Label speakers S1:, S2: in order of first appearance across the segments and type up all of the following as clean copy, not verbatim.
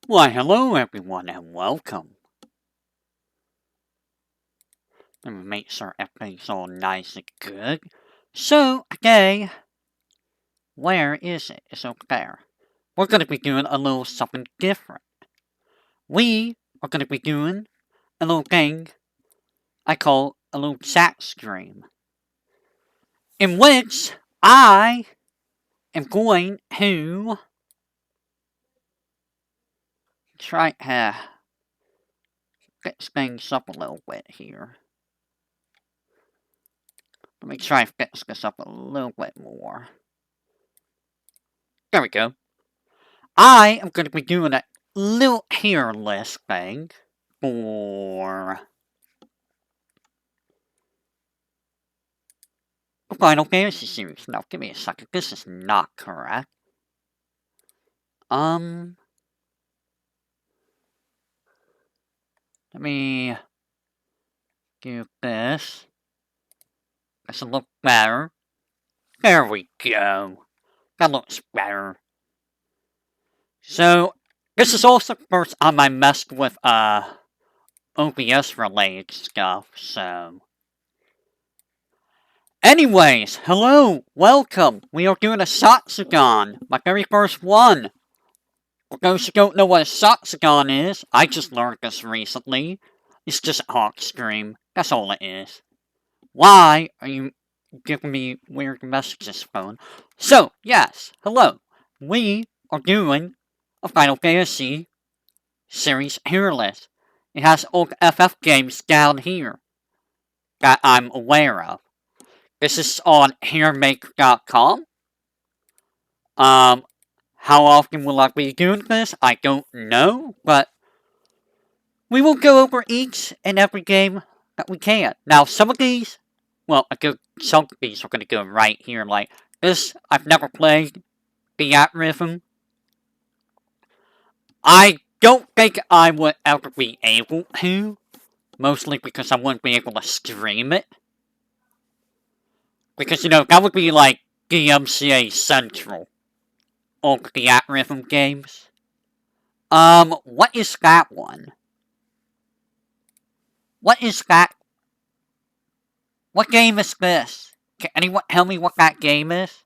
S1: Why, hello everyone and welcome. Let me make sure everything's all nice and good. So, today, where is it? It's over there. We're going to be doing a little something different. We are going to be doing a little thing I call a little chat stream. In which I am going to try to fix things up a little bit here. Let me try and fix this up a little bit more. There we go. I am going to be doing a little tier list thing for the Final Fantasy series. Now, give me a second. This is not correct. Let me do this. This will look better. There we go. That looks better. So, this is also the first time I messed with, OBS related stuff, so. Anyways, hello, welcome. We are doing a Zatsudan, my very first one. For those who don't know what a Zatsudan is, I just learned this recently. It's just a hawk stream. That's all it is. Why are you giving me weird messages, phone? So, yes, hello. We are doing a Final Fantasy series tier list. It has all the FF games down here that I'm aware of. This is on HairMaker.com. How often will I be doing this? I don't know, but we will go over each and every game that we can. Now, some of these, well, a good chunk of these are going to go right here, like this. I've never played the Rhythm. I don't think I would ever be able to, mostly because I wouldn't be able to stream it. Because, you know, that would be like DMCA Central. All the Rhythm games. What is that one? What is that? What game is this? Can anyone tell me what that game is?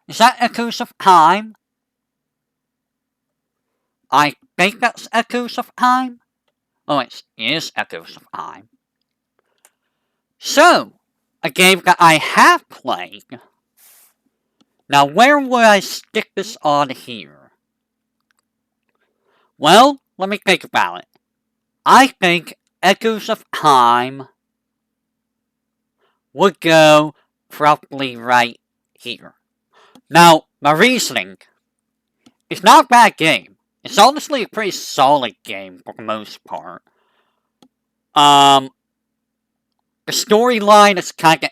S1: Is that Echoes of Time? I think that's Echoes of Time. Oh, it is Echoes of Time. So, a game that I have played. Now, where would I stick this on here? Well, let me think about it. I think Echoes of Time would go probably right here. Now, my reasoning. It's not a bad game. It's honestly a pretty solid game for the most part. The storyline is kinda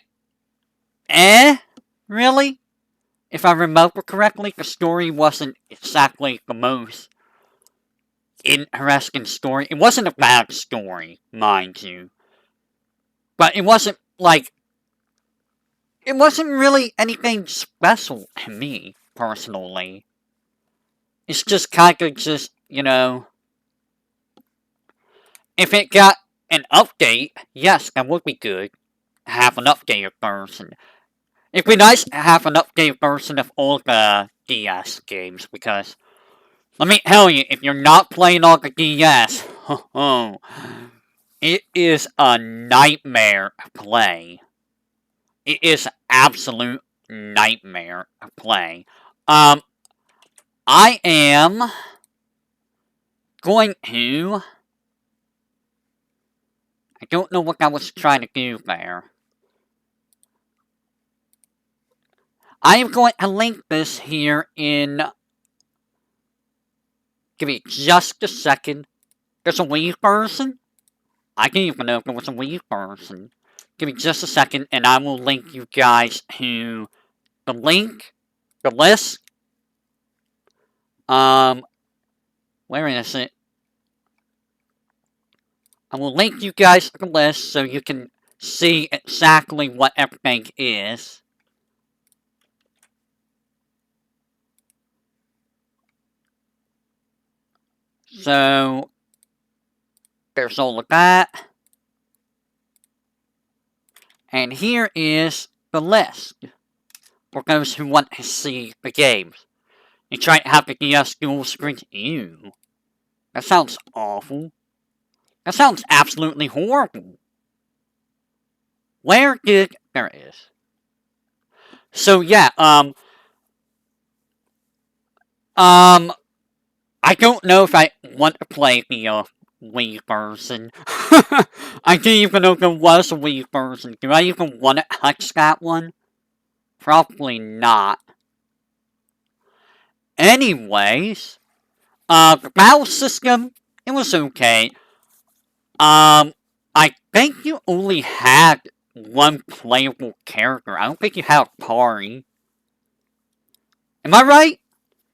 S1: really? If I remember correctly, the story wasn't exactly the most interesting story. It wasn't a bad story, mind you. But it wasn't, like, it wasn't really anything special to me, personally. It's just kinda just, you know, if it got an update, yes, that would be good. Have an updated version. It'd be nice to have an updated version of all the DS games, because let me tell you, if you're not playing on the DS, it is a nightmare to play. It is an absolute nightmare to play. I am going to... I don't know what I was trying to do there. I am going to link this here in... Give me just a second. There's a Wii version? I didn't even know if there was a Wii version. Give me just a second, and I will link you guys to the link, the list. Where is it? I will link you guys to the list so you can see exactly what everything is. So, there's all of that. And here is the list for those who want to see the games. You try to have the DS dual screens. Ew. That sounds awful. That sounds absolutely horrible. Where did... There it is. So, yeah, I don't know if I want to play the, Wii version. I didn't even know there was a Wii version. Do I even want to touch that one? Probably not. Anyways, the battle system, it was okay. I think you only had one playable character. I don't think you had a party. Am I right?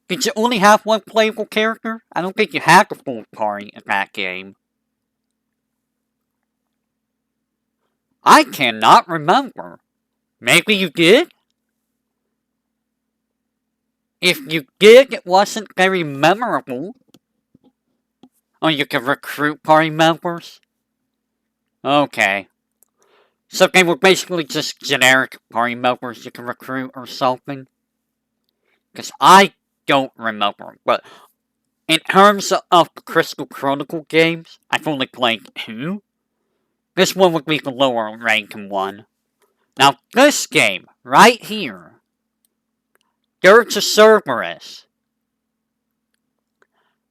S1: Did you only have one playable character? I don't think you had the full party in that game. I cannot remember. Maybe you did? If you did, it wasn't very memorable. Oh, you can recruit party members? Okay. So they were basically just generic party members you can recruit or something? Because I don't remember, but in terms of the Crystal Chronicle games, I've only played 2. This one would be the lower ranking one. Now, this game, right here, Dirge of Cerberus.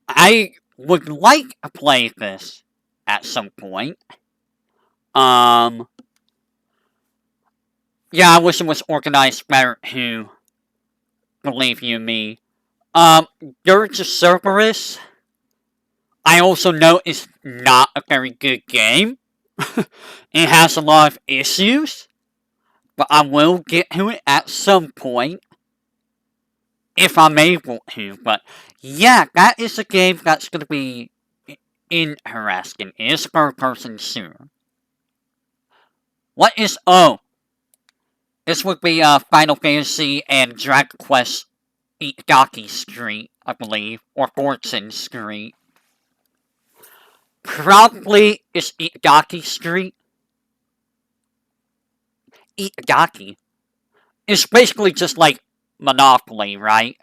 S1: I would like to play this at some point. Yeah, I wish it was organized better too. Believe you me. Dirge of Cerberus, I also know is not a very good game. It has a lot of issues, but I will get to it at some point. If I'm able to, but yeah, that is a game that's going to be interesting. It is third-person shooter. What is... Oh, this would be Final Fantasy and Dragon Quest Itagaki Street, I believe, or Fortune Street. Probably is Itagaki Street. Itagaki. It's basically just like Monopoly, right?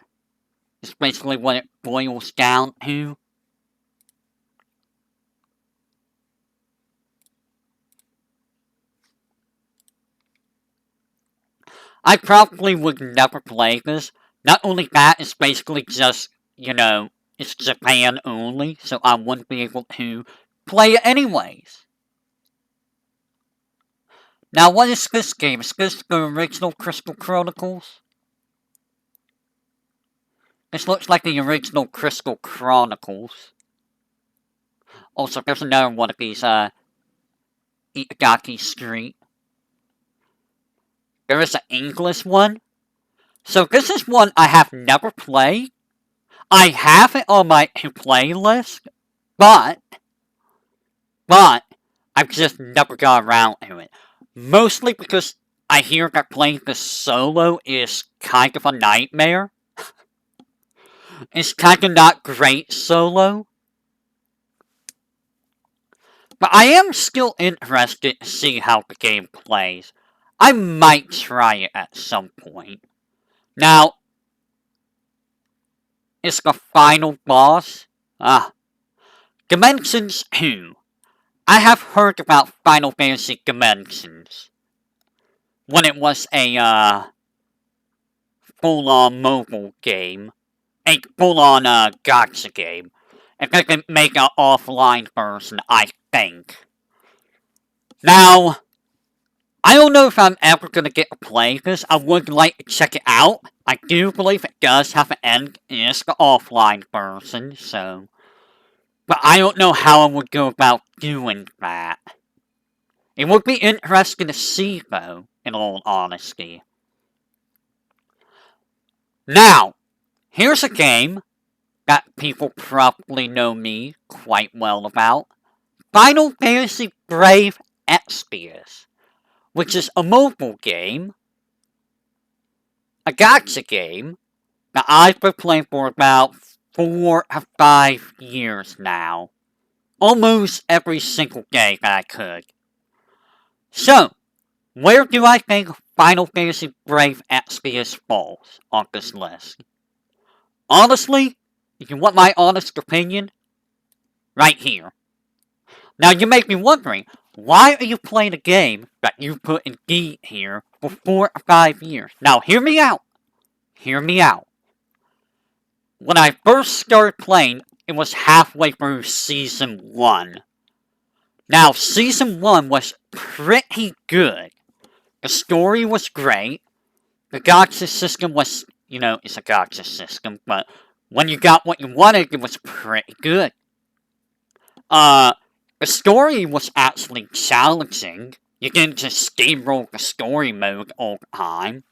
S1: It's basically what it boils down to. I probably would never play this. Not only that, it's basically just, it's Japan only, so I wouldn't be able to play it anyways. Now, what is this game? Is this the original Crystal Chronicles? This looks like the original Crystal Chronicles. Also, there's another one of these, Itagaki Street. There is an English one. So this is one I have never played. I have it on my to-play list, but I've just never got around to it. Mostly because I hear that playing this solo is kind of a nightmare. It's kind of not great solo. But I am still interested to see how the game plays. I might try it at some point. Now, it's the final boss. Dimensions 2. I have heard about Final Fantasy Dimensions. When it was a, full-on mobile game. A full-on, gacha game. If they can make an offline version, I think. Now, I don't know if I'm ever gonna get to play this. I would like to check it out. I do believe it does have an end. It's the offline version, so... But I don't know how I would go about doing that. It would be interesting to see, though, in all honesty. Now, here's a game that people probably know me quite well about. Final Fantasy Brave Exvius, which is a mobile game, a gacha game, that I've been playing for about 4 or 5 years now. Almost every single day that I could. So, where do I think Final Fantasy Brave Exvius falls on this list? Honestly, if you want my honest opinion, right here. Now you may be wondering, why are you playing a game that you put in D here for 4 or 5 years? Now hear me out. Hear me out. When I first started playing, it was halfway through Season 1. Now, Season 1 was pretty good. The story was great. The gacha system was, it's a gacha system, but when you got what you wanted, it was pretty good. The story was actually challenging. You didn't just steamroll the story mode all the time.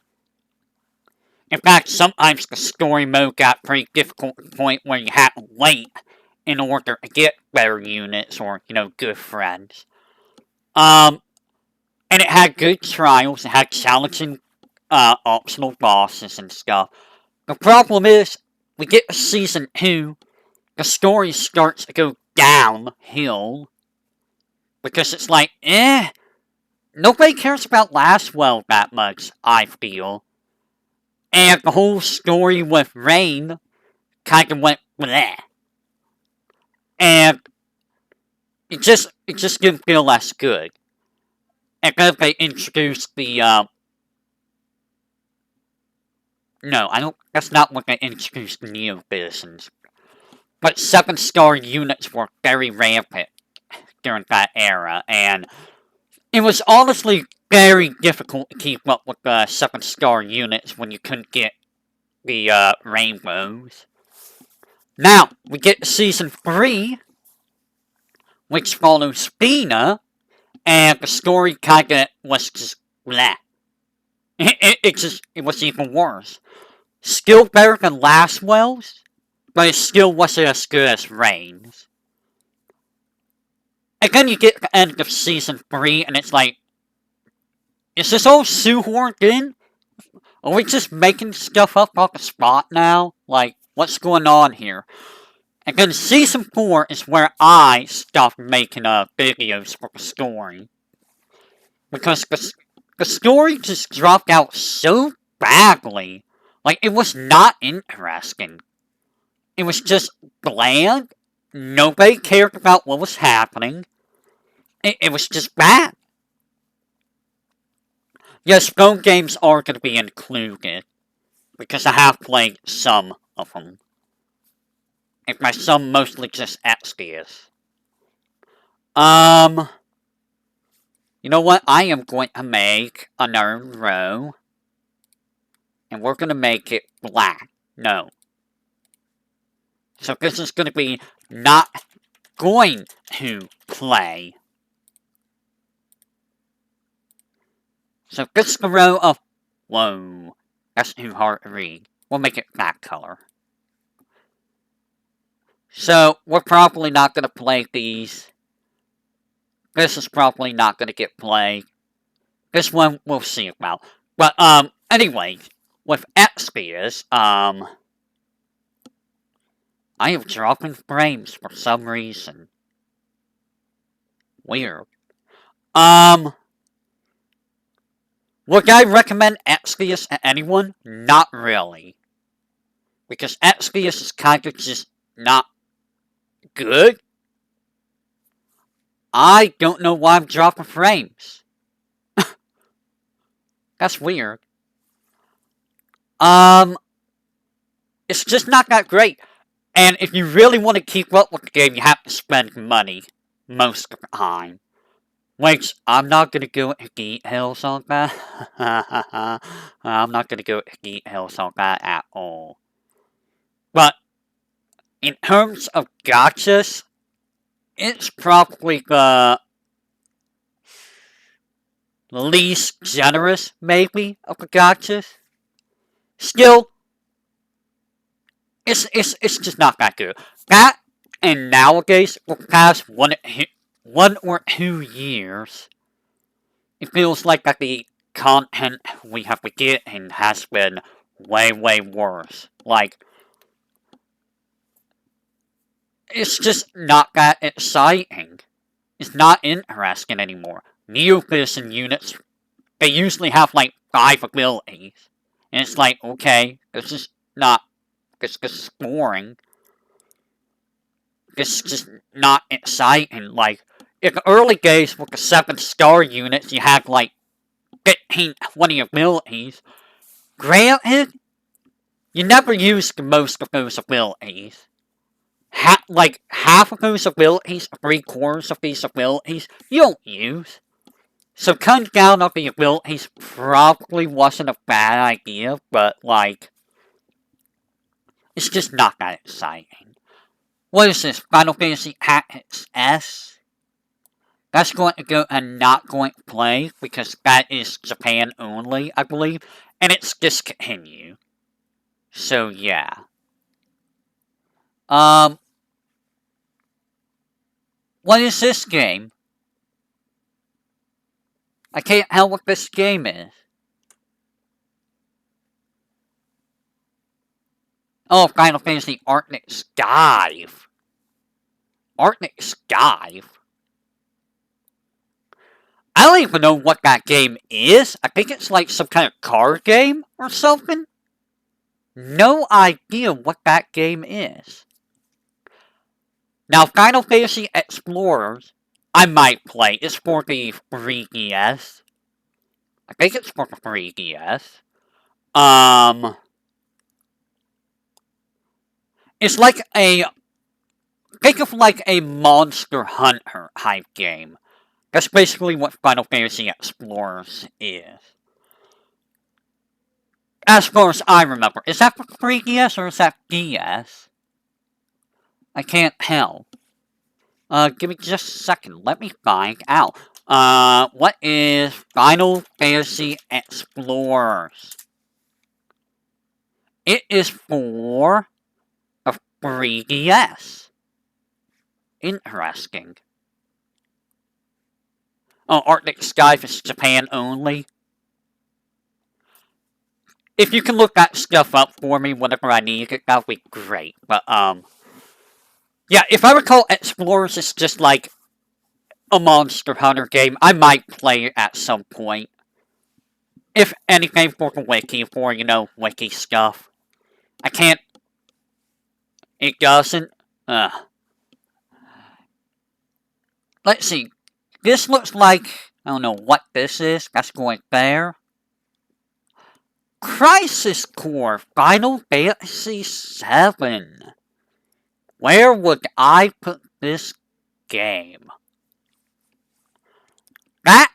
S1: In fact, sometimes the story mode got pretty difficult to the point where you had to wait in order to get better units or, good friends. And it had good trials, it had challenging optional bosses and stuff. The problem is, we get to Season 2, the story starts to go downhill. Because it's like, nobody cares about Lastwell that much, I feel. And the whole story with Rain kind of went bleh. And it just didn't feel less good. And then they introduced the, no, that's not what they introduced the Neo-Citizens. But 7-star units were very rampant during that era, and it was honestly very difficult to keep up with the 7-star units when you couldn't get the rainbows. Now, we get to Season 3, which follows Fina, and the story kinda was just bleh. It was even worse. Still better than Lastwell's, but it still wasn't as good as Rain's. And then you get the end of Season 3, and it's like, is this all shoehorned in? Are we just making stuff up on the spot now? Like, what's going on here? And then Season 4 is where I stopped making videos for the story. Because the story just dropped out so badly. Like, it was not interesting. It was just bland. Nobody cared about what was happening. It was just bad. Yes, phone games are going to be included. Because I have played some of them. And by some, mostly just Exvius. You know what? I am going to make another row. And we're going to make it black. No. So this is going to be not going to play. So this is the row of... Whoa. That's too hard to read. We'll make it that color. So, we're probably not going to play these. This is probably not going to get played. This one, we'll see about. But, anyway, with Exvius, I am dropping frames for some reason. Weird. Would I recommend Exvius to anyone? Not really. Because Exvius is kind of just not good. I don't know why I'm dropping frames. That's weird. It's just not that great. And if you really want to keep up with the game, you have to spend money most of the time. Which, I'm not going to go into details on that. I'm not going to go into details on that at all. But, in terms of gachas, it's probably the least generous, maybe, of the gachas. Still, it's just not that good. That, and nowadays, for the past 1 or 2 years, it feels like that the content we have been getting has been way, way worse. Like, It's just not that exciting. It's not interesting anymore. Neophysician units, they usually have like 5 abilities. And it's like, okay, this is not, this is boring. This is just not exciting. Like, in the early days with the 7-star units, you had like 15, 20 abilities. Granted, you never used the most of those abilities. Like, half of those abilities, 3/4 of these abilities, you don't use. So cutting down on the abilities probably wasn't a bad idea, but, like, it's just not that exciting. What is this, Final Fantasy Tactics S? That's going to go and not going to play, because that is Japan only, I believe, and it's discontinued. So, yeah. What is this game? I can't tell what this game is. Oh, Final Fantasy Arctic Skive. Arctic Skive? I don't even know what that game is. I think it's like some kind of card game or something. No idea what that game is. Now, Final Fantasy Explorers, I might play. It's for the 3DS. I think it's for the 3DS. It's like a... Think of like a Monster Hunter type game. That's basically what Final Fantasy Explorers is. As far as I remember. Is that for 3DS or is that DS? I can't tell. Give me just a second. Let me find out. What is Final Fantasy Explorers? It is for a 3DS. Interesting. Oh, Arctic Skive is Japan only. If you can look that stuff up for me whenever I need it, that would be great. But, yeah, if I recall, Explorers is just like a Monster Hunter game. I might play it at some point. If anything for the wiki, for, you know, wiki stuff. I can't... It doesn't? Let's see. This looks like... I don't know what this is. That's going there. Crisis Core Final Fantasy VII. Where would I put this game? That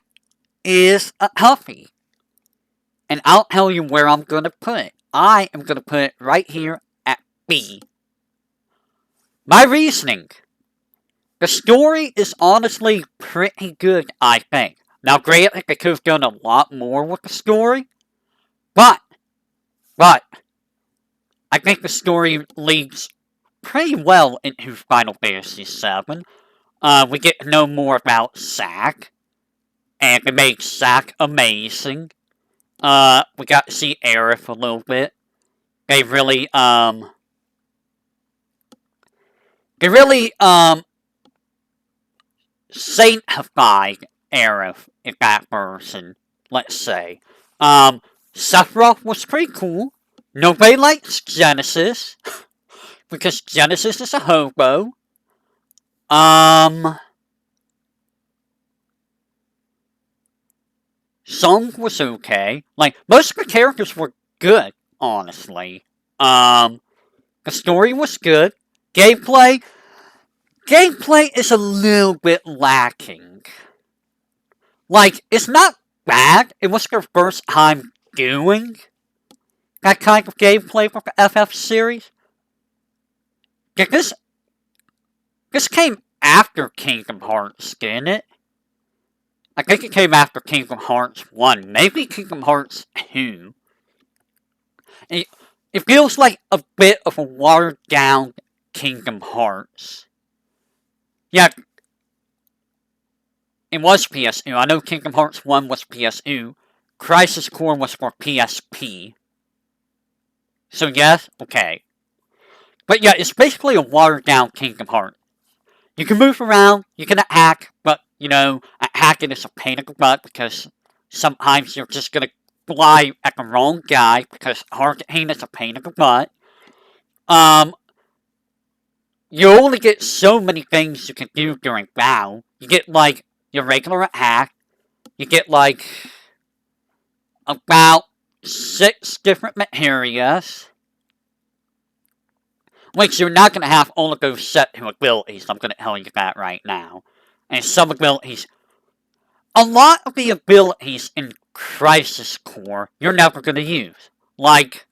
S1: is a toughie. And I'll tell you where I'm going to put it. I am going to put it right here at B. My reasoning. The story is honestly pretty good, I think. Now, granted, they could have done a lot more with the story. But, I think the story leads pretty well into Final Fantasy VII. We get to know more about Zack. And they made Zack amazing. We got to see Aerith a little bit. They really sanctified Aerith in that person, let's say. Sephiroth was pretty cool. Nobody likes Genesis, because Genesis is a hobo. Song was okay. Like, most of the characters were good, honestly. The story was good. Gameplay is a little bit lacking. Like, it's not bad. It was their first time doing that kind of gameplay for the FF series. This came after Kingdom Hearts, didn't it? I think it came after Kingdom Hearts 1. Maybe Kingdom Hearts 2. It feels like a bit of a watered down Kingdom Hearts. Yeah, it was PS2. I know Kingdom Hearts 1 was PS2. Crisis Core was for PSP. So yes, okay. But yeah, it's basically a watered down Kingdom Hearts. You can move around, you can hack, but, hacking is a pain in the butt because sometimes you're just gonna fly at the wrong guy because hard hitting is a pain in the butt. Um, you only get so many things you can do during battle. You get, like, your regular attack, you get, like, about 6 different materials, which you're not going to have all of those set to abilities, I'm going to tell you that right now. And some abilities, a lot of the abilities in Crisis Core, you're never going to use. Like,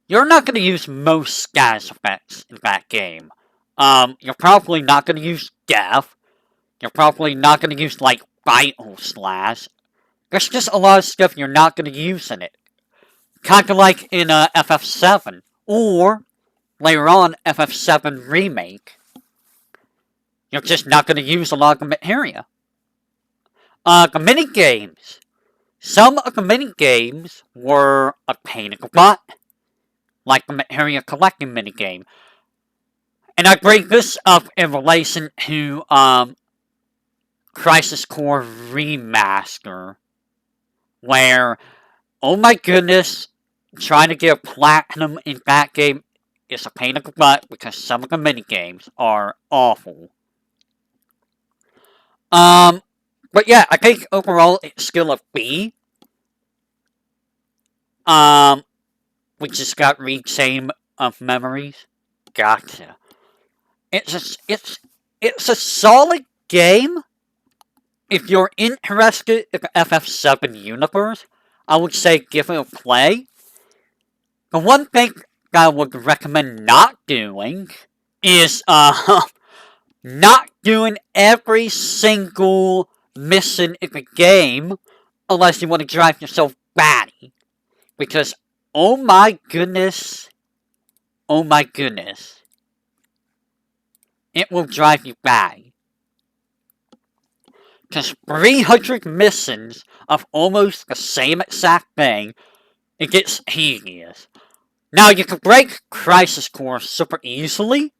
S1: you're not going to use most status effects in that game. You're probably not going to use Death. You're probably not going to use, like, Vital Slash. There's just a lot of stuff you're not going to use in it. Kinda like in FF7. Or, later on, FF7 Remake. You're just not going to use a lot of the materia. The mini-games. Some of the mini-games were a pain in the butt. Like the materia collecting minigame. And I bring this up in relation to, Crisis Core Remaster. Where, oh my goodness, trying to get a platinum in that game is a pain in the butt because some of the minigames are awful. But yeah, I think overall it's still a B. We just got Reclaim of Memories. Gotcha. It's a solid game. If you're interested in the FF7 universe, I would say give it a play. The one thing that I would recommend not doing is, not doing every single mission in the game unless you want to drive yourself batty. Because, oh my goodness, it will drive you batty. Because 300 missions of almost the same exact thing, it gets tedious. Now, you can break Crisis Core super easily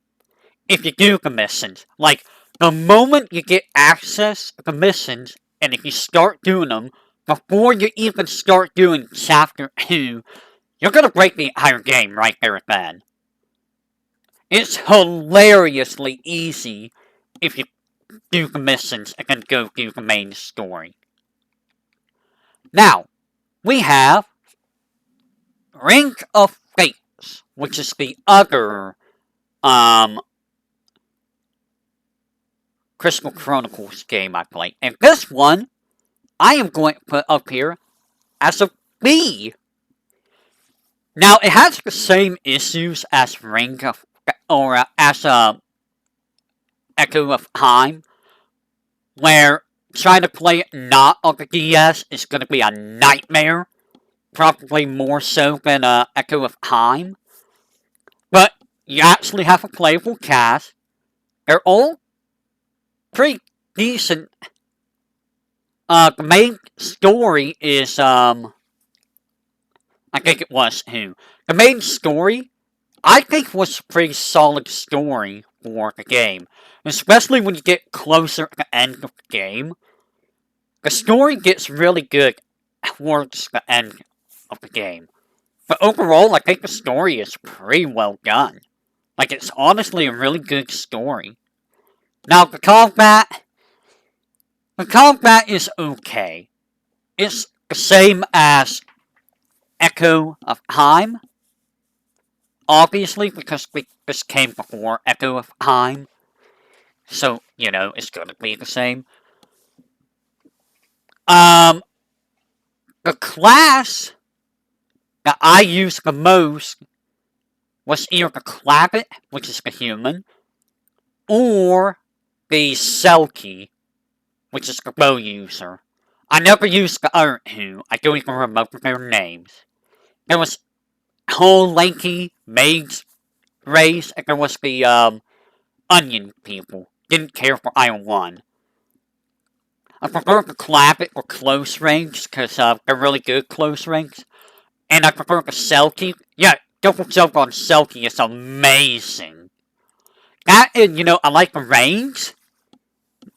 S1: if you do the missions. Like, the moment you get access to the missions, and if you start doing them, before you even start doing Chapter 2, you're gonna break the entire game right there and then. It's hilariously easy if you do the missions and then go do the main story. Now, we have Ring of Fates, which is the other, Crystal Chronicles game I played. And this one, I am going to put up here as a B. Now, it has the same issues as Ring of, or as Echo of Time, where trying to play it not on the DS is going to be a nightmare. Probably more so than Echo of Time. But you actually have a playable cast. They're all pretty decent. The main story is, I think it was who? The main story, I think, was a pretty solid story for the game. Especially when you get closer to the end of the game. The story gets really good towards the end of the game. But overall, I think the story is pretty well done. Like, it's honestly a really good story. Now, the combat is okay. It's the same as Echo of Time. Obviously, because this came before Echo of Time. So, it's gonna be the same. The class that I used the most was either the Clabbit, which is the human, or the Selkie, which is the bow user. I never used the other two. I don't even remember their names. There was whole lanky maids race, and there was the onion people. Didn't care for either one. I prefer the Clabbit or close range, because they're really good close range. And I prefer the Selkie. Yeah, Double jump on Selkie is amazing. That and, I like the range.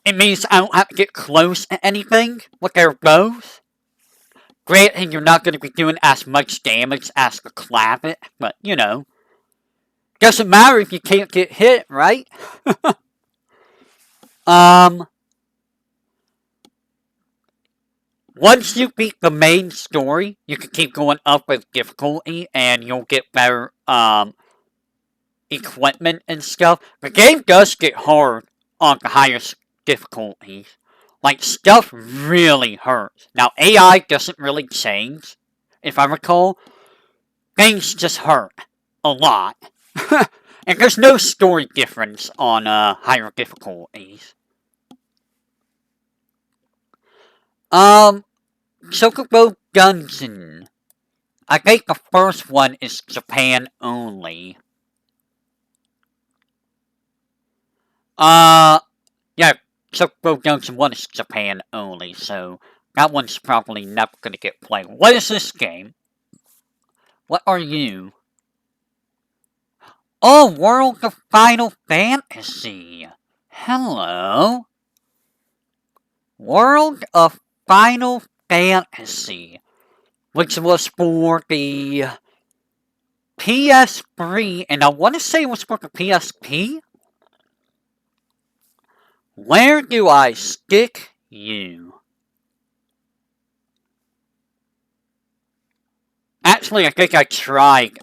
S1: It means I don't have to get close to anything with their bows. Granted, you're not going to be doing as much damage as the Clavet, but, doesn't matter if you can't get hit, right? Once you beat the main story, you can keep going up with difficulty, and you'll get better, equipment and stuff. The game does get hard on the highest difficulties. Like, stuff really hurts. Now, AI doesn't really change, if I recall. Things just hurt a lot. And there's no story difference on higher difficulties. Chocobo Dungeon. I think the first one is Japan only. Yeah, Chocobo Dungeon 1 is Japan only, so that one's probably never gonna get played. What is this game? What are you? Oh, World of Final Fantasy! Hello? World of Final Fantasy, which was for the PS3, and I want to say it was for the PSP? Where do I stick you? Actually, I think I tried.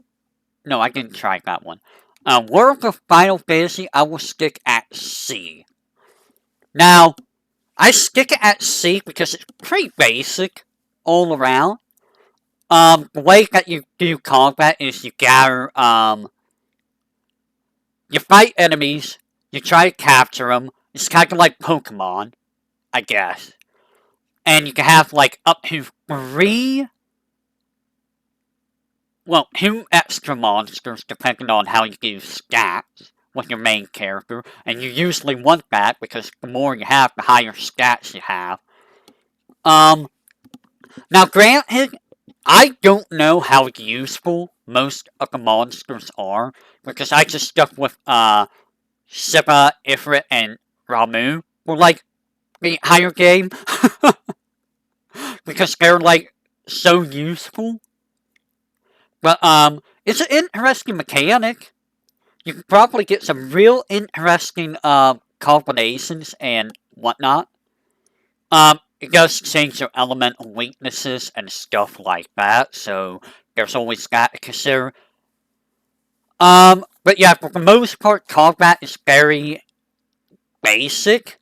S1: No, I didn't try that one. World of Final Fantasy, I will stick at C. Now, I stick it at C because it's pretty basic all around. The way that you do combat is you gather, you fight enemies, you try to capture them. It's kind of like Pokemon, I guess. And you can have, like, up to 2 extra monsters, depending on how you do stats with your main character. And you usually want that, because the more you have, the higher stats you have. Now granted, I don't know how useful most of the monsters are, because I just stuck with, Shiba, Ifrit, and Ramu for, like, the entire game. Because they're, like, so useful. But, it's an interesting mechanic. You can probably get some real interesting, combinations and whatnot. It does change your elemental weaknesses and stuff like that, so there's always that to consider. But yeah, for the most part, combat is very basic.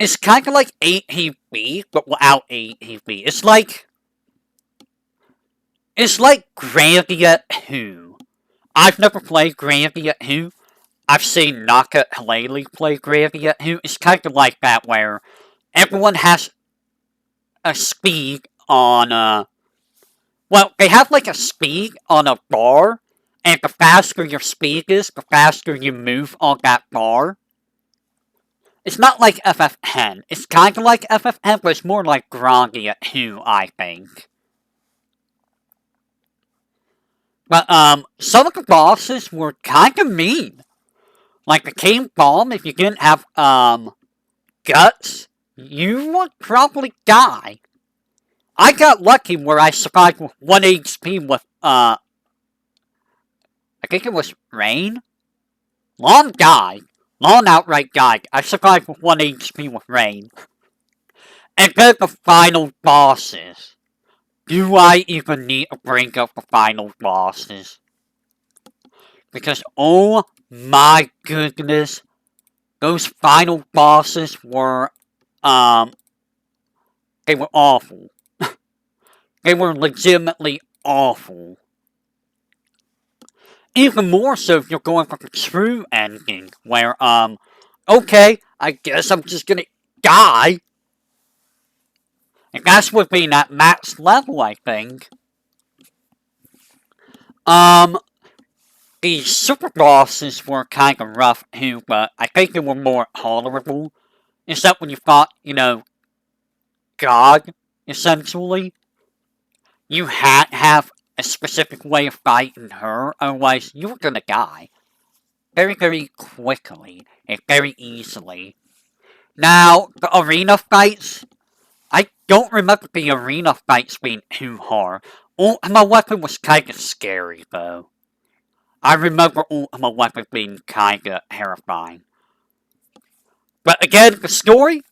S1: It's kind of like ATB, but without ATB. It's like Gravia 2. I've never played Gravia 2. I've seen Naka Halele play Gravia 2. It's kind of like that, where everyone has a speed on, well, they have like a speed on a bar, and the faster your speed is, the faster you move on that bar. It's not like FF10. It's kind of like FF10, but it's more like Gravia 2, I think. But, some of the bosses were kind of mean. Like the King Bomb, if you didn't have, guts, you would probably die. I got lucky where I survived with 1 HP with, I think it was Rain? Lon died. Lon outright died. I survived with 1 HP with Rain. And then the final bosses. Do I even need to bring up the final bosses? Because, oh my goodness, those final bosses were, they were awful. They were legitimately awful. Even more so if you're going for the true ending, where, okay, I guess I'm just gonna die. And that's with being at max level, I think. The super bosses were kind of rough too, but I think they were more tolerable. Except when you fought, God, essentially. You had to have a specific way of fighting her, otherwise you were gonna die. Very, very quickly, and very easily. Now, the arena fights, I don't remember the arena fights being too hard. Ultima Weapon was kinda scary, though. I remember Ultima Weapon being kinda terrifying. But again, the story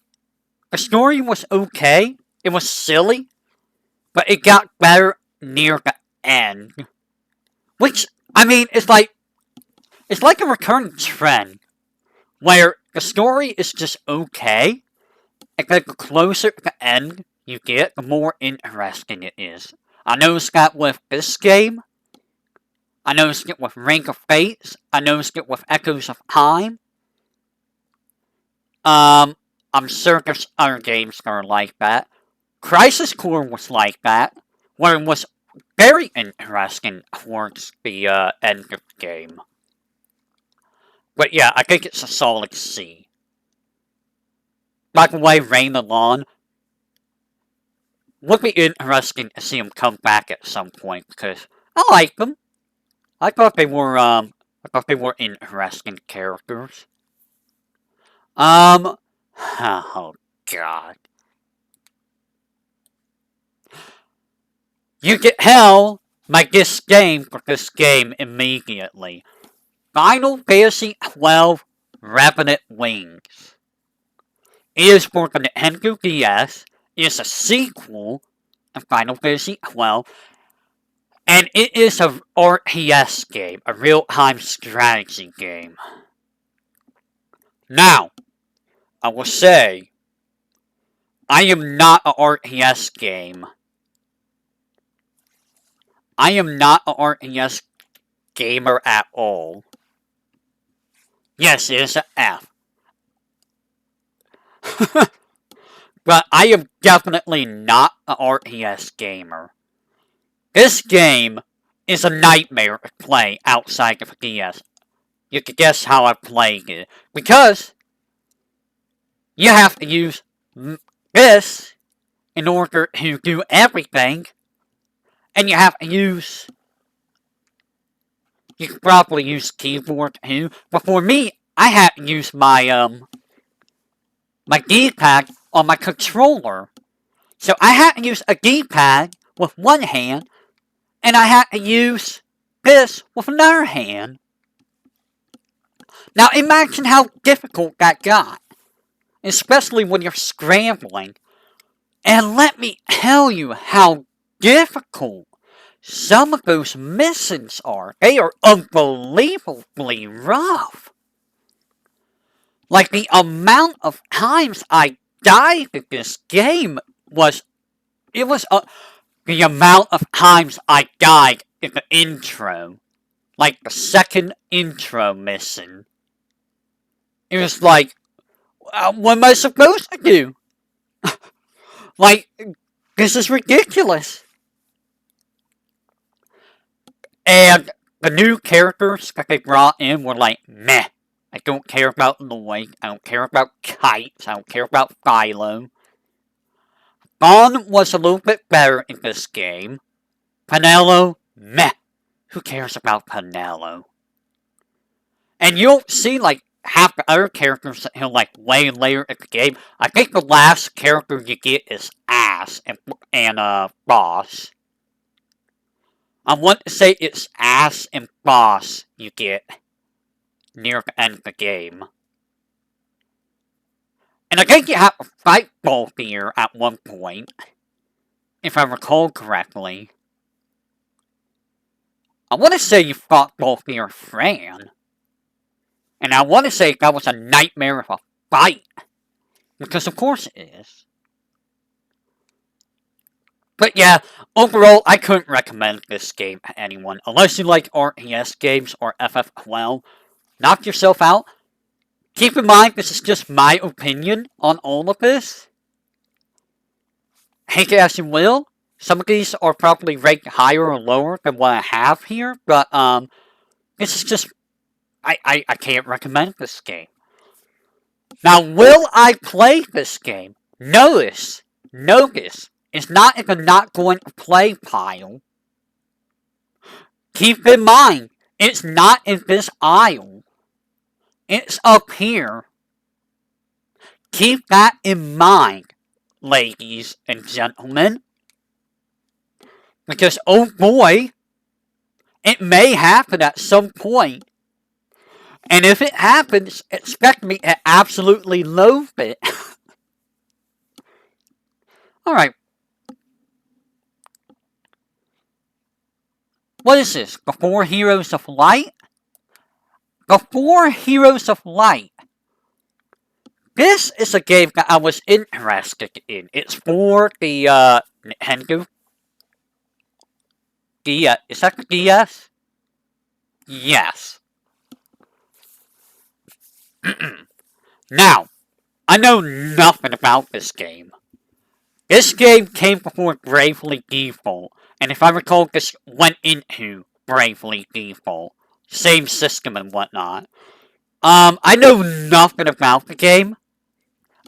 S1: was okay. It was silly, but it got better near the end. Which, I mean, it's like a recurring trend, where the story is just okay, and then the closer to the end you get, the more interesting it is. I noticed that with this game. I noticed it with Ring of Fates. I noticed it with Echoes of Time. I'm sure there's other games that are like that. Crisis Core was like that, where it was very interesting towards the end of the game. But yeah, I think it's a solid C. By the way, Rain Alon, would be interesting to see him come back at some point, because I like them. I thought they were interesting characters. Oh god. You get hell by this game for this game immediately. Final Fantasy XII Revenant Wings. It is for the Nintendo DS. It is a sequel of Final Fantasy XII. And it is an RTS game, a real-time strategy game. Now, I will say, I am not an RTS game. I am not an RTS gamer at all. Yes, it is an F. But I am definitely not an RTS gamer. This game is a nightmare to play outside of the DS. You can guess how I played it. Because you have to use this in order to do everything. And you have to use... You can probably use keyboard too. But for me, I had to use my my D-pad on my controller. So I had to use a D-pad with one hand, and I had to use this with another hand. Now imagine how difficult that got. Especially when you're scrambling. And let me tell you how difficult some of those missions are. They are unbelievably rough. Like, the amount of times I died in this game was... the amount of times I died in the intro. Like, the second intro mission. It was like, what am I supposed to do? Like, this is ridiculous. And the new characters that they brought in were like, meh. I don't care about Lloyd. I don't care about Kites. I don't care about Philo. Vaughn was a little bit better in this game. Penelo, meh. Who cares about Penelo? And you'll see, like, half the other characters that he'll, like, way later in the game. I think the last character you get is Ass and Boss. I want to say it's Ass and Boss you get near the end of the game. And I think you have to fight Bolthier at one point, if I recall correctly. I want to say you fought Bolthier Fran. And I want to say that was a nightmare of a fight. Because of course it is. But yeah, overall, I couldn't recommend this game to anyone. Unless you like RTS games or FF12. Knock yourself out. Keep in mind, this is just my opinion on all of this. Take it as you will. Some of these are probably ranked higher or lower than what I have here. But, this is just... I can't recommend this game. Now, will I play this game? Notice, it's not in the not going to play pile. Keep in mind, it's not in this aisle. It's up here. Keep that in mind, ladies and gentlemen. Because, oh boy, it may happen at some point. And if it happens, expect me to absolutely loathe it. Alright. What is this? Before Heroes of Light? Before Heroes of Light. This is a game that I was interested in. It's for the Nintendo DS. Is that the DS? Yes. Now, I know nothing about this game. This game came before Bravely Default, and if I recall, this went into Bravely Default. Same system and whatnot. I know nothing about the game.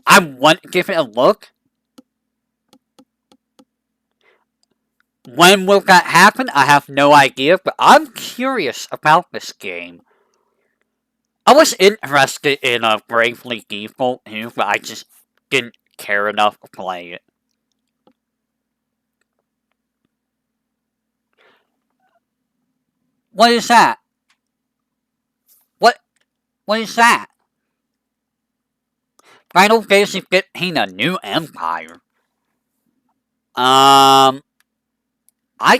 S1: I want to give it a look. When will that happen? I have no idea, but I'm curious about this game. I was interested in Bravely Default too, but I just didn't care enough to play it. What is that? What is that? Final Fantasy 15, A New Empire. I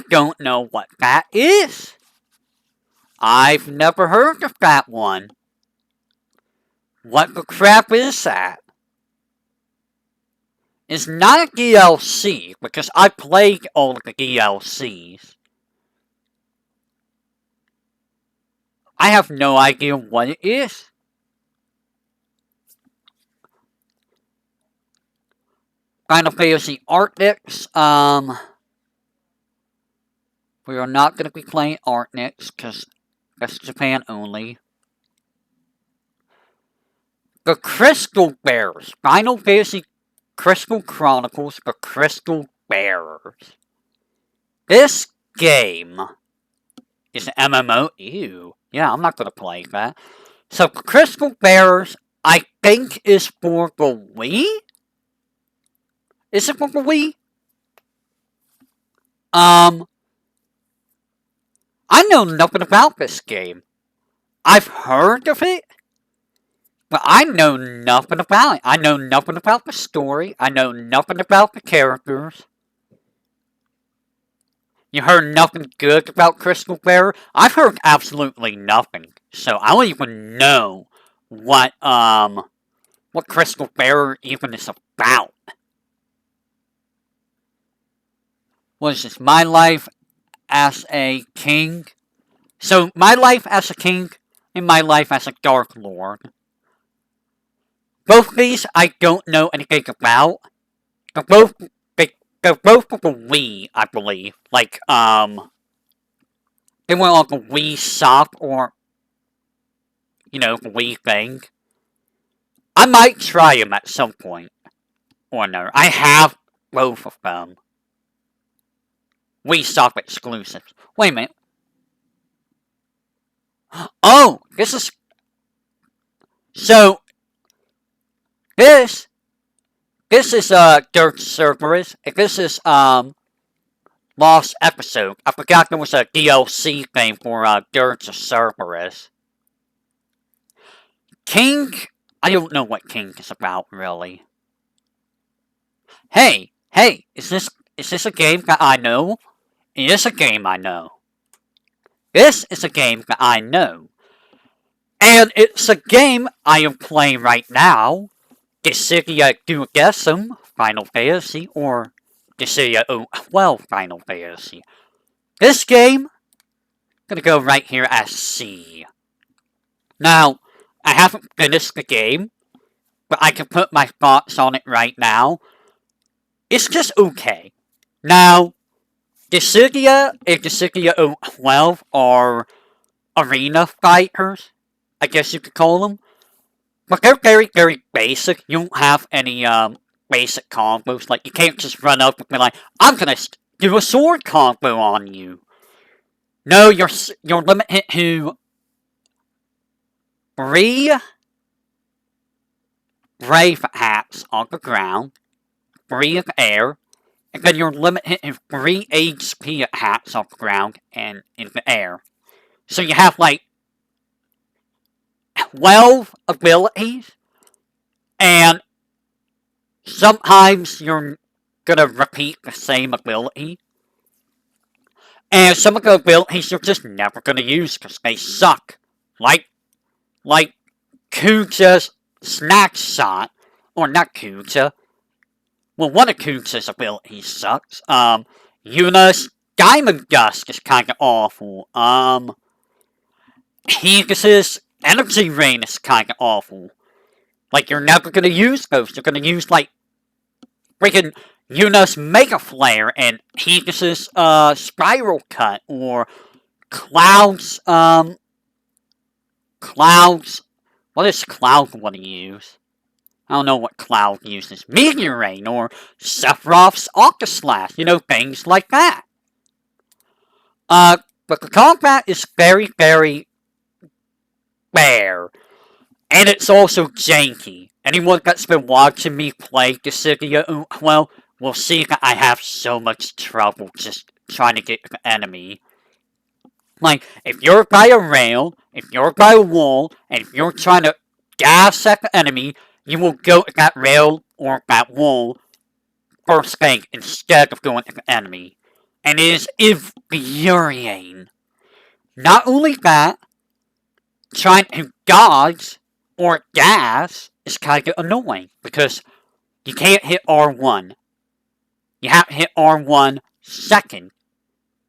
S1: don't know what that is. I've never heard of that one. What the crap is that? It's not a DLC, because I played all of the DLCs. I have no idea what it is. Final Fantasy Arctics, we are not going to be playing Arctics, because that's Japan only. The Crystal Bearers, Final Fantasy Crystal Chronicles, The Crystal Bearers. This game is an MMO. Ew. Yeah, I'm not going to play that. So, The Crystal Bearers, I think, is for the Wii? Is it for the Wii? I know nothing about this game. I've heard of it, but I know nothing about it. I know nothing about the story. I know nothing about the characters. You heard nothing good about Crystal Bearer? I've heard absolutely nothing. So I don't even know what Crystal Bearer even is about. What is this? My Life as a King? So, My Life as a King and My Life as a Dark Lord. Both these I don't know anything about. They're both for the Wii, I believe. Like, they were like a Wii shop or, you know, the Wii thing. I might try them at some point or another. I have both of them. Wii shop exclusives. Wait a minute. Oh, this is... So, this is, Dirt Cerberus. This is, Lost Episode. I forgot there was a DLC thing for, Dirt Cerberus. King? I don't know what King is about, really. Hey, is this a game that I know? It is a game I know. This is a game that I know. And it's a game I am playing right now. Dissidia Duodecim Final Fantasy, or Dissidia 12 Final Fantasy. This game, I'm gonna go right here as C. Now, I haven't finished the game, but I can put my thoughts on it right now. It's just okay. Now, Dissidia and Dissidia 12 are arena fighters, I guess you could call them. But they're very, very basic. You don't have any, basic combos. Like, you can't just run up and be like, I'm gonna do a sword combo on you. No, you're limited to 3 brave hats on the ground, 3 in the air, and then you're limited to 3 HP hats on the ground and in the air. So you have like 12 abilities, and sometimes you're gonna repeat the same ability. And some of the abilities you're just never gonna use because they suck. Like Kuja's Snack Shot, or not Kuja. Well, one of Kuja's abilities sucks. Yuna's Diamond Dust is kinda awful. Higas's Energy Rain is kinda awful. Like, you're never gonna use those. You're gonna use, like, freaking Yuna's Mega Flare and Higas's, Spiral Cut, or Cloud's, Cloud's... What does Cloud want to use? I don't know what Cloud uses. Meteor Rain, or Sephiroth's Octa Slash. You know, things like that. But the combat is very, very fair. And it's also janky. Anyone that's been watching me play Dissidia, well, will see that I have so much trouble just trying to get the enemy. Like, if you're by a rail, if you're by a wall, and if you're trying to gas at the enemy, you will go to that rail or that wall first thing instead of going to the enemy. And it is infuriating. Not only that, trying to dodge or gas is kind of annoying because you can't hit R1. You have to hit R1 second.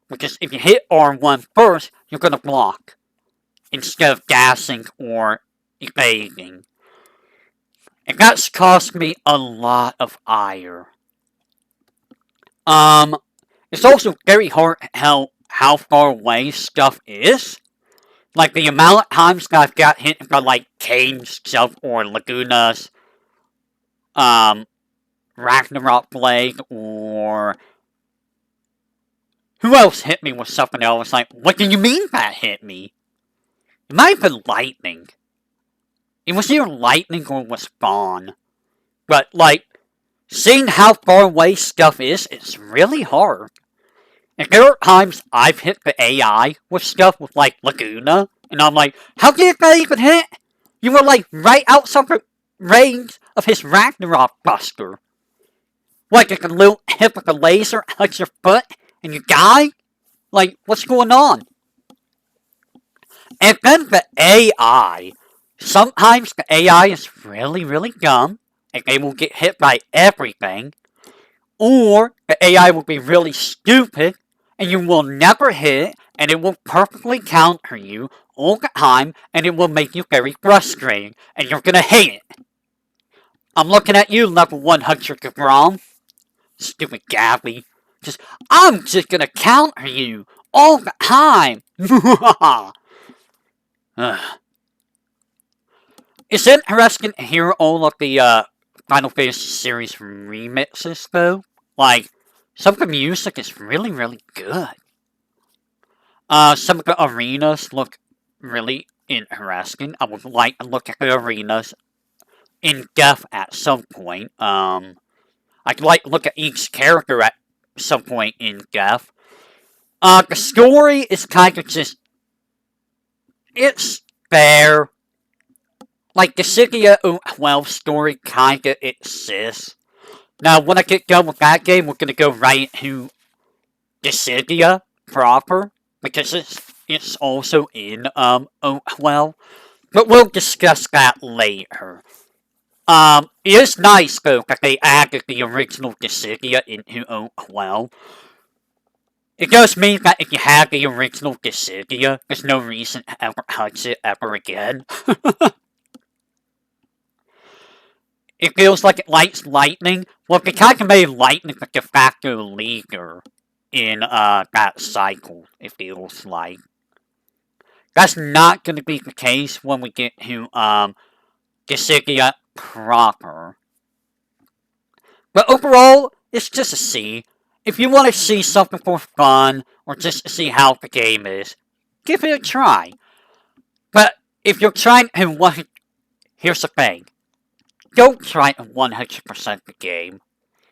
S1: Because if you hit R1 first, you're going to block instead of gassing or evading. And that's cost me a lot of ire. It's also very hard to tell how far away stuff is. Like, the amount of times that I've got hit by, like, Kane's jump or Laguna's, Ragnarok Blade, or... Who else hit me with something else? Like, what do you mean that hit me? It might have been lightning. It was either lightning or was spawn. But, like, seeing how far away stuff is, it's really hard. And there are times I've hit the AI with stuff with, like, Laguna, and I'm like, how did that even hit? You were, like, right outside the range of his Ragnarok Buster. Like, a little hit with a laser hits your foot, and you die? Like, what's going on? And then the AI. Sometimes the AI is really, really dumb, and they will get hit by everything. Or the AI will be really stupid, and you will never hit, and it will perfectly counter you all the time, and it will make you very frustrating, and you're gonna hate it. I'm looking at you, level 100 Gabron. Stupid Gabby. I'm just gonna counter you all the time. It's interesting to hear all of the Final Fantasy series remixes, though. Like, some of the music is really, really good. Some of the arenas look really interesting. I would like to look at the arenas in depth at some point. I'd like to look at each character at some point in depth. The story is kind of just... It's fair. Like, the Dissidia 12 story kinda exists. Now, when I get done with that game, we're gonna go right to Dissidia proper, because it's also in, 12. But we'll discuss that later. It is nice, though, that they added the original Dissidia into 12. It does mean that if you have the original Dissidia, there's no reason to ever touch it ever again. It feels like it likes lightning. Well, they kind of made lightning the de facto leader in that cycle, it feels like. That's not going to be the case when we get to Dissidia proper. But overall, it's just a C. If you want to see something for fun, or just to see how the game is, give it a try. But if you're trying to here's the thing. Don't try to 100% the game.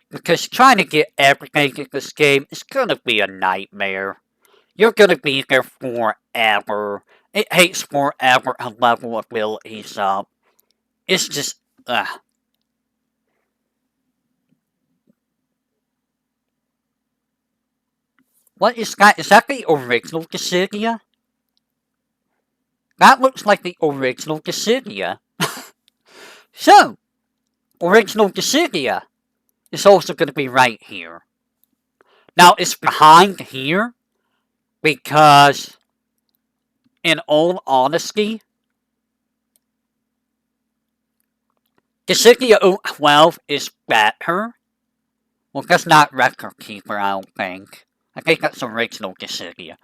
S1: Because trying to get everything in this game is gonna be a nightmare. You're gonna be there forever. It takes forever to level abilities up. It's just, What is that? Is that the original Dissidia? That looks like the original Dissidia. So, original Dissidia is also gonna be right here. Now, it's behind here because, in all honesty, Dissidia 012 is better. Well, that's not Record Keeper, I don't think. I think that's original Dissidia.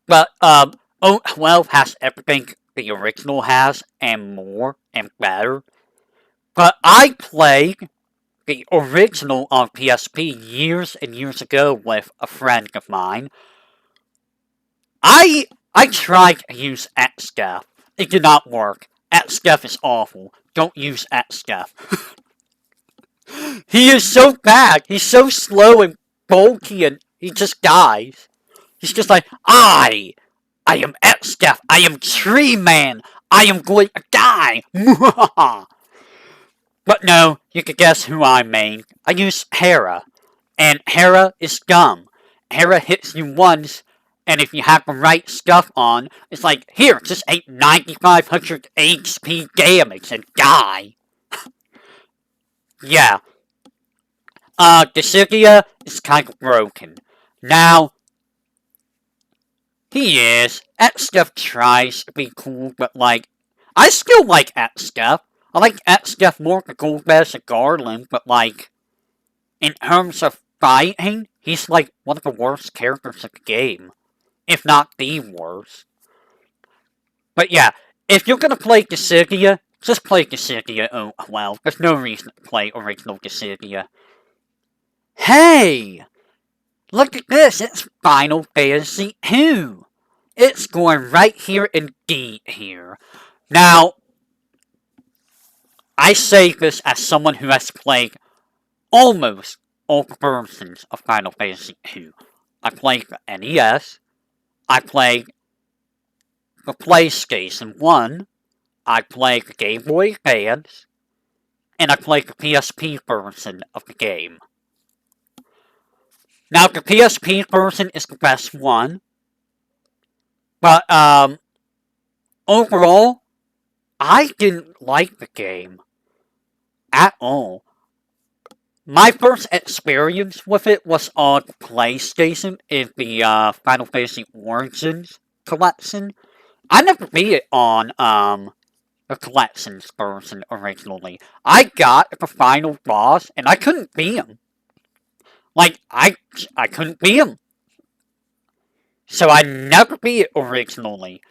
S1: But, 012 has everything the original has, and more, and better. But I played the original on PSP years and years ago with a friend of mine. I tried to use XDeath. It did not work. XDeath is awful. Don't use XDeath. He is so bad. He's so slow and bulky, and he just dies. He's just like, I am XDeath. I am Tree Man. I am going to die. But no, you can guess who I main. I use Hera. And Hera is dumb. Hera hits you once, and if you have the right stuff on, it's like, here, just take 9,500 HP damage and die. Yeah. Dissidia is kind of broken. Now, he is. X-Stuff tries to be cool, but like, I still like X-Stuff. I like X-Stuff more than Goldbash and Garland, but like, in terms of fighting, he's like one of the worst characters in the game. If not the worst. But yeah, if you're gonna play Dissidia, just play Dissidia. Oh, well, there's no reason to play original Dissidia. Hey! Look at this, it's Final Fantasy II! It's going right here in D here. Now, I say this as someone who has played almost all versions of Final Fantasy II. I played the NES, I played the PlayStation 1, I played the Game Boy Advance, and I played the PSP version of the game. Now, the PSP version is the best one, but, overall, I didn't like the game at all. My first experience with it was on PlayStation in the Final Fantasy Origins collection. I never beat it on the collections version originally. I got the final boss and I couldn't beat him. Like I couldn't beat him. So I never beat it originally.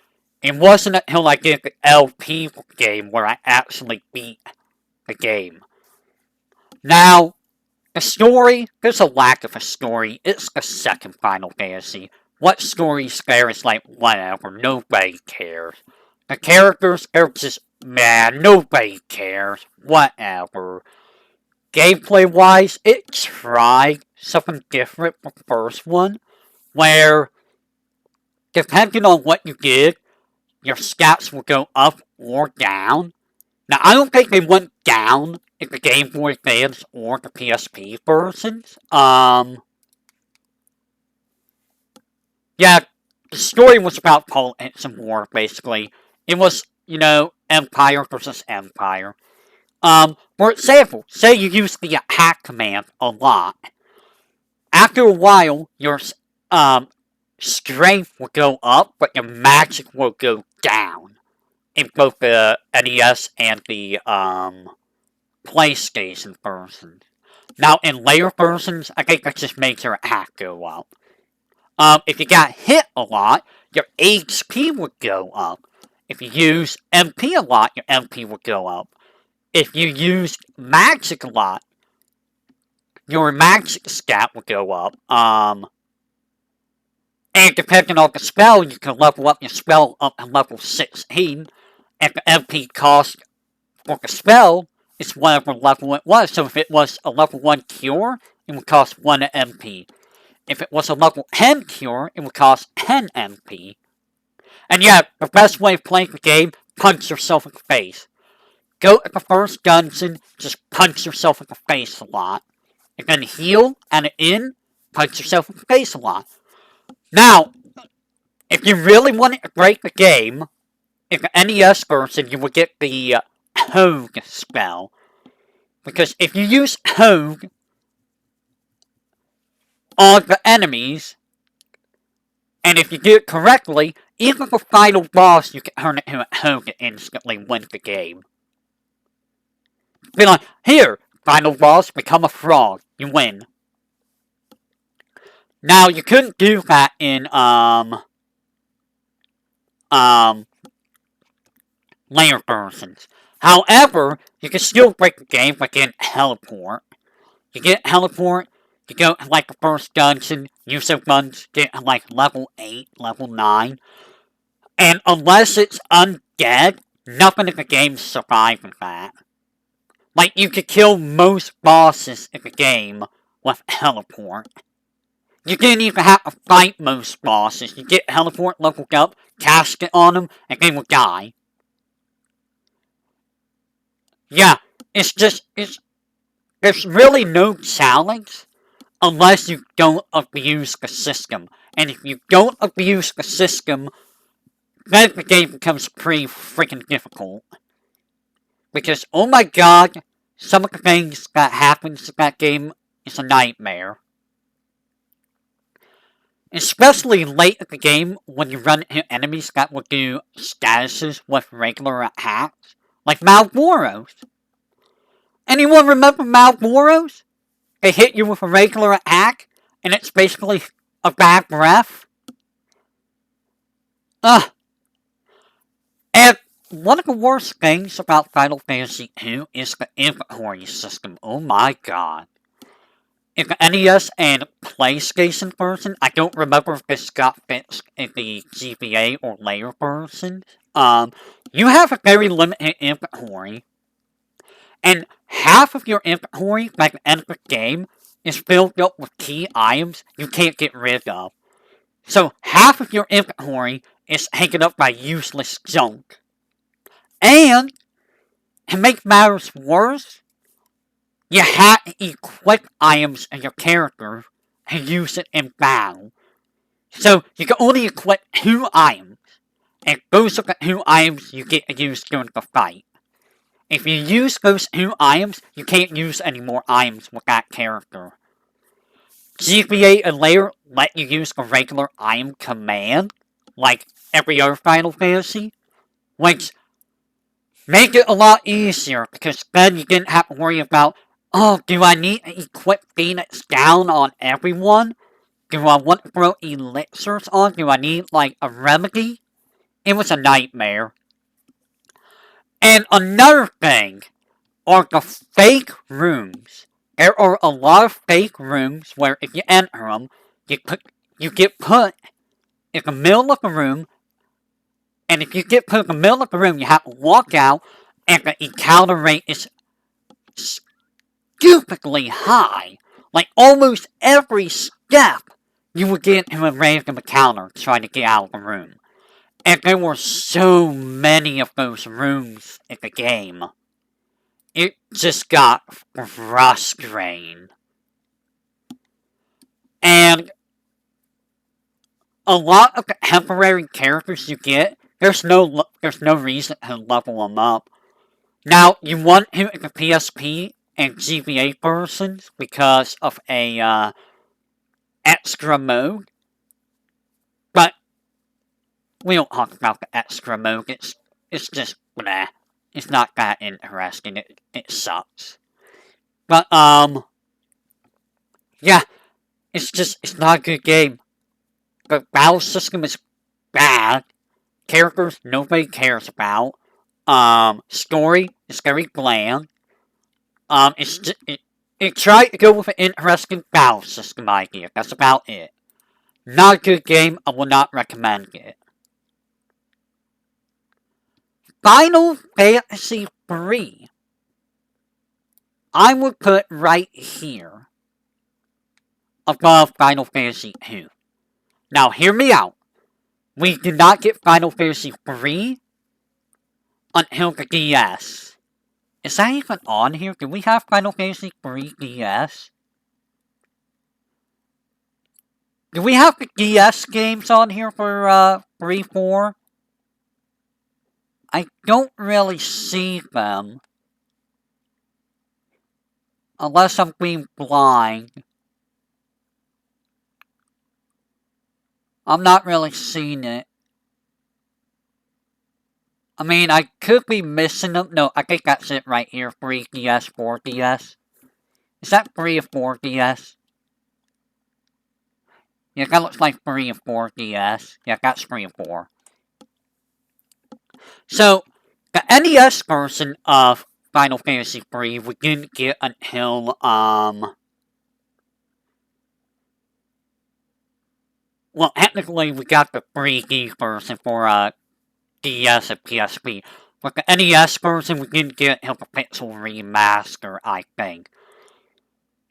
S1: It wasn't until I did the LP game where I actually beat the game. Now, the story, there's a lack of a story. It's the second Final Fantasy. What story's there is like, whatever, nobody cares. The characters, they're just, man, nobody cares. Whatever. Gameplay-wise, it tried something different from the first one, where, depending on what you did, your stats will go up or down. Now, I don't think they went down in the Game Boy Advance or the PSP versions. Yeah, the story was about politics and war, basically. It was, Empire versus Empire. For example, say you use the hack command a lot. After a while, your, strength will go up, but your magic will go down. In both the NES and the, PlayStation versions. Now, in later versions, I think that just makes your attack go up. If you got hit a lot, your HP would go up. If you use MP a lot, your MP would go up. If you used magic a lot, your magic stat will go up. And depending on the spell, you can level up your spell up to level 16. And the MP cost for the spell is whatever level it was. So if it was a level 1 cure, it would cost 1 MP. If it was a level 10 cure, it would cost 10 MP. And yeah, the best way of playing the game, punch yourself in the face. Go to the first dungeon, just punch yourself in the face a lot. And then heal at the end, punch yourself in the face a lot. Now, if you really wanted to break the game, in the NES version, you would get the Hogue spell. Because if you use Hogue on the enemies, and if you do it correctly, even the final boss, you can turn it into a Hogue and instantly win the game. Be like, here, final boss, become a frog. You win. Now, you couldn't do that in, later versions. However, you can still break the game by getting teleport. You get teleport, you go to like the first dungeon, use those guns, get to like level 8, level 9. And unless it's undead, nothing in the game surviving that. Like, you could kill most bosses in the game with teleport. You didn't even have to fight most bosses. You get teleport, leveled up, cast it on them, and they will die. Yeah, there's really no challenge unless you don't abuse the system. And if you don't abuse the system, then the game becomes pretty freaking difficult. Because, oh my god, some of the things that happens in that game is a nightmare. Especially late in the game, when you run into enemies that will do statuses with regular attacks. Like Malboros. Anyone remember Malboros? They hit you with a regular attack, and it's basically a bad breath. And one of the worst things about Final Fantasy II is the inventory system. Oh my god. In the NES and PlayStation version, I don't remember if this got fixed in the GBA or later version. You have a very limited inventory. And half of your inventory, by the end of the game, is filled up with key items you can't get rid of. So half of your inventory is taken up by useless junk. And, to make matters worse, you have to equip items in your character and use it in battle. So you can only equip 2 items, and those are the 2 items you get to use during the fight. If you use those 2 items, you can't use any more items with that character. GBA and later let you use the regular item command, like every other Final Fantasy, which make it a lot easier, because then you didn't have to worry about, oh, do I need to equip Phoenix down on everyone? Do I want to throw elixirs on? Do I need, like, a remedy? It was a nightmare. And another thing are the fake rooms. There are a lot of fake rooms where if you enter them, you get put in the middle of the room, and if you get put in the middle of the room, you have to walk out, and the encounter rate is stupidly high. Like, almost every step, you would get into a random encounter trying to get out of the room. And there were so many of those rooms in the game. It just got frustrating. And a lot of the temporary characters you get, there's no reason to level them up. Now, you want to in the PSP and GBA versions because of a extra mode. But we don't talk about the extra mode. It's just blah. It's not that interesting. It sucks. But yeah, it's not a good game. The battle system is bad. Characters nobody cares about. Story is very bland. It tried to go with an interesting battle system idea. That's about it. Not a good game. I will not recommend it. Final Fantasy 3. I would put right here above Final Fantasy 2. Now, hear me out. We did not get Final Fantasy 3 until the DS. Is that even on here? Do we have Final Fantasy 3 DS? Do we have the DS games on here for 3, 4? I don't really see them. Unless I'm being blind. I'm not really seeing it. I mean, I could be missing them. No, I think that's it right here. 3DS, 4DS. Is that 3 or 4DS? Yeah, that looks like 3 and 4DS. Yeah, that's 3 and 4. So, the NES version of Final Fantasy 3 we didn't get until, well, technically we got the 3D version for, DS and PSP. But the NES version we didn't get until the Pixel Remaster, I think.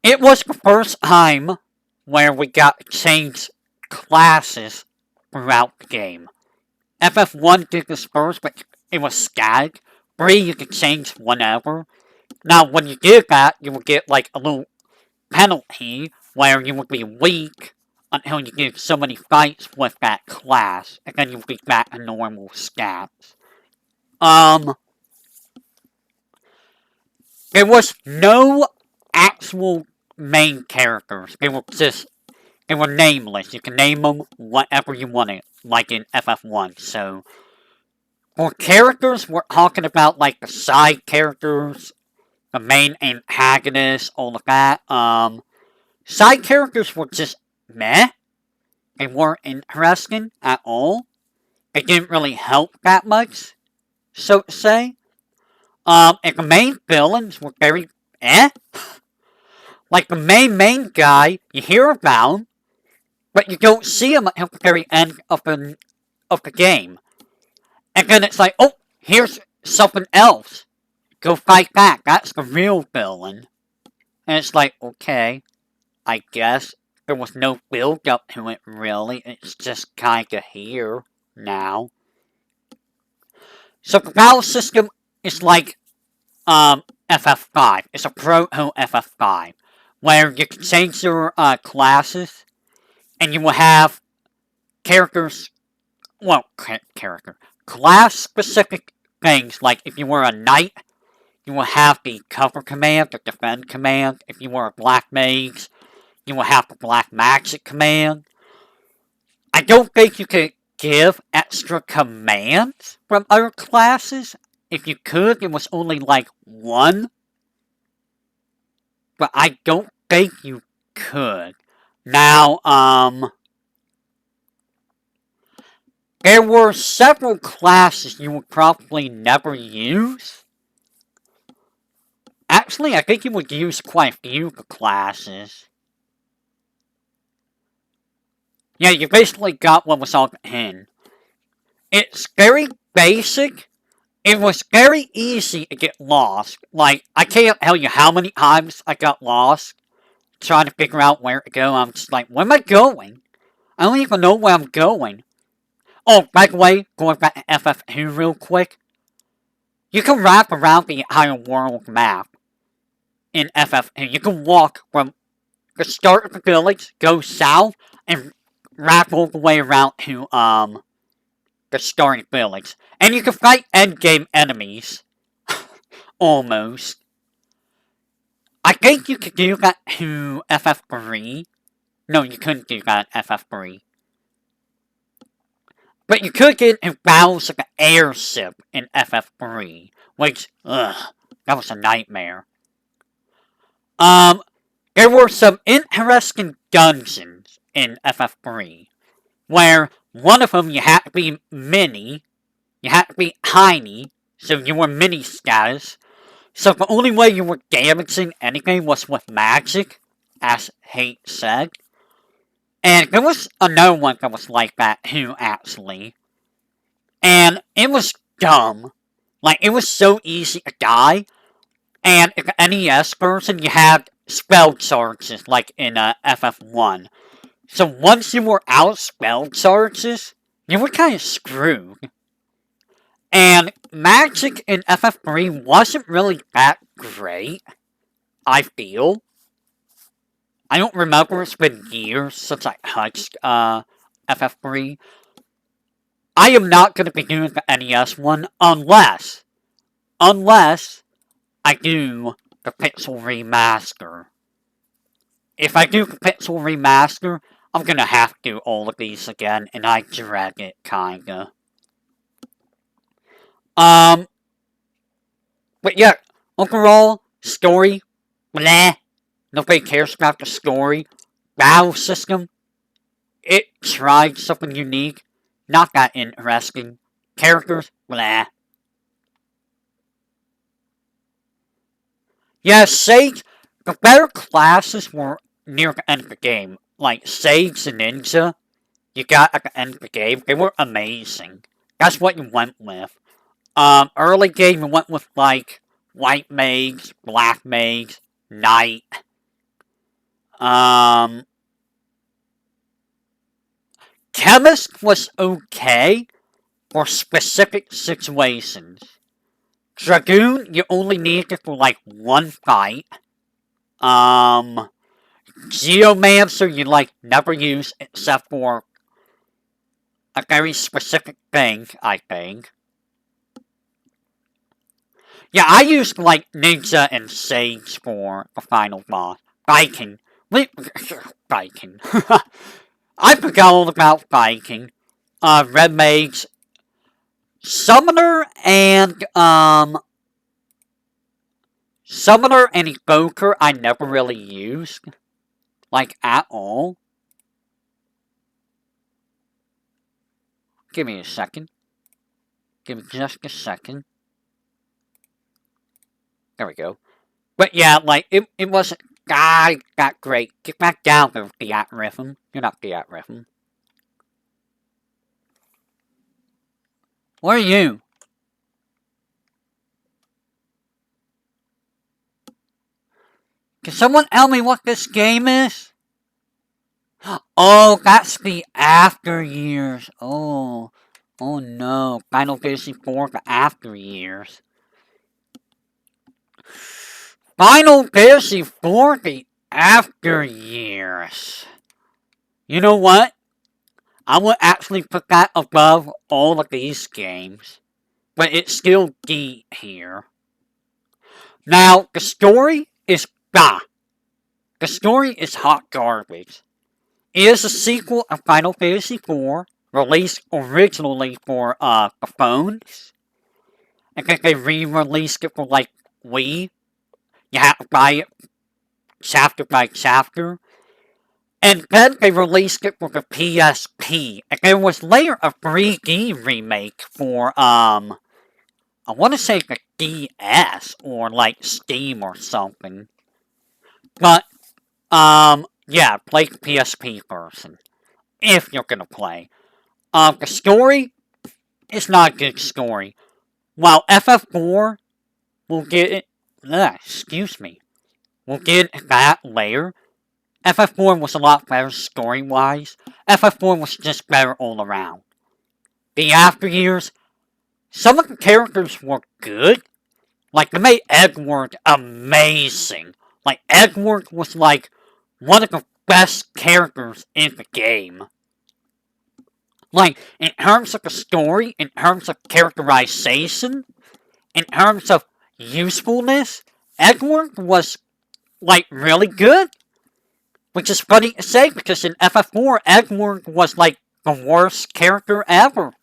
S1: It was the first time where we got to change classes throughout the game. FF1 did this first, but it was static. 3, you could change whenever. Now, when you did that, you would get like a little penalty where you would be weak until you did so many fights with that class, and then you would be back to normal stats. There was no actual main characters. They were nameless. You can name them whatever you wanted, like in FF1. So, for characters, we're talking about like the side characters, the main antagonist, all of that. Side characters were just meh. They weren't interesting at all. They didn't really help that much, so to say. And the main villains were very eh. Like the main guy, you hear about him, but you don't see him until the very end of the game. And then it's like, oh, here's something else. Go fight back. That's the real villain. And it's like, okay, I guess there was no build up to it really. It's just kinda here now. So the battle system is like FF5. It's a proto FF5. Where you can change your classes, and you will have characters, well, class-specific things, like if you were a knight, you will have the cover command, the defend command. If you were a black mage, you will have the black magic command. I don't think you could give extra commands from other classes. If you could, it was only like one. But I don't think you could. Now, there were several classes you would probably never use. Actually, I think you would use quite a few classes. Yeah, you basically got what was on the tin. It's very basic. It was very easy to get lost. Like, I can't tell you how many times I got lost trying to figure out where to go. I'm just like, where am I going? I don't even know where I'm going. Oh, by the way, going back to FF2 real quick. You can wrap around the entire world map in FF2. You can walk from the start of the village, go south, and wrap all the way around to, the starting village. And you can fight endgame enemies. Almost. I think you could do that to FF3. No, you couldn't do that in FF3. But you could get into battles like an airship in FF3. Which, ugh, that was a nightmare. There were some interesting dungeons in FF3. Where one of them you had to be mini. You had to be tiny, so you were mini status. So the only way you were damaging anything was with magic, as Hate said. And there was another one that was like that too, actually. And it was dumb. Like, it was so easy to die. And in the NES version, you had spell charges, like in FF1. So once you were out of spell charges, you were kind of screwed. And magic in FF3 wasn't really that great, I feel. I don't remember, it's been years since I touched FF3. I am not going to be doing the NES one unless I do the Pixel Remaster. If I do the Pixel Remaster, I'm going to have to do all of these again, and I dread it, kinda. But yeah, overall, story, bleh. Nobody cares about the story. Battle system, it tried something unique. Not that interesting. Characters, bleh. Yeah, Sage, the better classes were near the end of the game. Like Sage the Ninja, you got at the end of the game. They were amazing. That's what you went with. Early game you went with like White Mage, Black Mage, Knight. Chemist was okay for specific situations. Dragoon, you only need it for like one fight. Geomancer, you like never use except for a very specific thing, I think. Yeah, I used like Ninja and Sage for the final boss. Viking. Wait, Viking. I forgot all about Viking. Red Mage. Summoner and Evoker I never really used. Like, at all. Give me a second. Give me just a second. There we go. But yeah, like, it wasn't that great. Get back down there, Fiat Rhythm. You're not Fiat Rhythm. Where are you? Can someone tell me what this game is? Oh, that's the after years. Oh no. Final Fantasy 4, the after years. Final Fantasy 4, the after years. You know what? I would actually put that above all of these games. But it's still D here. Now, the story is bah. The story is hot garbage. It is a sequel of Final Fantasy IV, released originally for the phones. I think they re-released it for like Wii. You have to buy it chapter by chapter. And then they released it for the PSP. And there was later a 3D remake for I want to say the DS or like Steam or something. But yeah, play the PSP version. If you're gonna play. The story is not a good story. While FF4 will get it. Excuse me. We'll get that later. FF4 was a lot better story-wise. FF4 was just better all around. The after years, some of the characters were good. Like, they made Edward amazing. Like, Edward was like one of the best characters in the game. Like, in terms of the story, in terms of characterization, in terms of usefulness, Edward was, like, really good. Which is funny to say, because in FF4, Edward was, like, the worst character ever.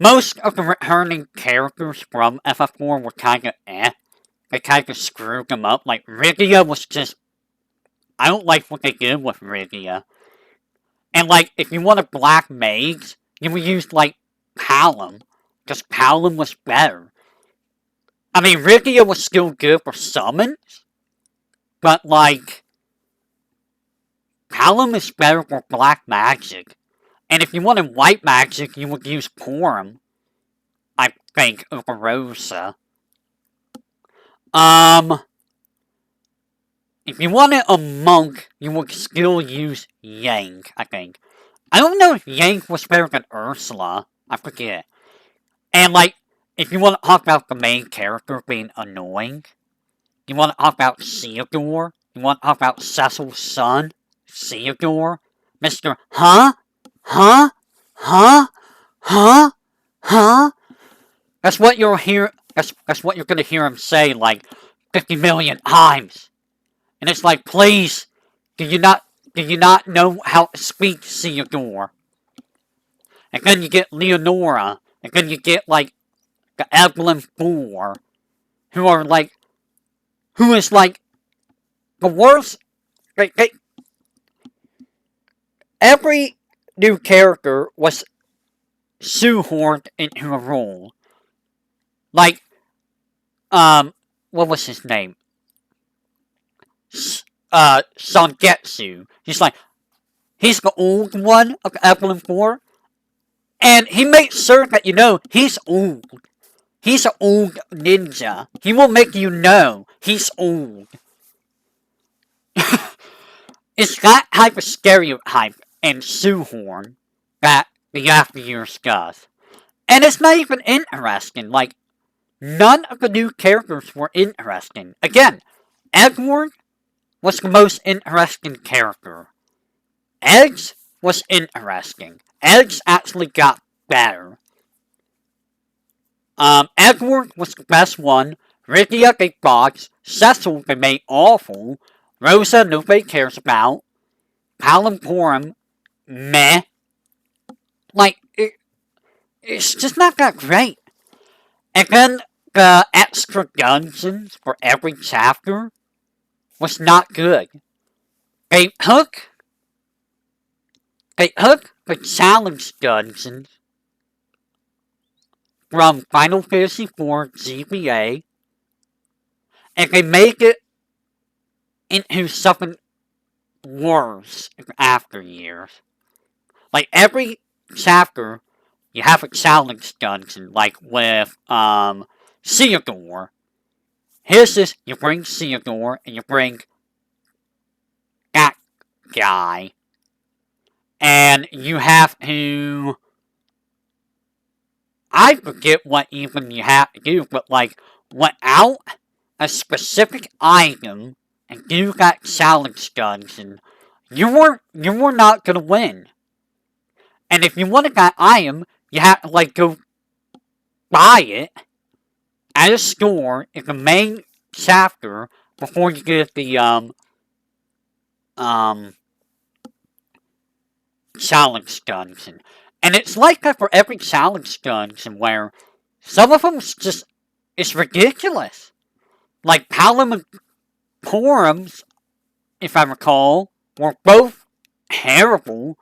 S1: Most of the returning characters from FF4 were kinda eh. They kinda screwed them up. Like, Rydia was just... I don't like what they did with Rydia. And, like, if you want a black mage, you would use, like, Palom. Because Palom was better. I mean, Rigia was still good for summons. But, like, Palom is better for black magic. And if you wanted white magic, you would use Porum. I think, over Rosa. If you wanted a monk, you would still use Yank, I think. I don't know if Yank was better than Ursula. I forget. And, like, if you want to talk about the main character being annoying, you want to talk about Theodore, you want to talk about Cecil's son, Theodore, Mr. Huh? Huh? Huh? Huh? Huh? That's what you'll hear, that's what you're gonna hear him say, like, 50 million times. And it's like, please, do you not know how to speak, Theodore? And then you get Leonora, and then you get, like, the Evelyn Four, who are, like, who is, like, the worst, every new character was shoehorned into a role. Like, what was his name? Sangetsu. He's the old one of the Evelyn Four, and he makes sure that you know he's old. He's an old ninja. He will make you know he's old. It's that type of stereotype and shoehorn that the after years does. And it's not even interesting. Like, none of the new characters were interesting. Again, Edward was the most interesting character. Eggs was interesting. Eggs actually got better. Edward was the best one. Rydia they box. Cecil they made awful. Rosa nobody cares about. Palamporum, meh. Like, it's just not that great. And then the extra dungeons for every chapter was not good. They took the challenge dungeons from Final Fantasy IV GBA and they make it into something worse in after years. Like, every chapter, you have a challenge dungeon, like with, Theodore. Here's this, you bring Theodore, and you bring that guy, and you have to, I forget what even you have to do, but, like, without a specific item, and do that challenge dungeon, you were not gonna win. And if you wanted that item, you have to, like, go buy it at a store in the main chapter before you get the, challenge dungeon. And it's like that for every challenge dungeon where some of them it's ridiculous. Like, Palom and Porums, if I recall, were both terrible.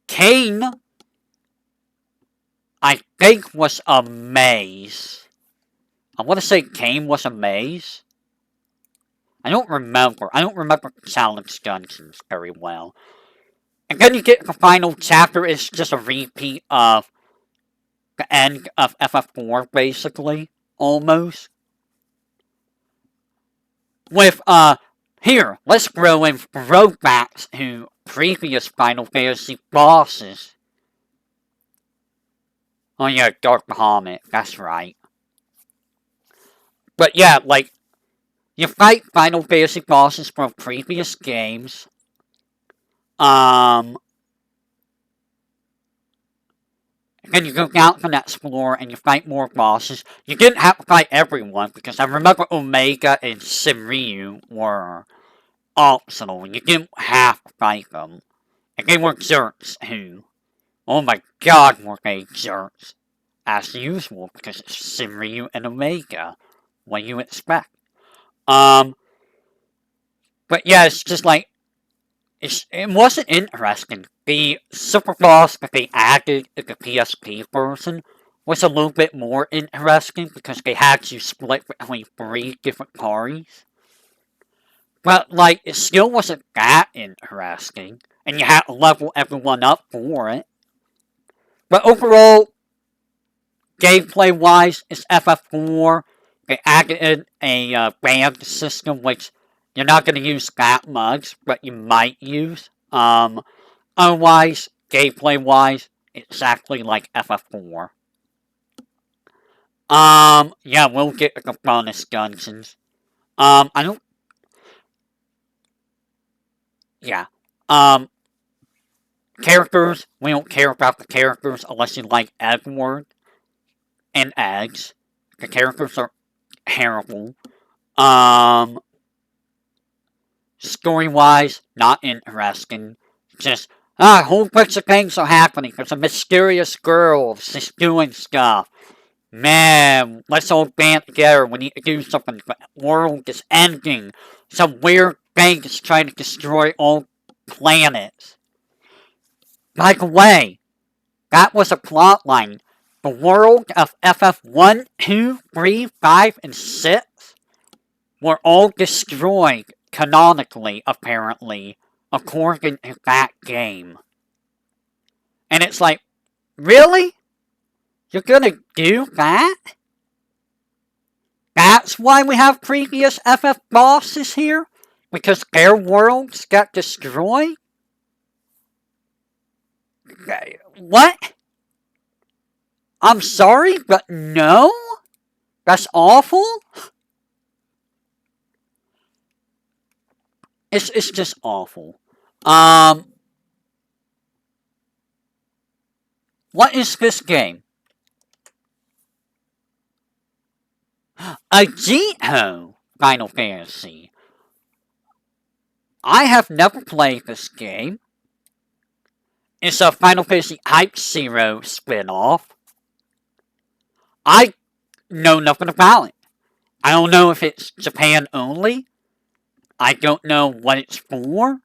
S1: Kane, I think, was a maze. I want to say Kane was a maze. I don't remember. I don't remember challenge dungeons very well. And then you get the final chapter is just a repeat of the end of FF4, basically. Almost. With, here, let's throw in throwbacks to previous Final Fantasy bosses. Oh yeah, Dark Bahamut, that's right. But yeah, like, you fight Final Fantasy bosses from previous games. And you go down to the next floor and you fight more bosses. You didn't have to fight everyone, because I remember Omega and Sinryu were optional. You didn't have to fight them. And they were jerks, too. Oh my god, were they jerks. As usual, because it's Sinryu and Omega. What you expect. But yeah, it's just like, it wasn't interesting. The Super Boss that they added in the PSP version was a little bit more interesting because they had you split between 3 different parties. But, like, it still wasn't that interesting, and you had to level everyone up for it. But overall, gameplay-wise, it's FF4. They added in a band system, which you're not going to use that much, but you might use. Otherwise, gameplay-wise, it's actually like FF4. Yeah, we'll get to the bonus dungeons. I don't... Yeah. Characters, we don't care about the characters unless you like Edward and eggs. The characters are terrible. Story-wise, not interesting. Just, a whole bunch of things are happening. There's a mysterious girl. She's doing stuff. Man, let's all band together. We need to do something. The world is ending. Some weird thing is trying to destroy all planets. By the way, that was a plotline. The world of FF1, 2, 3, 5, and 6 were all destroyed canonically, apparently, according to that game. And it's like, really? You're gonna do that? That's why we have previous FF bosses here? Because their worlds got destroyed? What? I'm sorry, but no? That's awful? It's just awful. What is this game? A Jito Final Fantasy. I have never played this game. It's a Final Fantasy Type 0 spin-off. I know nothing about it. I don't know if it's Japan only. I don't know what it's for.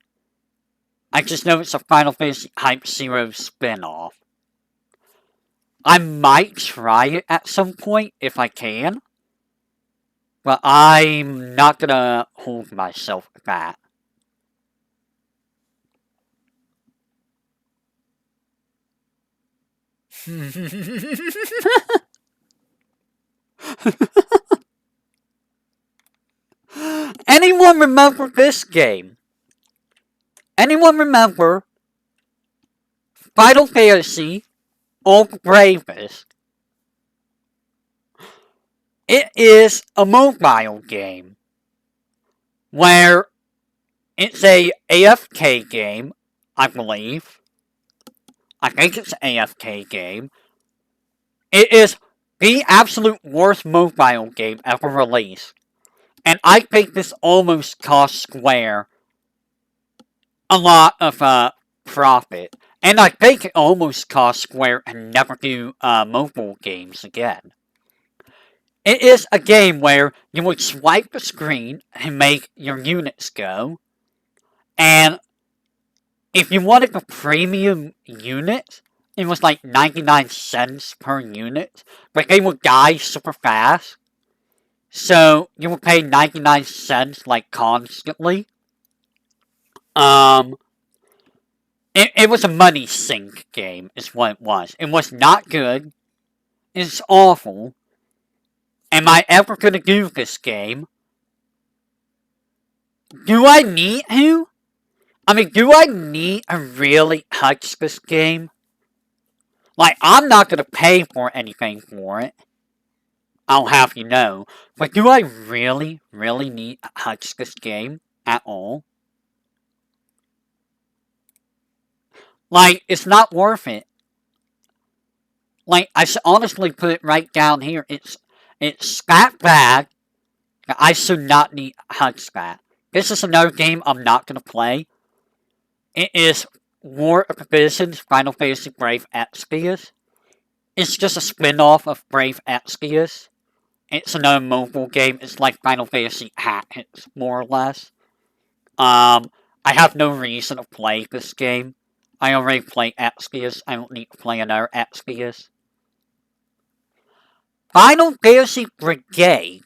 S1: I just know it's a Final Fantasy Type 0 spin-off. I might try it at some point if I can. But I'm not gonna hold myself back. Anyone remember this game? Anyone remember Final Fantasy Old Bravest? It is a mobile game where it's a AFK game, I believe. I think it's an AFK game. It is the absolute worst mobile game ever released. And I think this almost cost Square a lot of profit. And I think it almost cost Square to never do mobile games again. It is a game where you would swipe the screen and make your units go. And if you wanted the premium unit, it was like 99 cents per unit. But they would die super fast. So you would pay 99 cents like constantly. It was a money sink game, is what it was. It was not good. It's awful. Am I ever gonna do this game? Do I need to? I mean, do I need to really touch this game? Like, I'm not gonna pay for anything for it. I'll have you know. But do I really, really need to touch this game at all? Like, it's not worth it. Like, I should honestly put it right down here. It's that bad that I should not need to touch that. This is another game I'm not going to play. It is War of the Visions Final Fantasy Brave Exvius. It's just a spin-off of Brave Exvius. It's another mobile game. It's like Final Fantasy Tactics, more or less. I I have no reason to play this game. I already play Exvius. I don't need to play another Exvius. Final Fantasy Brigade.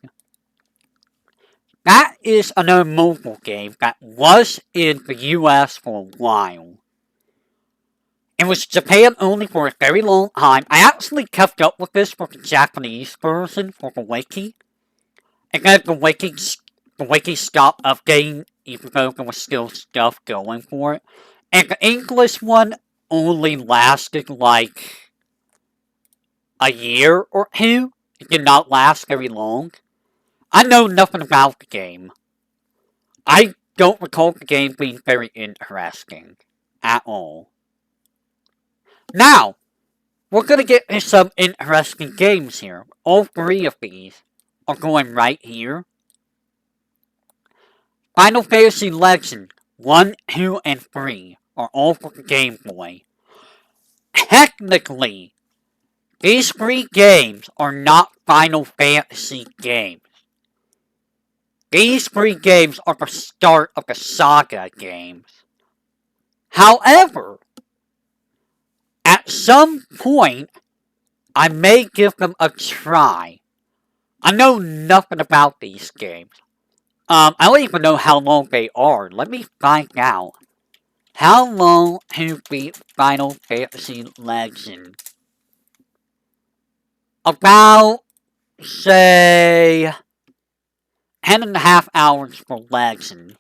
S1: That is another mobile game that was in the US for a while. It was Japan only for a very long time. I actually kept up with this for the Japanese version for the wiki. And then the wiki stopped updating even though there was still stuff going for it. And the English one only lasted like a year or two. It did not last very long. I know nothing about the game. I don't recall the game being very interesting at all. Now, we're gonna get into some interesting games here. All three of these are going right here. Final Fantasy Legend 1, 2, and 3 are all for the Game Boy. Technically, these three games are not Final Fantasy games. These three games are the start of the Saga games. However, at some point, I may give them a try. I know nothing about these games. I don't even know how long they are. Let me find out. How long to beat Final Fantasy Legend? About, say, 10.5 hours for Legend.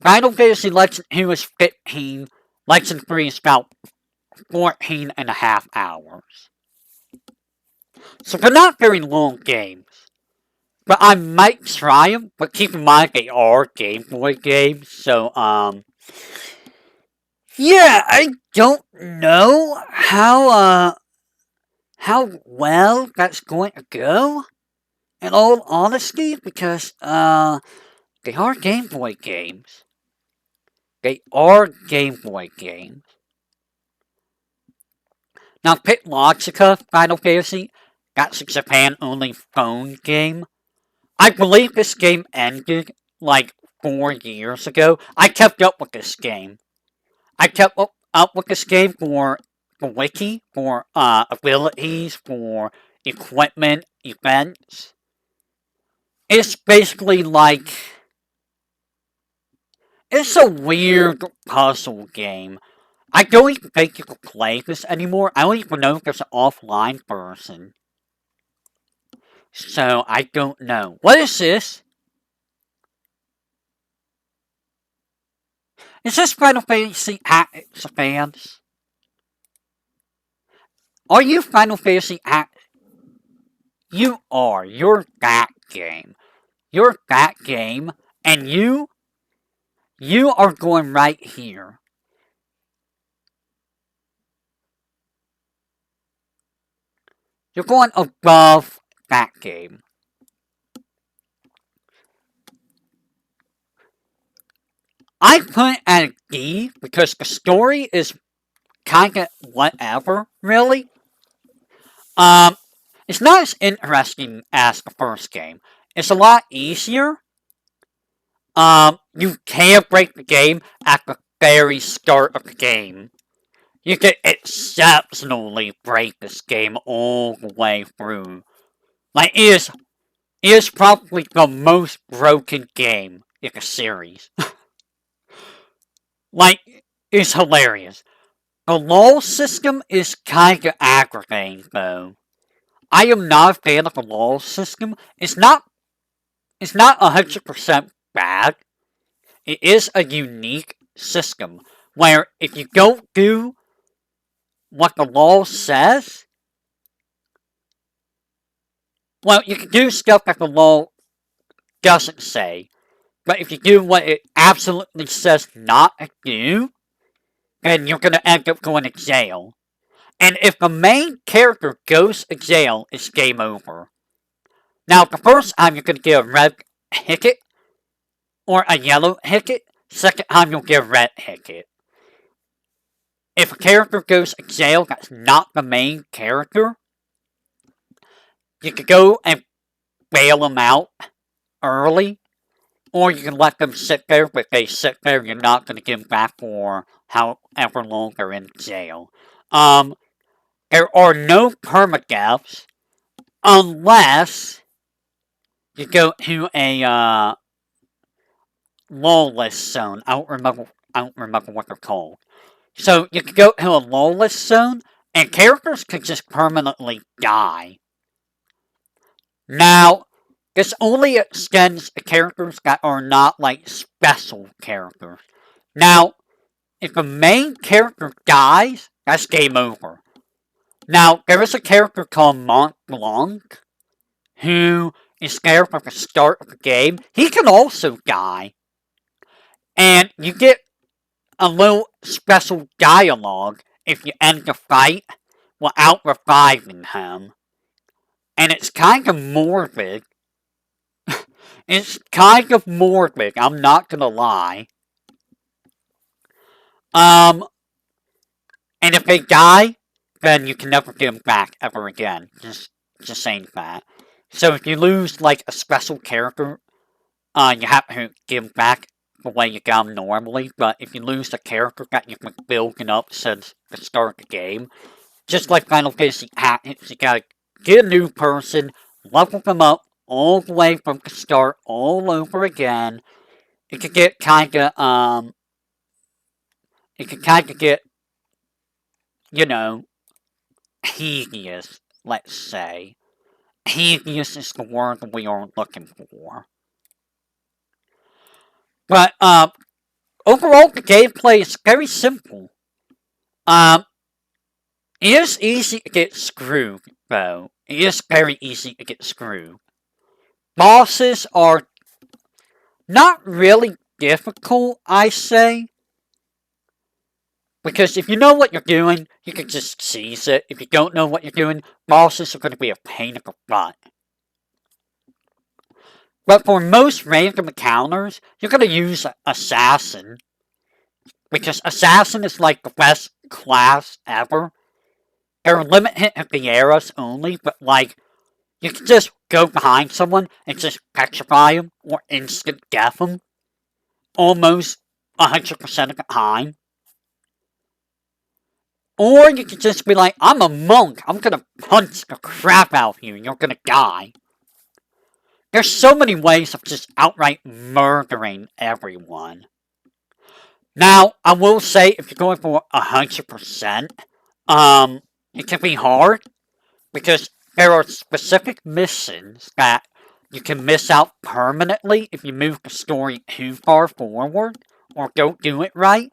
S1: Final Fantasy Legend 2 is 15. Legend 3 is about 14.5 hours. So they're not very long games. But I might try them, but keep in mind they are Game Boy games, so, yeah, I don't know how well that's going to go, in all honesty, because, they are Game Boy games. They are Game Boy games. Now, Pit Logica Final Fantasy, that's a Japan-only phone game. I believe this game ended, like, 4 years ago. I kept up with this game. I kept up with this game for the wiki, for abilities, for equipment, events. It's basically like... It's a weird puzzle game. I don't even think you can play this anymore. I don't even know if there's an offline version. So, I don't know. What is this? Is this Final Fantasy Tactics fans? Are you Final Fantasy Tactics? You are. You're that game. You're that game. And you are going right here. You're going above that game. I put it at a D because the story is kinda whatever, really. It's not as interesting as the first game. It's a lot easier. You can't break the game at the very start of the game. You can exceptionally break this game all the way through. Like, it is probably the most broken game in the series. Like, it's hilarious. The LOL system is kinda aggravating, though. I am not a fan of the LOL system. It's not 100% bad. It is a unique system where if you don't do what the law says, well, you can do stuff that the law doesn't say, but if you do what it absolutely says not to do, then you're going to end up going to jail. And if the main character goes to jail, it's game over. Now, the first time you're going to get a red ticket or a yellow ticket, second time you'll get a red ticket. If a character goes to jail that's not the main character, You could go and bail them out early, or you can let them sit there, but they sit there, you're not going to give them back for however long they're in jail. There are no permadeaths unless you go to a lawless zone. I don't remember what they're called. So you can go to a lawless zone, and characters can just permanently die. Now, this only extends to characters that are not like special characters. Now, if the main character dies, that's game over. Now, there is a character called Mont Blanc, who is there from the start of the game. He can also die. And you get a little special dialogue if you end the fight without reviving him. And it's kind of morbid. It's kind of morbid, I'm not gonna lie. And if they die, then you can never get them back ever again. Just saying that. So if you lose, like, a special character, you have to give them back the way you got them normally. But if you lose a character that you've been building up since the start of the game, just like Final Fantasy Tactics, you gotta get a new person, level them up all the way from the start, all over again. It could get it could kinda get, you know, tedious, let's say. Tedious is the word we are looking for. But, overall, the gameplay is very simple. It is easy to get screwed, though. It is very easy to get screwed. Bosses are not really difficult, I say. Because if you know what you're doing, you can just seize it. If you don't know what you're doing, bosses are going to be a pain in the butt. But for most random encounters, you're going to use Assassin. Because Assassin is like the best class ever. They're limited to the eras only, but like, you can just go behind someone and just petrify them or instant death them. Almost 100% of the time. Or you can just be like, I'm a monk, I'm gonna punch the crap out of you and you're gonna die. There's so many ways of just outright murdering everyone. Now, I will say, if you're going for 100%, it can be hard, because there are specific missions that you can miss out permanently if you move the story too far forward, or don't do it right.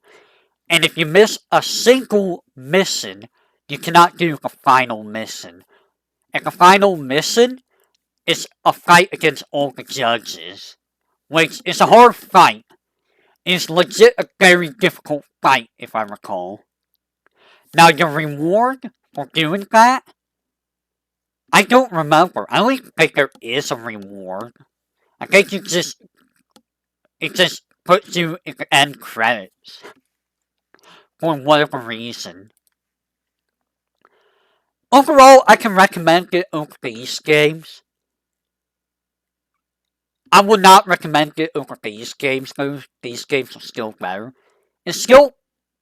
S1: And if you miss a single mission, you cannot do the final mission. And the final mission is a fight against all the judges, which is a hard fight. It's legit a very difficult fight, if I recall. Now, your reward for doing that, I don't remember. I don't even think there is a reward. I think it just puts you in the end credits. For whatever reason. Overall, I can recommend it over these games. I would not recommend it over these games, though. These games are still better. It's still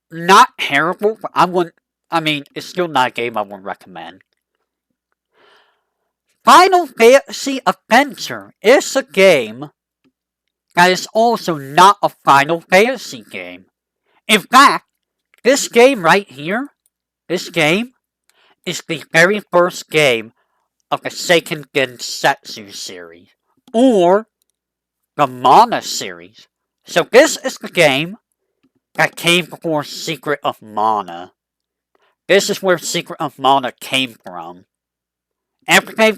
S1: not terrible, but it's still not a game I would recommend. Final Fantasy Adventure is a game that is also not a Final Fantasy game. In fact, this game right here, this game, is the very first game of the Seiken Densetsu series, or the Mana series. So this is the game that came before Secret of Mana. This is where Secret of Mana came from. Everything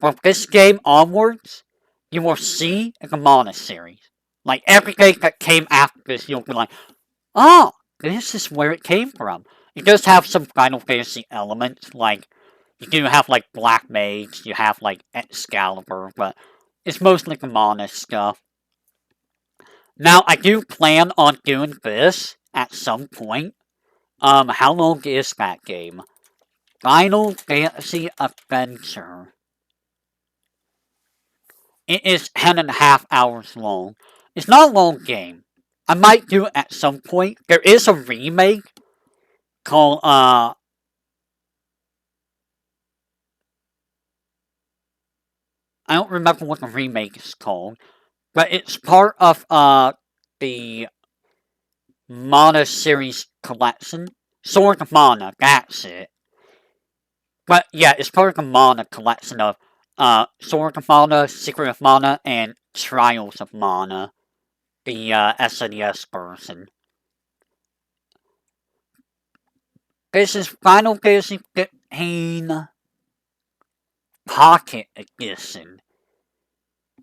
S1: from this game onwards, you will see in the Mana series. Like, everything that came after this, you'll be like, oh, this is where it came from. It does have some Final Fantasy elements, like, you do have, like, Black Mage, you have, like, Excalibur, but it's mostly the Mana stuff. Now, I do plan on doing this at some point. How long is that game? Final Fantasy Adventure. It is 10.5 hours long. It's not a long game. I might do it at some point. There is a remake called, I don't remember what the remake is called, but it's part of, the Mana series collection. Sword of Mana, that's it. But yeah, it's part of the Mana collection of, Sword of Mana, Secret of Mana, and Trials of Mana, the, SNES version. This is Final Fantasy 15 Pocket Edition.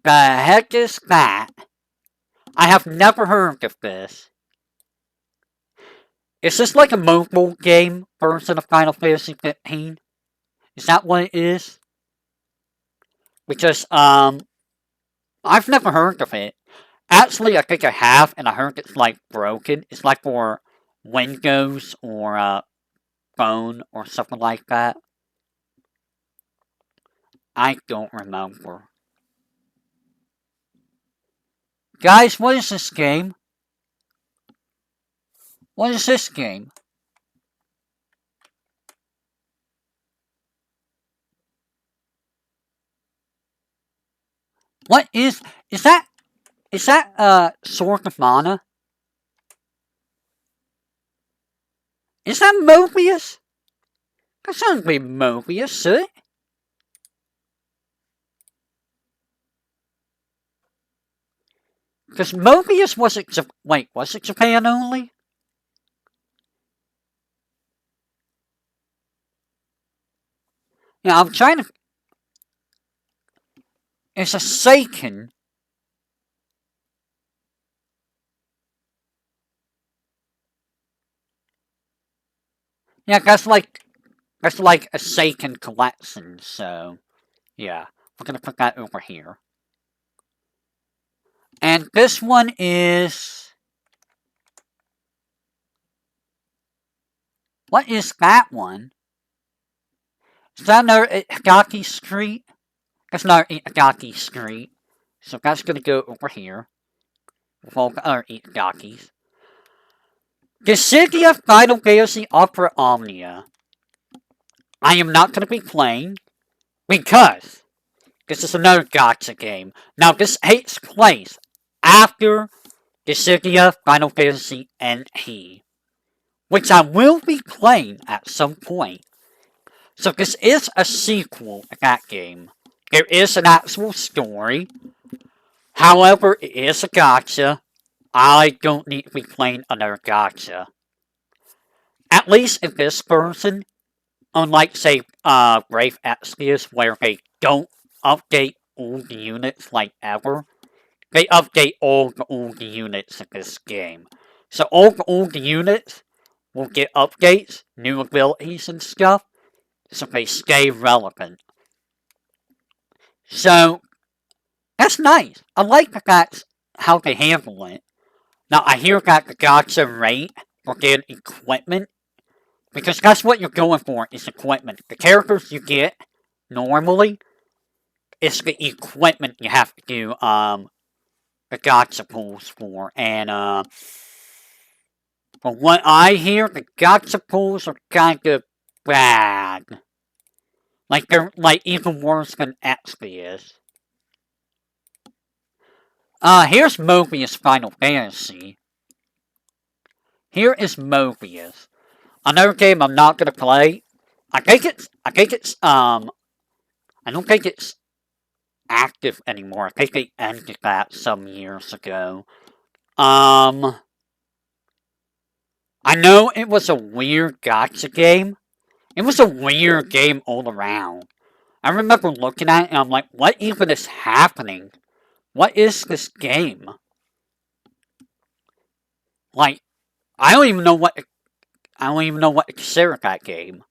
S1: The heck is that? I have never heard of this. Is this like a mobile game version of Final Fantasy 15? Is that what it is? Because, I've never heard of it. Actually, I think I have, and I heard it's like broken. It's like for Windows or, phone or something like that. I don't remember. Guys, what is this game? What is this game? What is that? Is that Sword of Mana? Is that Mobius? That sounds like Mobius, sir. Because Mobius wasn't. Wait, was it Japan only? Yeah, I'm trying to. It's a Seiken. Yeah, that's like a Seiken collection. So yeah, we're gonna put that over here. And this one is. What is that one? Is that another Itagaki Street? That's another Itagaki Street. So that's gonna go over here. With all the other Itagakis. The City of Final Fantasy Opera Omnia. I am not gonna be playing because this is another gacha game. Now this takes place after the City of Final Fantasy NT, which I will be playing at some point. So this is a sequel to that game. There is an actual story. However, it is a gacha. I don't need to be playing another gacha. At least in this version, unlike, say, Brave Exvius, where they don't update all the units like ever, they update all the units in this game. So all the units will get updates, new abilities and stuff, so they stay relevant. So, that's nice. I like that that's how they handle it. Now, I hear that the gacha rate for getting equipment, because that's what you're going for, is equipment. The characters you get, normally, it's the equipment you have to do, the gacha pulls for. And, from what I hear, the gacha pulls are kind of bad. Like, they're, like, even worse than XP is. Here's Mobius Final Fantasy. Here is Mobius. Another game I'm not gonna play. I don't think it's active anymore. I think they ended that some years ago. I know it was a weird gacha game. It was a weird game all around. I remember looking at it and I'm like, what even is happening? What is this game? Like, I don't even know what to consider that game.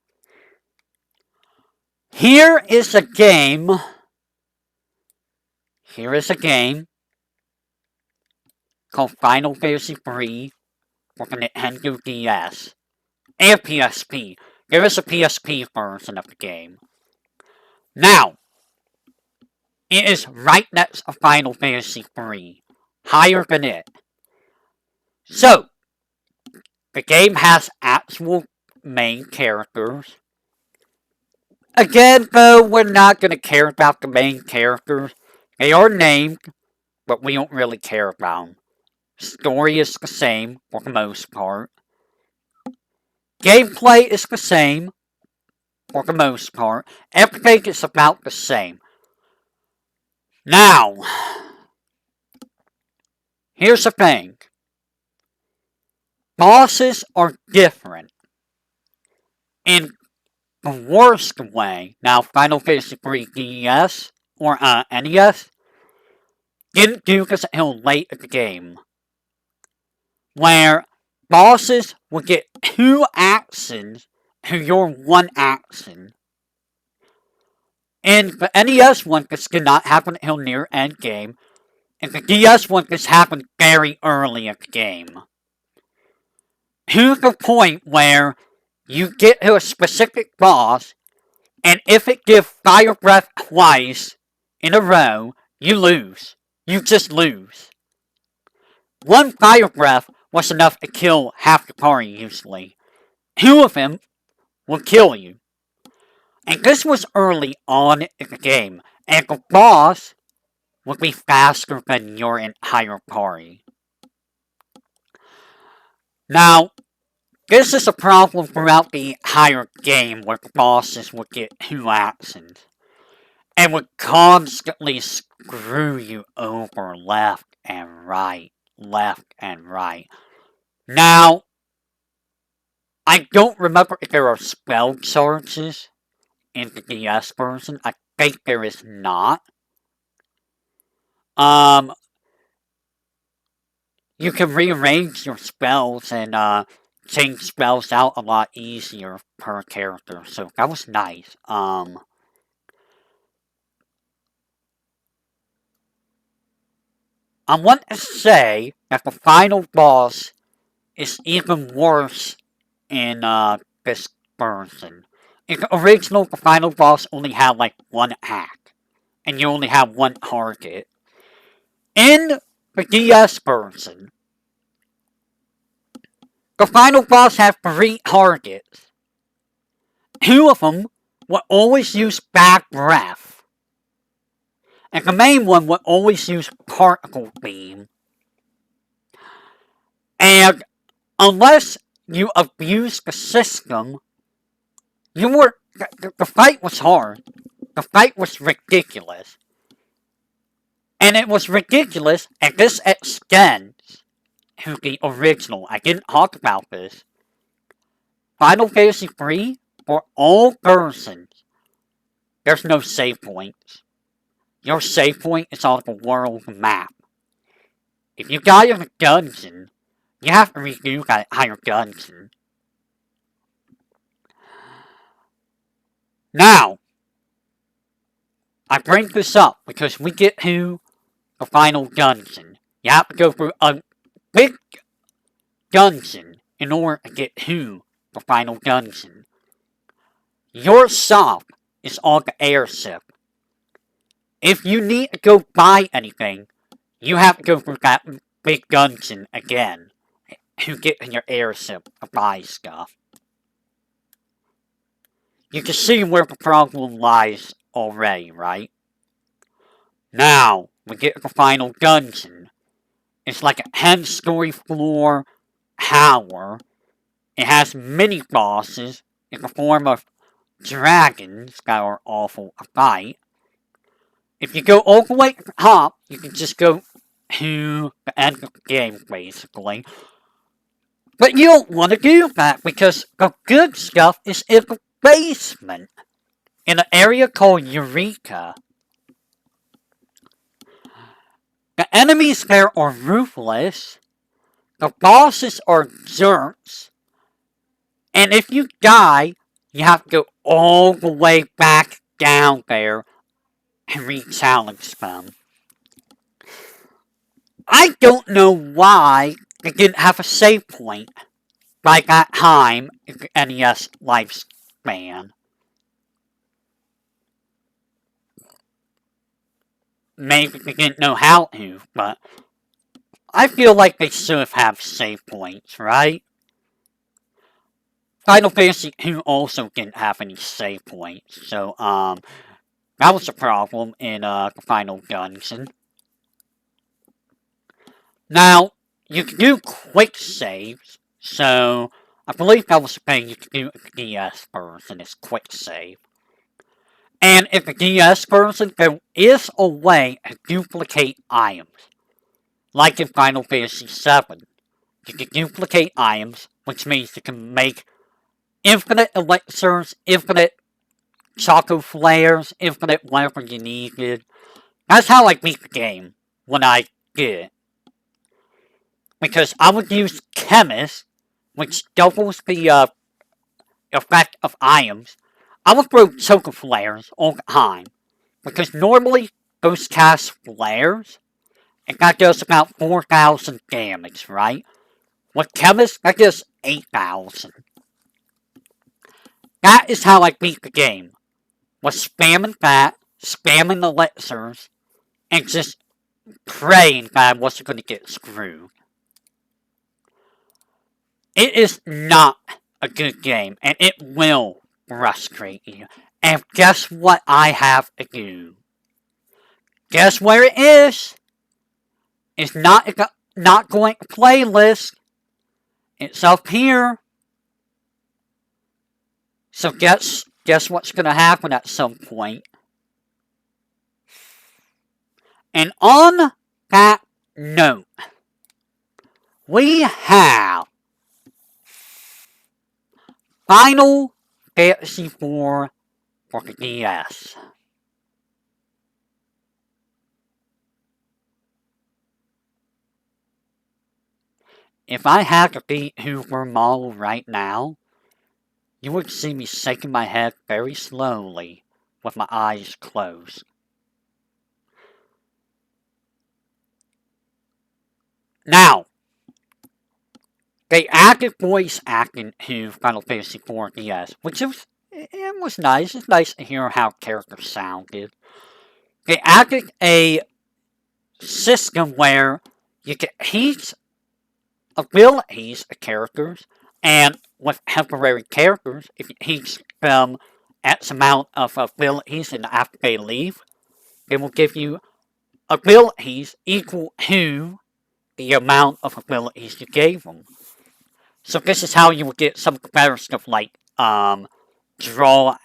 S1: Here is a game. Here is a game called Final Fantasy III for the Nintendo DS and PSP. There is a PSP version of the game. Now, It is right next to Final Fantasy III. Higher than it. So, the game has actual main characters. Again, though, we're not going to care about the main characters. They are named, but we don't really care about them. Story is the same for the most part. Gameplay is the same for the most part. Everything is about the same. Now, here's the thing. Bosses are different in the worst way. Now, Final Fantasy III DS or NES didn't do this until late in the game, where bosses would get 2 actions to your 1 action. In the NES one, this did not happen until near end game. In the DS one, this happened very early in the game. To the point where you get to a specific boss, and if it gives fire breath twice in a row, you lose. You just lose. 1 fire breath was enough to kill half the party usually. 2 of them will kill you. And this was early on in the game, and the boss would be faster than your entire party. Now, this is a problem throughout the entire game where the bosses would get 2 actions and would constantly screw you over left and right, left and right. Now, I don't remember if there are spell charges in the DS version. I think there is not. You can rearrange your spells and change spells out a lot easier per character, so that was nice. I want to say that the final boss is even worse in this version. In the original, the final boss only had like 1 act, and you only have 1 target. In the DS version, the final boss had 3 targets. 2 of them would always use bad breath, and the main one would always use particle beam. And unless you abuse the system, the fight was hard. The fight was ridiculous. And it was ridiculous, and this extends to the original. I didn't talk about this. Final Fantasy III, for all versions, there's no save points. Your save point is on the world map. If you die in a dungeon, you have to redo that entire dungeon. Now, I bring this up because we get to the final dungeon. You have to go through a big dungeon in order to get to the final dungeon. Your shop is on the airship. If you need to go buy anything, you have to go through that big dungeon again to get in your airship to buy stuff. You can see where the problem lies already, right? Now, we get to the final dungeon. It's like a 10-story floor tower. It has mini bosses in the form of dragons that are awful to fight. If you go all the way to the top, you can just go to the end of the game, basically. But you don't want to do that because the good stuff is in the basement, in an area called Eureka. The enemies there are ruthless, the bosses are jerks, and if you die, you have to go all the way back down there and re-challenge them. I don't know why they didn't have a save point by that time in the NES lifespan. maybe they didn't know how to, but I feel like they should have save points, right? Final Fantasy 2 also didn't have any save points, so, that was a problem in, the final dungeon. Now, you can do quick saves, so I believe that was the thing you can do with the DS version is quick save. And in the DS version, there is a way to duplicate items. Like in Final Fantasy VII, you can duplicate items, which means you can make infinite elixirs, infinite choco flares, infinite whatever you needed. That's how I beat the game when I did it. Because I would use Chemist, which doubles the effect of items. I would throw choco flares all the time. Because normally those cast flares, and that does about 4,000 damage, right? With Chemist, that does 8,000. That is how I beat the game. Was spamming that, spamming the elixirs, and just praying that I wasn't going to get screwed. It is not a good game, and it will frustrate you. And guess what I have to do? Guess where it is? It's not going to playlist. It's up here. So guess what's going to happen at some point. And on that note, we have Final Fantasy IV for the DS. If I had to beat Hoover model right now, you would see me shaking my head very slowly with my eyes closed. Now, they added voice acting to Final Fantasy IV DS, which was nice. It's nice to hear how characters sounded. They added a system where you get heat abilities of characters, and with temporary characters, if you teach them X amount of abilities and after they leave, they will give you abilities equal to the amount of abilities you gave them. So this is how you will get some better stuff like draw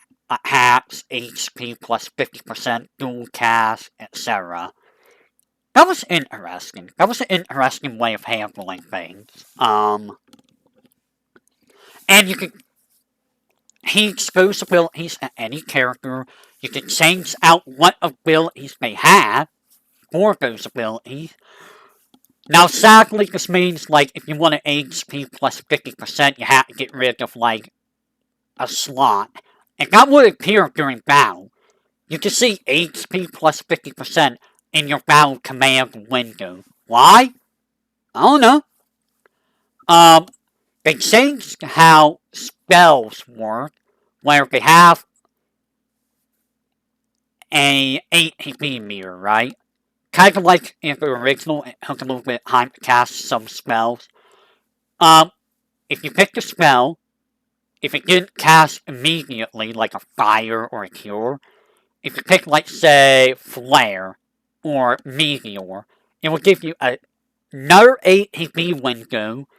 S1: hacks, HP plus 50%, dual cast, etc. That was interesting. That was an interesting way of handling things. And you can teach those abilities at any character. You can change out what abilities they have for those abilities. Now, sadly, this means, like, if you want an HP plus 50%, you have to get rid of, like, a slot. And that would appear during battle. You can see HP plus 50% in your battle command window. Why? I don't know. They changed how spells work, where they have a ATB meter, right? Kind of like in the original, it took a little bit of time to cast some spells. If you pick the spell, if it didn't cast immediately, like a fire or a cure, if you pick, like, say, flare or meteor, it will give you another ATB window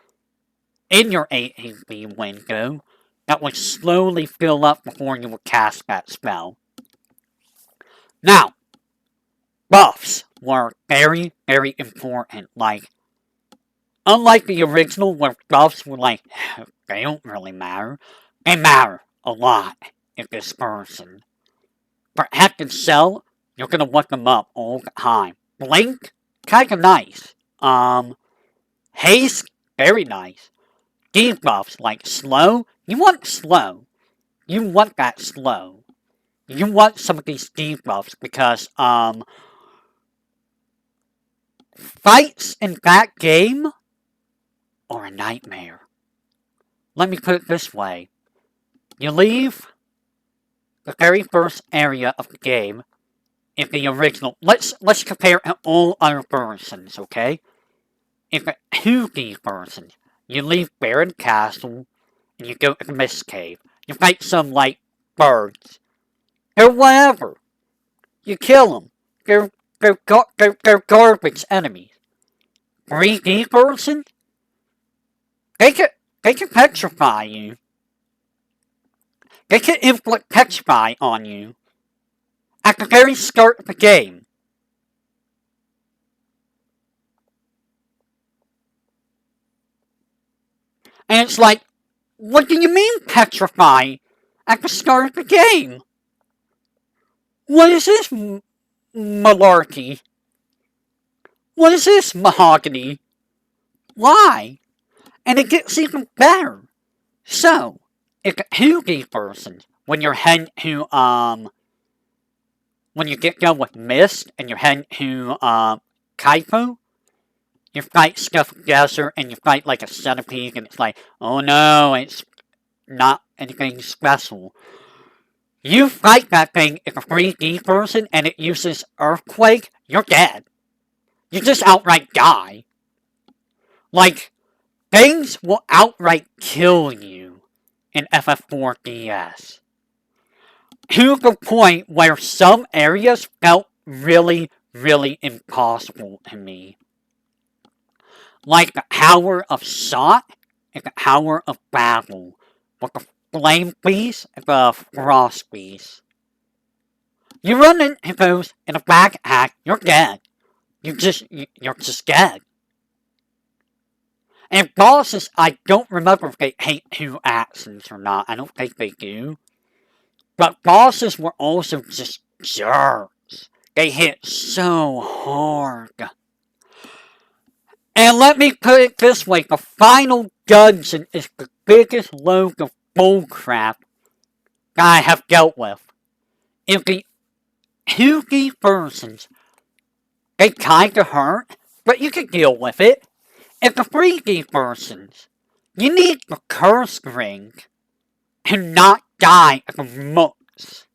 S1: in your ATB window that will slowly fill up before you will cast that spell. Now, buffs were very, very important. Like, unlike the original where buffs were like, they don't really matter, they matter a lot in this version. For Heck and Cell, you're gonna look them up all the time. Blink, kinda nice. Haste, very nice. Debuffs like slow, you want slow. You want that slow. You want some of these debuffs because, fights in that game are a nightmare. Let me put it this way. You leave the very first area of the game if the original, let's compare to all other versions, okay? If a 2D version, you leave Baron Castle and you go to the Mist Cave. You fight some like birds or whatever. You kill them. They're garbage enemies. 3D version, they can they can petrify you. They can inflict petrify on you at the very start of the game. And it's like, what do you mean petrify at the start of the game? What is this malarkey? What is this mahogany? Why? And it gets even better. So, if a 2D person, when you're heading to, when you get done with Mist and you're heading to, Kaipo, you fight stuff desert and you fight like a centipede and it's like, oh no, it's not anything special. You fight that thing in a 3D person and it uses Earthquake, you're dead. You just outright die. Like, things will outright kill you in FF4DS. To the point where some areas felt really, really impossible to me. Like the Tower of Shot and the Tower of Battle. With the Flame Beast and the Frost Beast. You run into those in a backpack, you're dead. You're just dead. And bosses, I don't remember if they hate 2 actions or not. I don't think they do. But bosses were also just jerks. They hit so hard. And let me put it this way, the final dungeon is the biggest load of bullcrap that I have dealt with. In the 2D versions, they kinda hurt, but you can deal with it. In the 3D versions, you need the curse ring to not die at the most.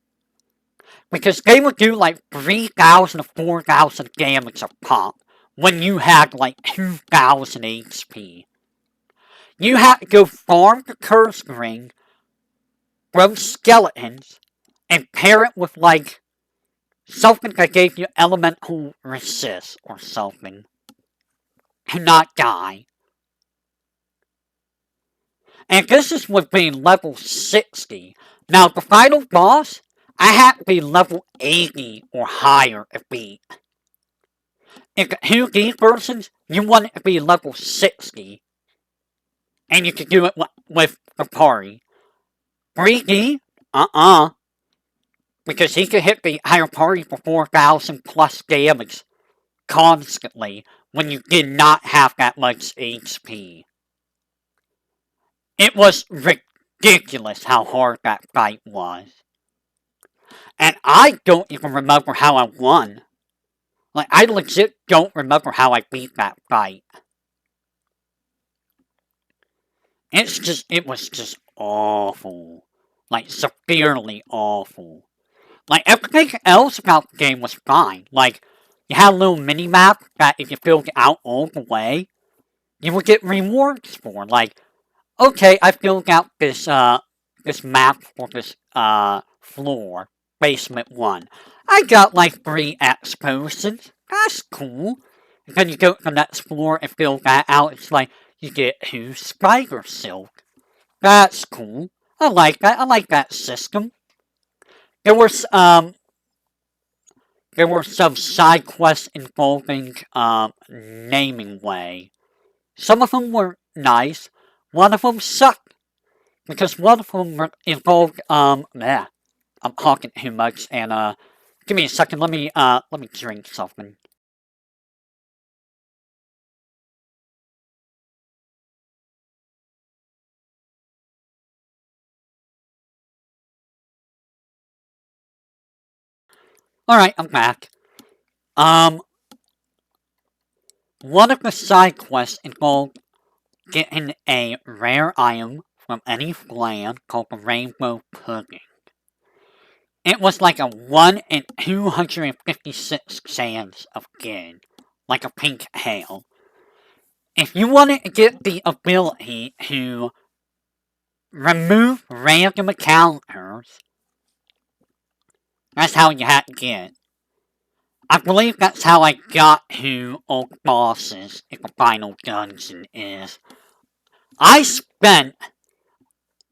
S1: Because they would do like 3,000 to 4,000 damage a pop when you had like 2,000 HP. You had to go farm the curse ring from skeletons and pair it with like something that gave you elemental resist or something to not die. And this is with being level 60. Now the final boss, I had to be level 80 or higher to beat. In the 2D versions, you want it to be level 60. And you can do it with the party. 3D, because he could hit the higher party for 4,000 plus damage constantly when you did not have that much HP. It was ridiculous how hard that fight was. And I don't even remember how I won. Like, I legit don't remember how I beat that fight. It was just awful. Like, severely awful. Like, everything else about the game was fine. Like, you had a little mini-map that if you filled it out all the way, you would get rewards for. Like, okay, I filled out this map for this, floor. Basement 1. I got like 3 X potions. That's cool. And then you go to the next floor and fill that out. It's like, you get 2 spider silk. That's cool. I like that. I like that system. There was, there were some side quests involving, naming way. Some of them were nice. One of them sucked. Because one of them involved, yeah. I'm talking too much, and, give me a second, let me drink something. Alright, I'm back. One of the side quests involved getting a rare item from any land called the Rainbow Pudding. It was like a 1 in 256 chance of getting, like a pink hail. If you wanted to get the ability to remove random encounters, that's how you had to get it. I believe that's how I got to old bosses in the final dungeon is. I spent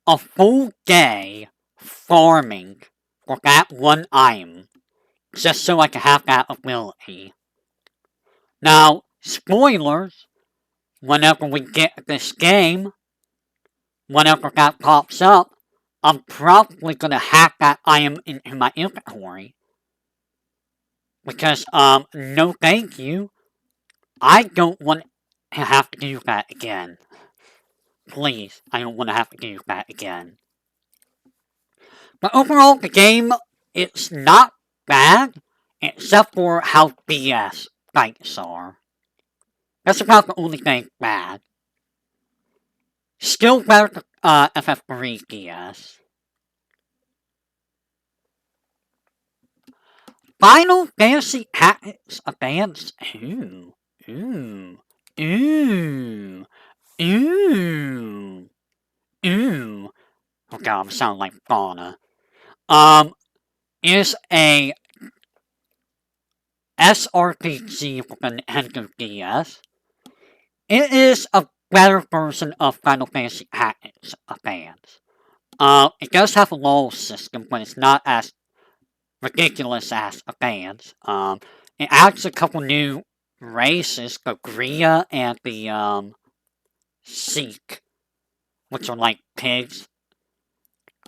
S1: a full day farming for that one item, just so I could have that ability. Now, spoilers, whenever we get this game, whenever that pops up, I'm probably gonna hack that item into my inventory. Because, no thank you. I don't want to have to do that again. Please, I don't want to have to do that again. But overall, the game, it's not bad, except for how BS fights are. That's about the only thing bad. Still better than FF3 DS. Final Fantasy Tactics Advance. Ooh. Ooh. Ooh. Ooh. Ooh. Oh god, I'm sounding like Fauna. Is a SRPG for the Nintendo DS. It is a better version of Final Fantasy Tactics Advance. It does have a lull system, but it's not as ridiculous as Advance. It adds a couple new races, the Gria and the, Seek, which are like pigs.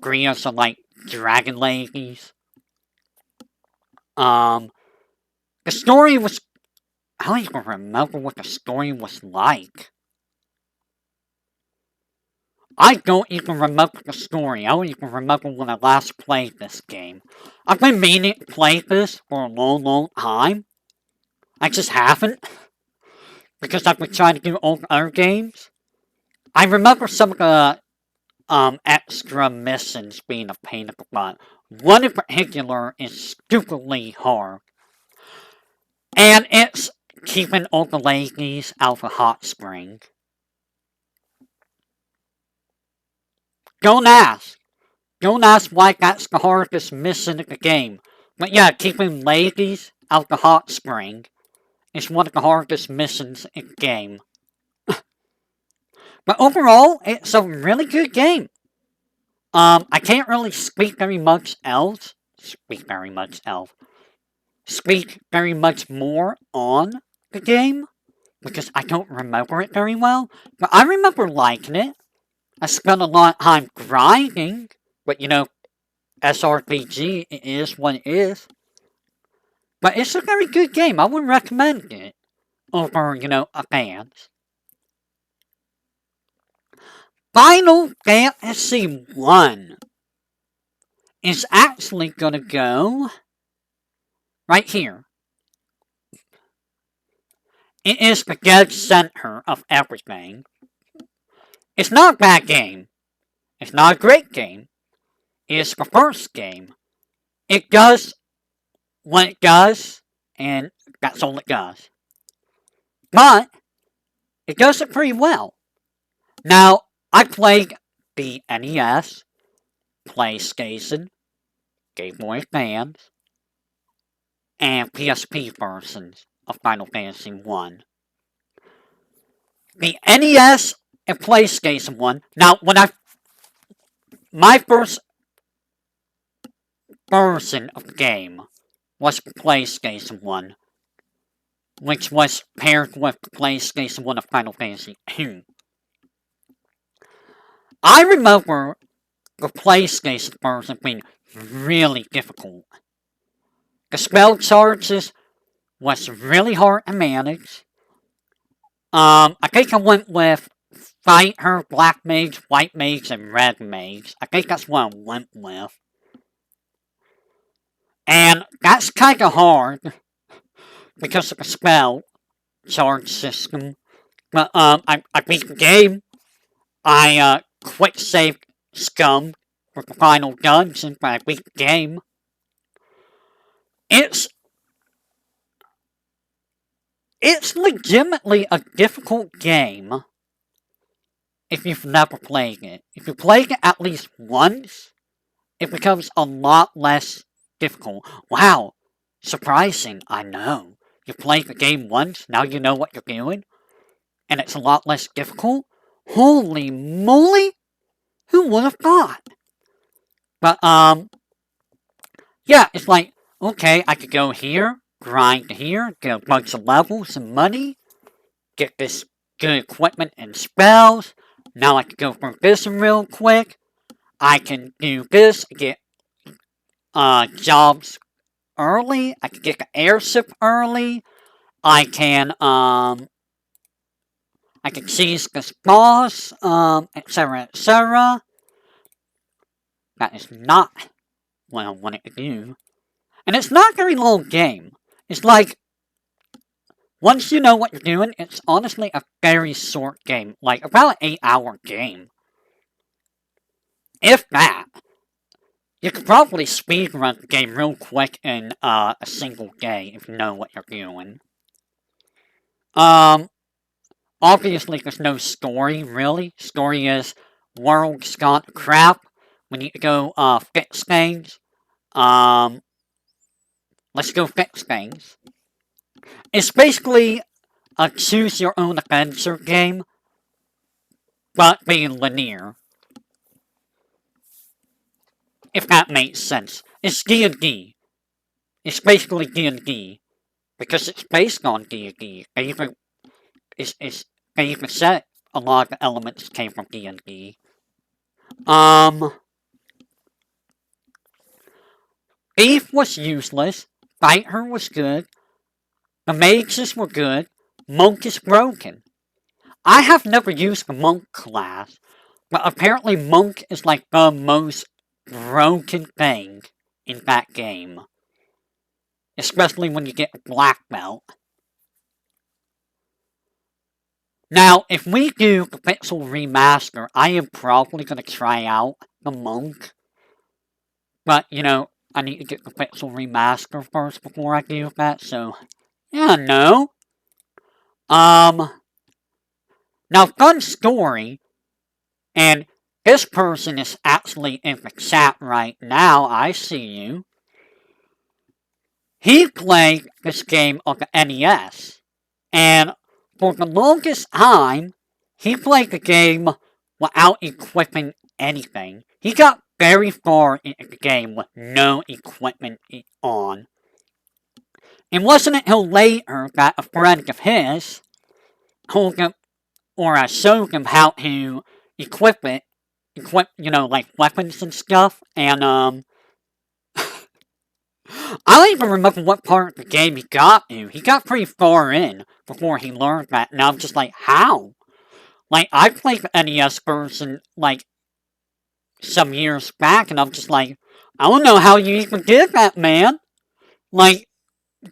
S1: Grias are like dragon ladies. The story was... I don't even remember what the story was like. I don't even remember the story. I don't even remember when I last played this game. I've been meaning to play this for a long, long time. I just haven't. Because I've been trying to do old other games. I remember some of the extra missions being a pain in the butt. One in particular is stupidly hard. And it's keeping all the ladies out of a hot spring. Don't ask. Don't ask why that's the hardest mission in the game. But yeah, keeping ladies out the hot spring is one of the hardest missions in the game. But overall, it's a really good game. I can't really speak very much else. Speak very much more on the game. Because I don't remember it very well. But I remember liking it. I spent a lot of time grinding. But you know, SRPG, it is what it is. But it's a very good game. I would recommend it over, you know, Advance. Final Fantasy 1 is actually gonna go right here. It is the dead center of everything. It's not a bad game. It's not a great game. It's the first game. It does what it does, and that's all it does. But, it does it pretty well. Now, I played the NES, PlayStation, Game Boy Advance, and PSP versions of Final Fantasy 1. The NES and PlayStation 1, now my first version of the game was the PlayStation 1, which was paired with the PlayStation 1 of Final Fantasy 2. I remember the PlayStation version being really difficult. The spell charges was really hard to manage. I think I went with Fighter, Black Mage, White Mage, and Red Mage. I think that's what I went with. And that's kinda hard because of the spell charge system. But I beat the game. I quick saved Scum for the final dungeon, but I beat the game. It's legitimately a difficult game if you've never played it. If you played it at least once, it becomes a lot less difficult. Wow, surprising, I know. You played the game once, now you know what you're doing, and it's a lot less difficult? Holy moly! Who would have thought? But, yeah, it's like, okay, I could go here, grind here, get a bunch of levels, some money, get this good equipment and spells. Now I can go for this real quick. I can do this, get jobs early. I can get the airship early. I can seize this boss, etc., etc. That is not what I wanted to do. And it's not a very long game. It's like, once you know what you're doing, it's honestly a very short game. Like, about an 8-hour game. If that. You could probably speedrun the game real quick in a single day if you know what you're doing. Obviously there's no story, really. Story is, world's got crap. We need to go, fix things. Let's go fix things. It's basically a choose-your-own-adventure game, but being linear. If that makes sense. It's D&D. It's basically D&D. Because it's based on D&D. They even said a lot of the elements came from D&D. Thief was useless. Fighter was good. The mages were good. Monk is broken. I have never used the monk class, but apparently monk is like the most broken thing in that game. Especially when you get a black belt. Now, if we do the Pixel Remaster, I am probably going to try out the monk. But, you know, I need to get the Pixel Remaster first before I do that, so... yeah, no. Now, fun story, and this person is actually in the chat right now, I see you. He played this game on the NES, and for the longest time, he played the game without equipping anything. He got very far into the game with no equipment on. It wasn't until later that a friend of his told him, or showed him how to equip it. You know, like weapons and stuff. And, I don't even remember what part of the game he got to. He got pretty far in before he learned that. And I'm just like, how? Like, I played the NES version, like, some years back, and I'm just like, I don't know how you even did that, man. Like,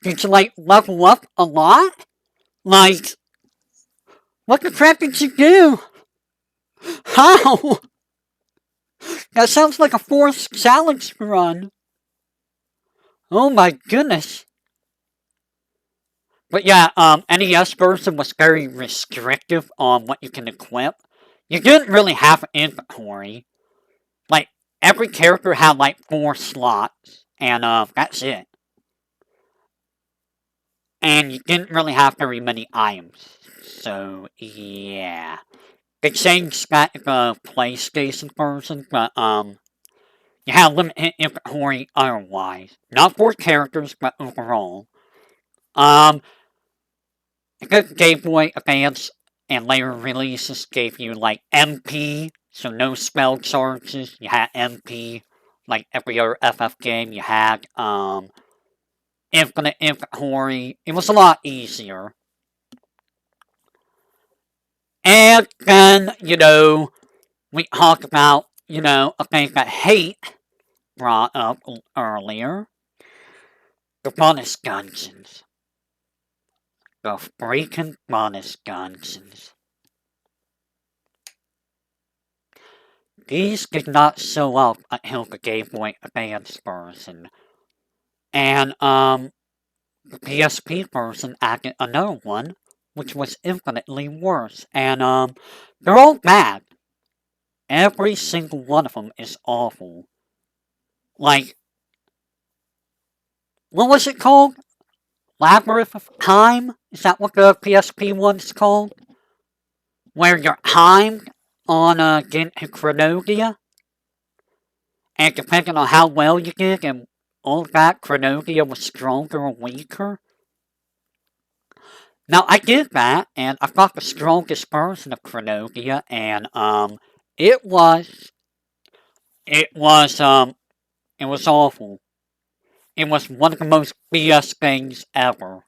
S1: did you, like, level up a lot? Like, what the crap did you do? How? That sounds like a forced challenge run. Oh my goodness. But yeah, NES version was very restrictive on what you can equip. You didn't really have an inventory. Like, every character had like 4 slots, and that's it. And you didn't really have very many items. So, yeah. They changed that in the PlayStation version, but, you had limited inventory otherwise. Not for characters, but overall. The Game Boy Advance and later releases gave you, like, MP, so no spell charges. You had MP, like every other FF game. You had, infinite inventory. It was a lot easier. And then, you know, we talked about, you know, a thing that Hate brought up earlier. The bonus dungeons. The freaking bonus dungeons. These did not show up until the Game Boy Advance version. And the PSP version added another one, which was infinitely worse. And they're all bad. Every single one of them is awful. Like, what was it called? Labyrinth of Time? Is that what the PSP one's called? Where you're timed on getting to Chronogia? And depending on how well you did and all that, Chronogia was stronger or weaker. Now, I did that, and I got the strongest version of Chronogia, and, it was, it was, it was awful. It was one of the most BS things ever.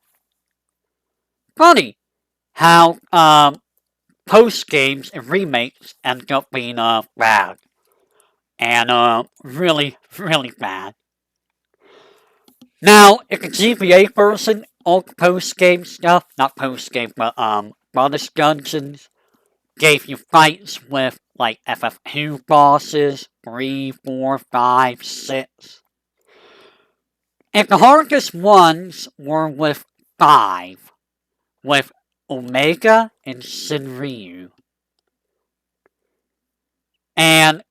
S1: Funny how, post games and remakes ended up being, bad. And, really, really bad. Now, if the GBA version, all the post game stuff, not post game, but, bonus dungeons, gave you fights with, like, FF2 bosses, 3, 4, 5, 6. And the hardest ones were with 5, with Omega and Shinryu. And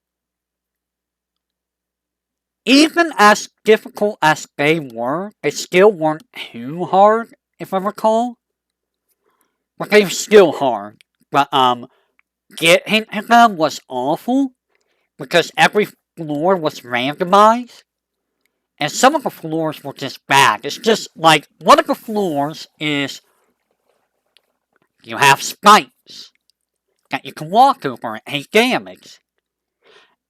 S1: even as difficult as they still weren't too hard, if I recall. But they were still hard. But, getting to them was awful, because every floor was randomized. And some of the floors were just bad. It's just like, one of the floors is you have spikes that you can walk over and take damage.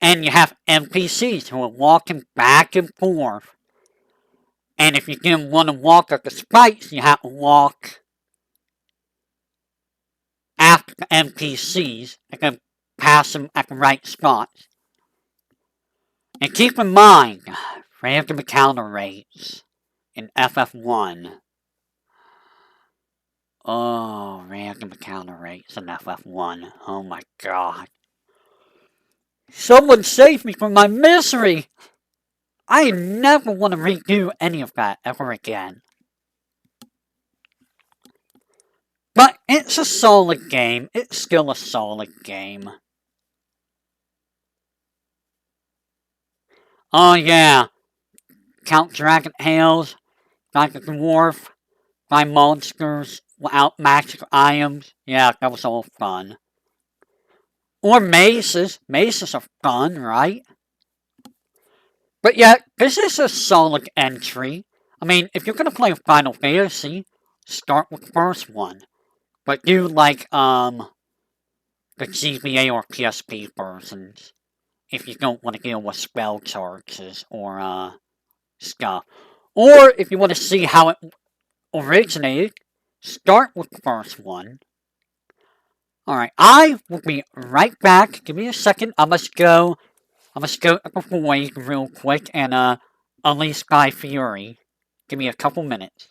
S1: And you have NPCs who are walking back and forth. And if you didn't want to walk up the spikes, you have to walk after the NPCs and then pass them at the right spots. And keep in mind, random encounter rates in FF1. Oh, random encounter rates in FF1. Oh my god. Someone save me from my misery! I never want to redo any of that ever again. But it's a solid game. It's still a solid game. Oh yeah. Count Dragon Tales, like a dwarf, find monsters without magic items. Yeah, that was all fun. Or mazes. Mazes are fun, right? But yeah, this is a solid entry. I mean, if you're gonna play Final Fantasy, start with the first one. But do like, the GBA or PSP versions. If you don't want to deal with spell charges or, stuff. Or if you want to see how it originated, start with the first one. Alright, I will be right back. Give me a second. I must go to the void real quick and, unleash Sky Fury. Give me a couple minutes.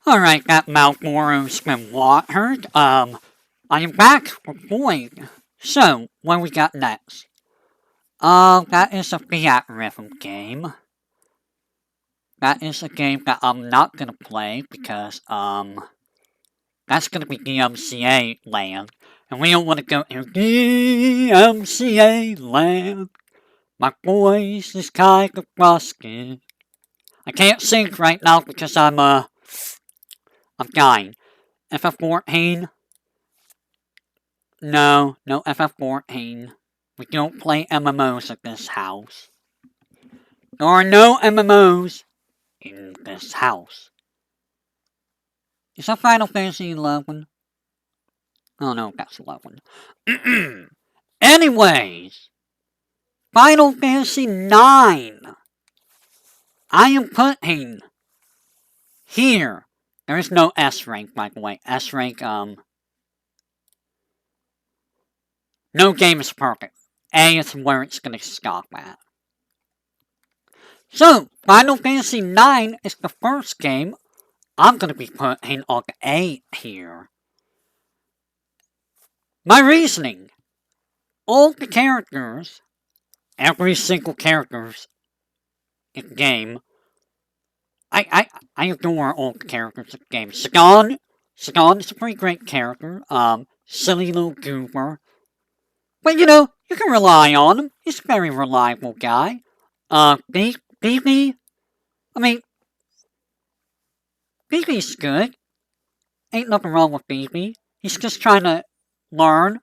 S1: Alright, that Malboro's been watered. I am back for Boyd. So, what we got next? That is a Fiat Rhythm game. That is a game that I'm not gonna play because, that's gonna be DMCA land. And we don't want to go to DMCA land. My voice is kind of rusty. I can't sing right now because I'm dying. FF14? No FF14. We don't play MMOs at this house. There are no MMOs in this house. Is that Final Fantasy 11? Oh no, that's 11. Anyways, Final Fantasy 9. I am putting here. There is no S rank, by the way. S rank, no game is perfect. A is where it's gonna stop at. So, Final Fantasy 9 is the first game I'm gonna be putting on A here. My reasoning. All the characters, every single characters in the game, I adore all the characters in the game. Sagan is a pretty great character. Silly little goober. But you know, you can rely on him. He's a very reliable guy. BB, I mean, BB's good. Ain't nothing wrong with BB. He's just trying to learn,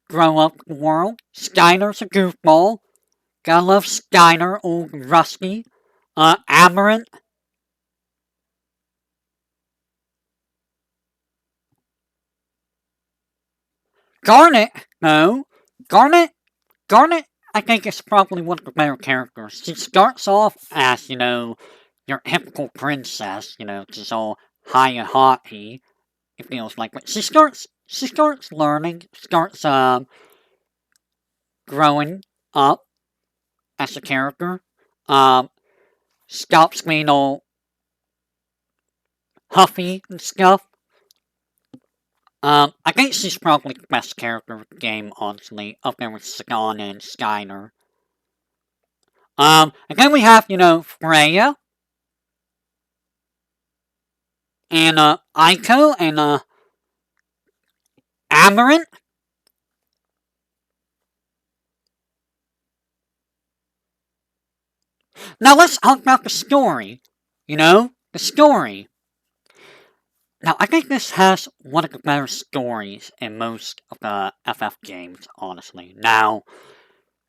S1: grow up the world. Steiner's a goofball. Gotta love Steiner, old Rusty. Aberrant. Garnet, no. Garnet, I think is probably one of the better characters. She starts off as, you know, your typical princess, you know, just all high and haughty. It feels like, but she starts learning, starts, growing up as a character. Stops being all huffy and stuff. I think she's probably the best character of the game, honestly, up there with Sagan and Steiner. And then we have, you know, Freya. And, Aiko and, Amarant. Now let's talk about the story. You know, the story. Now, I think this has one of the better stories in most of the FF games, honestly. Now,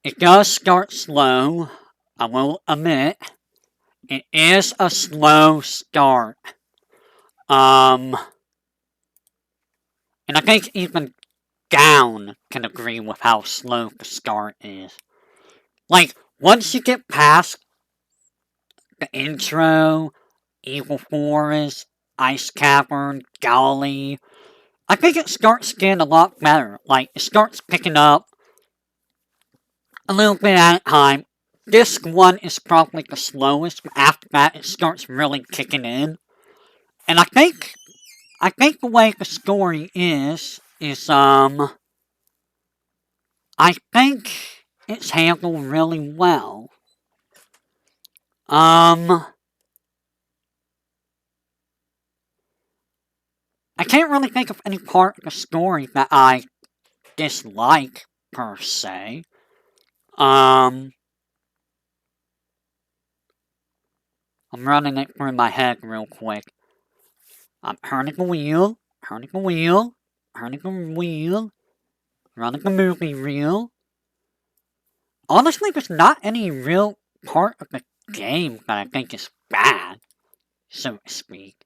S1: it does start slow. I will admit, it is a slow start. And I think even Down can agree with how slow the start is. Like, once you get past the intro, Evil Forest, Ice Cavern, Galley, I think it starts getting a lot better. Like, it starts picking up a little bit at a time. Disc 1 is probably the slowest, but after that it starts really kicking in. And I think the way the story is, I think it's handled really well. I can't really think of any part of the story that I dislike, per se. I'm running it through my head real quick. I'm turning the wheel, turning the wheel, turning the wheel, running the movie reel. Honestly, there's not any real part of the game that I think is bad, so to speak.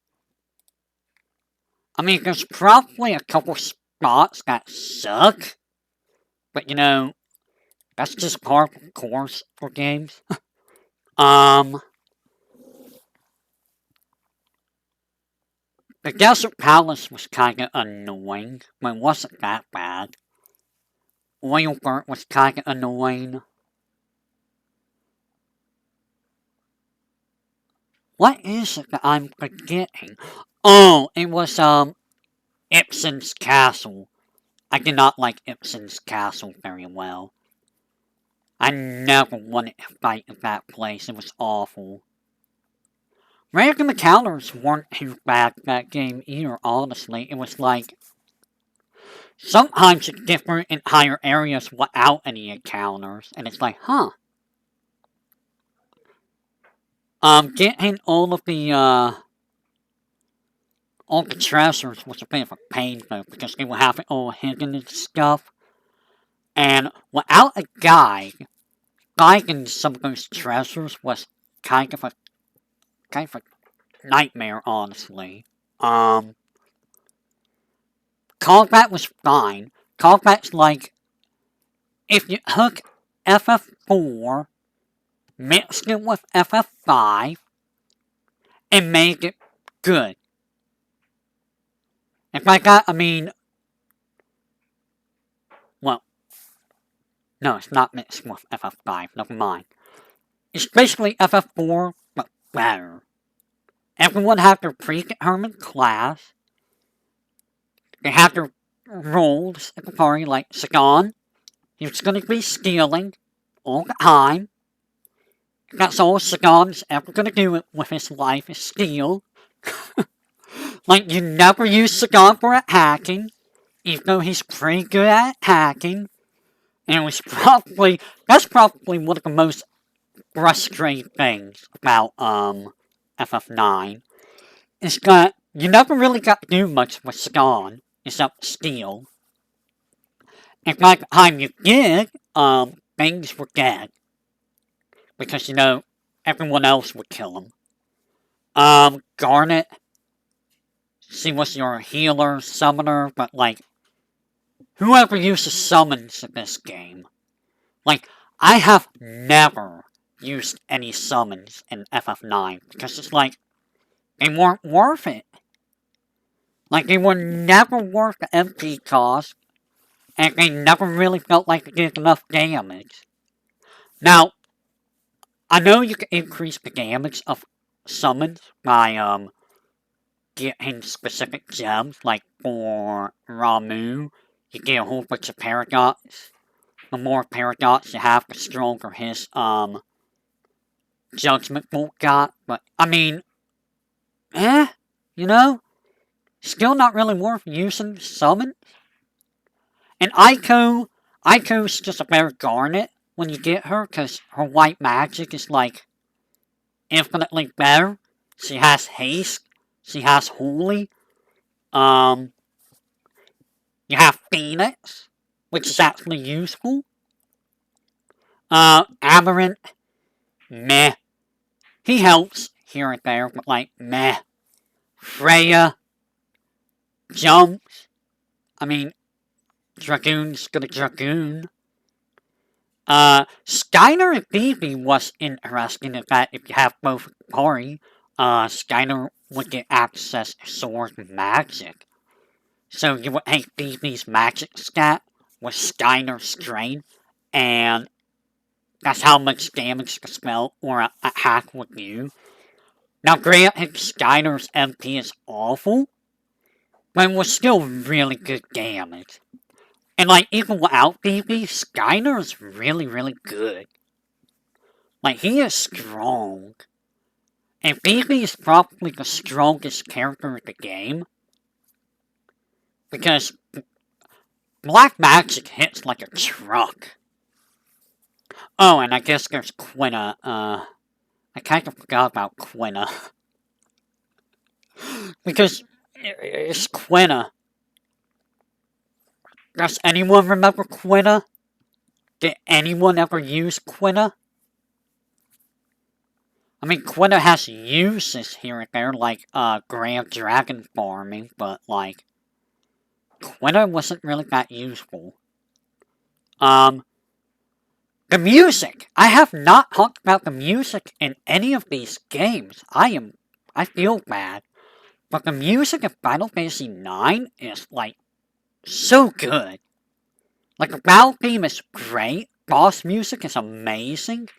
S1: I mean, there's probably a couple spots that suck, but you know, that's just part of the course for games. The Desert Palace was kinda annoying, but it wasn't that bad. Oilbert was kinda annoying. What is it that I'm forgetting? Oh, it was, Ibsen's Castle. I did not like Ibsen's Castle very well. I never wanted to fight in that place. It was awful. Random encounters weren't too bad in that game either, honestly. It was like, sometimes it's different entire areas without any encounters. And it's like, huh. Getting all the treasures was a bit of a pain though, because they would have it all hidden and stuff. And without a guide, finding some of those treasures was kind of a nightmare, honestly. Combat was fine. Combat's like, if you took FF4, mixed it with FF5, and made it good. And by that, I mean, well, no, it's not mixed with FF5, never mind. It's basically FF4, but better. Everyone had their predetermined class. They had their roles at the party, like Sagan. He was going to be stealing all the time. That's all Sagan's ever going to do with his life is steal. Like, you never use Sagan for hacking, even though he's pretty good at hacking. And that's probably one of the most frustrating things about, FF9. Is that you never really got to do much with Sagan, except steal. And by the time you did, things were dead. Because, everyone else would kill him. Garnet, she was your healer, summoner, but, like, whoever uses summons in this game. Like, I have never used any summons in FF9, because it's like, they weren't worth it. Like, they were never worth the MP cost, and they never really felt like they did enough damage. Now, I know you can increase the damage of summons by, getting specific gems, like for Ramu, you get a whole bunch of paradox. The more paradox you have, the stronger his, Judgment Bolt got. But, I mean, still not really worth using summon. And Aiko's just a better Garnet when you get her, because her white magic is, like, infinitely better. She has haste. She has holy. You have Phoenix, which is actually useful. Amarant, meh. He helps here and there, but, like, meh. Freya, jumps. I mean, Dragoon's gonna Dragoon. Skyner and Phoebe was interesting in that if you have both party, Skyner would get access to sword magic. So you would take Phoebe's magic stat with Skyner's strain, and that's how much damage the spell or a hack would do. Now granted, Skyner's MP is awful, but it was still really good damage. And, like, even without Phoebe, Skyner's really, really good. Like, he is strong. And Phoebe is probably the strongest character in the game. Because black magic hits like a truck. Oh, and I guess there's Quina. I kind of forgot about Quina. Because it's Quina. Does anyone remember Quina? Did anyone ever use Quina? I mean, Quina has uses here and there, like, Grand Dragon farming, but, like, Quina wasn't really that useful. The music! I have not talked about the music in any of these games. I feel bad. But the music of Final Fantasy IX is, like, so good. Like, the battle theme is great. Boss music is amazing.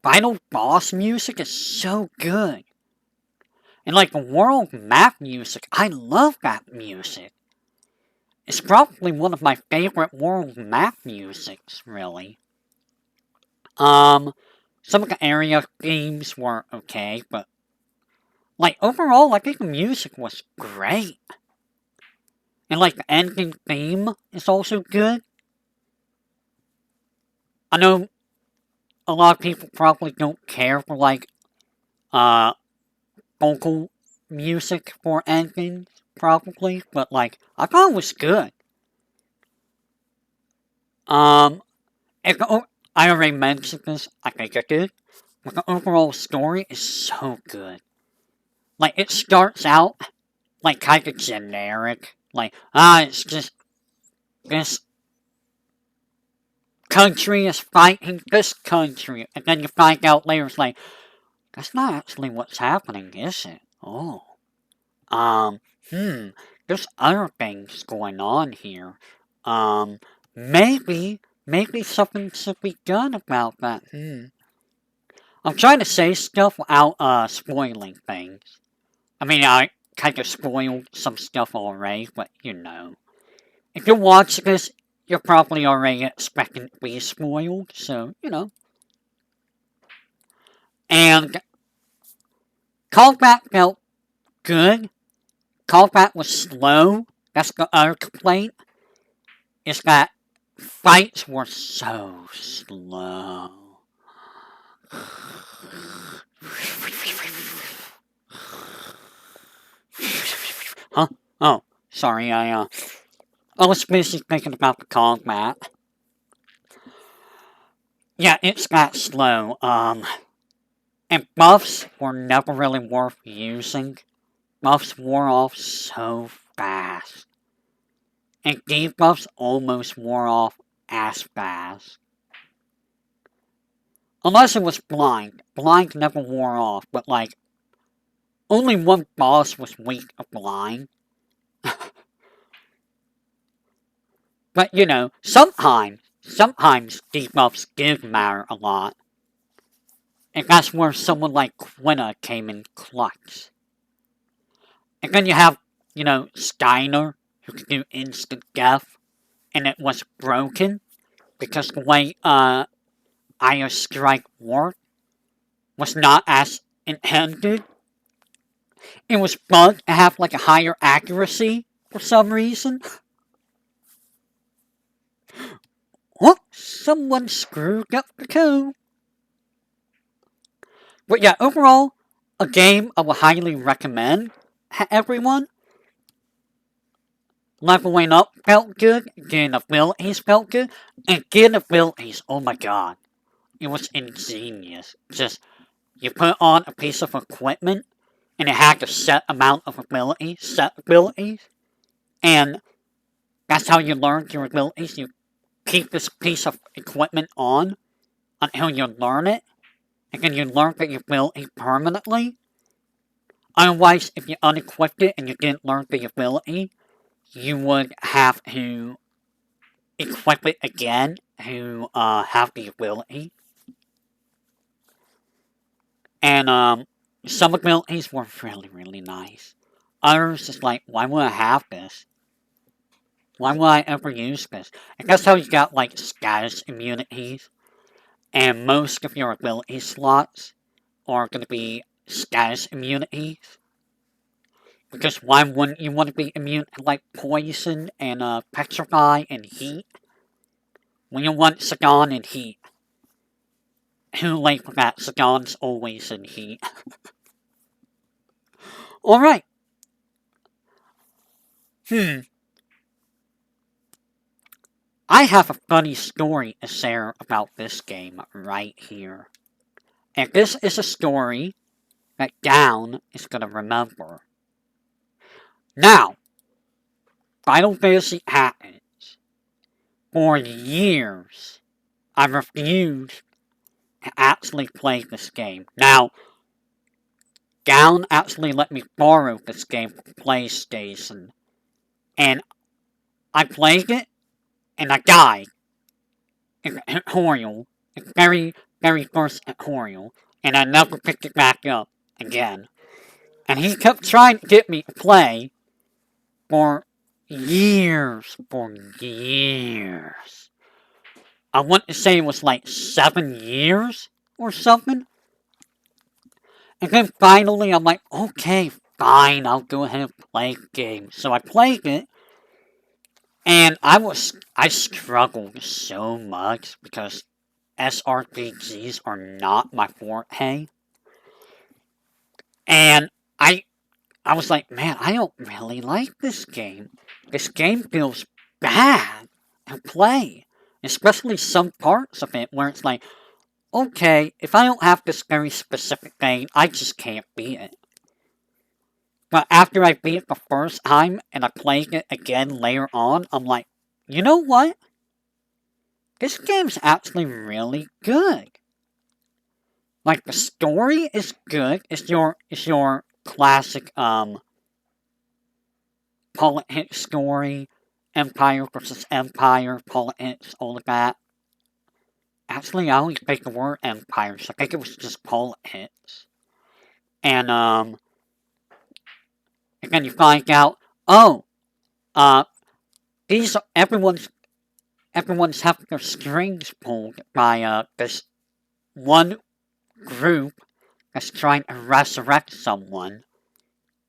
S1: Final boss music is so good. And like the world map music, I love that music. It's probably one of my favorite world map musics, really. Um, some of the area themes were okay, but like overall, I think the music was great. And like the ending theme is also good. I know a lot of people probably don't care for like uh vocal music for endings, probably, but like I thought it was good. Um, I already mentioned this. I think I did. But the overall story is so good. Like it starts out like kind of generic. Like it's just this country is fighting this country, and then you find out later it's like that's not actually what's happening, is it? Oh, um, hmm, there's other things going on here. Um, maybe something should be done about that. I'm trying to say stuff without spoiling things. I mean, I kind of spoiled some stuff already, but you know. If you watch this, you're probably already expecting to be spoiled, so, you know. And combat felt good. Combat was slow. That's the other complaint. Is that fights were so slow. Huh? Oh, sorry, I was busy thinking about the combat. Yeah, it's that slow. And buffs were never really worth using. Buffs wore off so fast. And debuffs almost wore off as fast. Unless it was blind. Blind never wore off, but like, only one boss was weak of blind. But you know, sometimes debuffs did matter a lot. And that's where someone like Quina came in clutch. And then you have, you know, Steiner, who could do instant death, and it was broken because the way Iron Strike worked was not as intended. It was bugged to have like a higher accuracy for some reason. What? Someone screwed up the code. But yeah, overall, a game I would highly recommend to everyone. Leveling up felt good, getting abilities felt good, and getting abilities, oh my god, it was ingenious. Just, you put on a piece of equipment, and it had a set amount of set abilities, and that's how you learn your abilities. You keep this piece of equipment on until you learn it, and then you learn the ability permanently. Otherwise, if you unequipped it and you didn't learn the ability, you would have to equip it again to have the ability. And some abilities were really, really nice. Others is like, why would I have this? Why would I ever use this? And that's how you got like status immunities. And most of your ability slots are going to be status immunities. Because why wouldn't you want to be immune to like poison and petrify and heat? When you want Sagan and heat. Who late for that? Sagan's always in heat. Alright. I have a funny story to share about this game right here. And this is a story that Down is going to remember. Now, Final Fantasy happens. For years, I refused to actually play this game. Now, Down actually let me borrow this game from PlayStation. And I played it, and I died. In the tutorial. The very, very first tutorial. And I never picked it back up again. And he kept trying to get me to play for years. I want to say it was like 7 years or something. And then finally I'm like, okay, fine, I'll go ahead and play the game. So I played it, and I struggled so much because SRPGs are not my forte. And I was like, man, I don't really like this game. This game feels bad to play. Especially some parts of it where it's like, okay, if I don't have this very specific thing, I just can't beat it. But after I beat it the first time and I played it again later on, I'm like, you know what? This game's actually really good. Like, the story is good. It's your classic politics story, Empire versus Empire, politics, all of that. Actually, I always picked the word Empire, so I think it was just politics. And then you find out, oh, uh, these are, everyone's having their strings pulled by this one group that's trying to resurrect someone.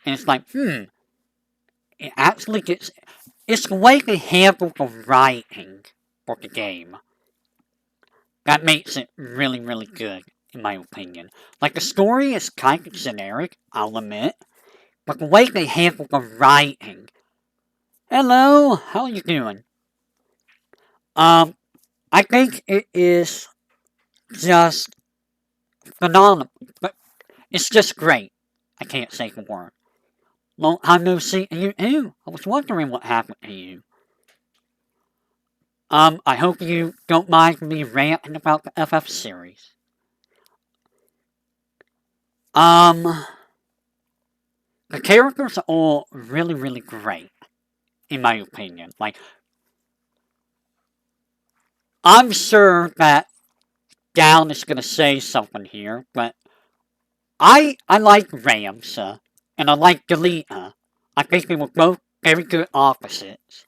S1: And it's like, it actually gets, it's the way they handle the writing for the game that makes it really, really good, in my opinion. Like, the story is kind of generic, I'll admit, but the way they handle the writing. Hello, how are you doing? I think it is just phenomenal. But it's just great. I can't say the word. Long time no see. You, I was wondering what happened to you. I hope you don't mind me ranting about the FF series. The characters are all really, really great, in my opinion. Like, I'm sure that Down is gonna say something here, but I like Ramsa, and I like Galita. I think they were both very good opposites.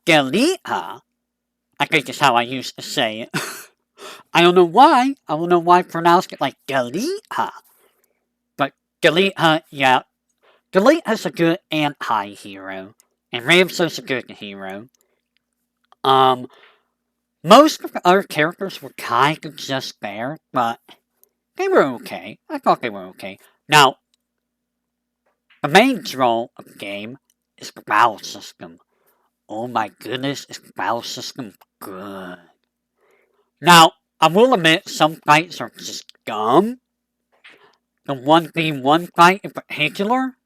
S1: Galita, I think is how I used to say it. I don't know why. I don't know why I pronounced it like Galita. But Galita, yeah. Galita's a good anti-hero. And Ramsa's a good hero. Most of the other characters were kind of just there, but they were okay. I thought they were okay. Now, the main draw of the game is the battle system. Oh my goodness, is the battle system good. Now, I will admit some fights are just dumb. The 1v1 fight in particular.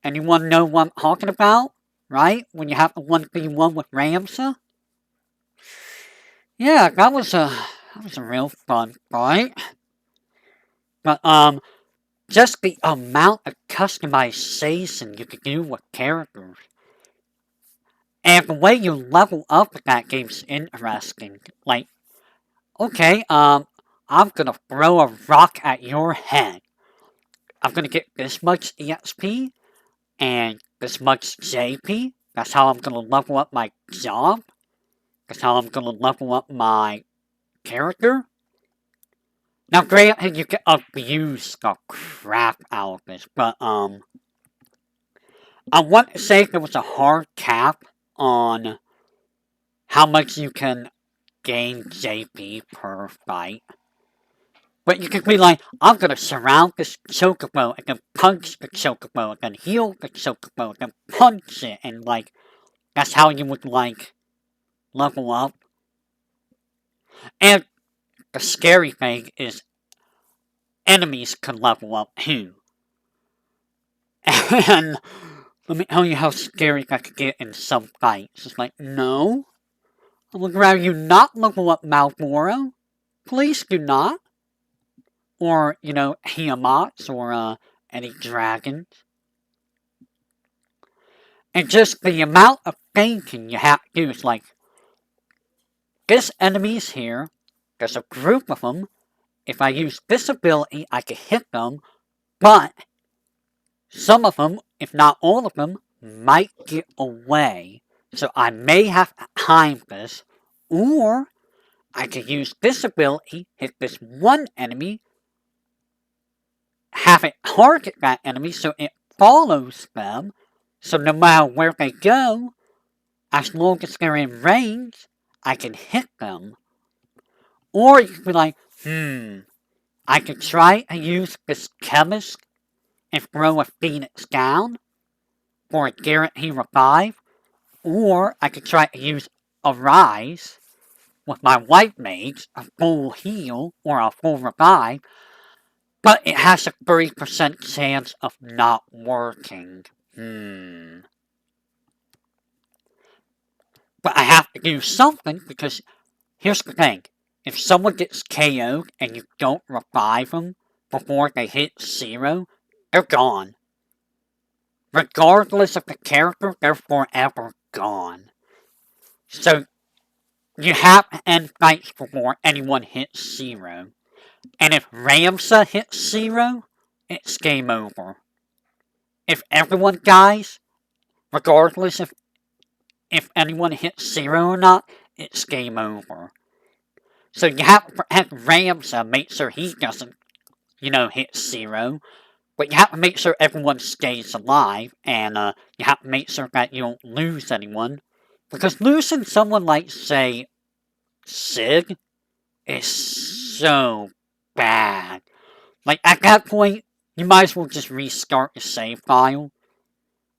S1: Anyone know what I'm talking about? Right? When you have the 1v1 with Ramsa? Yeah, that was a real fun fight. But just the amount of customization you can do with characters. And the way you level up in that game's interesting. Like, okay, I'm gonna throw a rock at your head. I'm gonna get this much EXP and this much JP. That's how I'm gonna level up my job. That's how I'm gonna level up my character. Now, granted, you can abuse the crap out of this, but I want to say there was a hard cap on how much you can gain JP per fight. But you can be like, I'm gonna surround this chocobo and then punch the chocobo and then heal the chocobo and then punch it, and like, that's how you would like level up. And the scary thing is enemies can level up too. And let me tell you how scary that could get in some fights. It's like, no, I would rather you not level up Malboro. Please do not. Or, Hiamats or any dragons. And just the amount of thinking you have to do is like, this enemy's here, there's a group of them, if I use this ability, I can hit them, But some of them, if not all of them, might get away. So I may have to time this, or I could use this ability, hit this one enemy, have it target that enemy so it follows them, so no matter where they go, as long as they're in range, I can hit them. Or you could be like, I could try to use this chemist and throw a phoenix down for a guaranteed revive, or I could try to use a rise with my white mage, a full heal or a full revive, but it has a 30% chance of not working. But I have to do something because here's the thing. If someone gets KO'd and you don't revive them before they hit 0, they're gone. Regardless of the character, they're forever gone. So you have to end fights before anyone hits 0. And if Ramsa hits 0, it's game over. If everyone dies, regardless if anyone hits 0 or not, it's game over. So you have to protect Ramsa, make sure he doesn't, hit 0. But you have to make sure everyone stays alive, and you have to make sure that you don't lose anyone. Because losing someone like, say, Sig is so bad. Like, at that point, you might as well just restart the save file.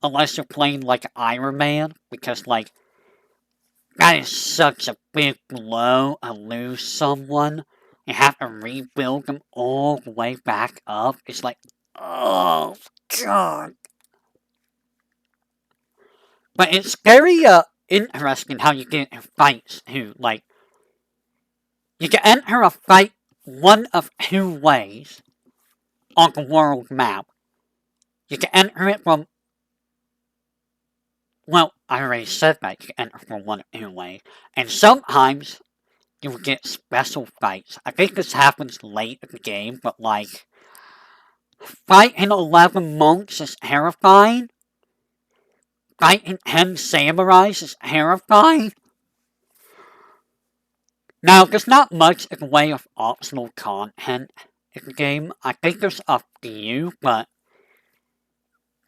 S1: Unless you're playing like Iron Man, because, like, that is such a big blow to lose someone and have to rebuild them all the way back up. It's like, oh, God. But it's very, interesting how you get in fights too. Like, you can enter a fight one of two ways on the world map. You can enter it from, well, I already said that you can enter from one of two ways. And sometimes you will get special fights. I think this happens late in the game, but like, fighting 11 monks is terrifying. Fighting 10 samurais is terrifying. Now, there's not much in the way of optional content in the game. I think there's a few, but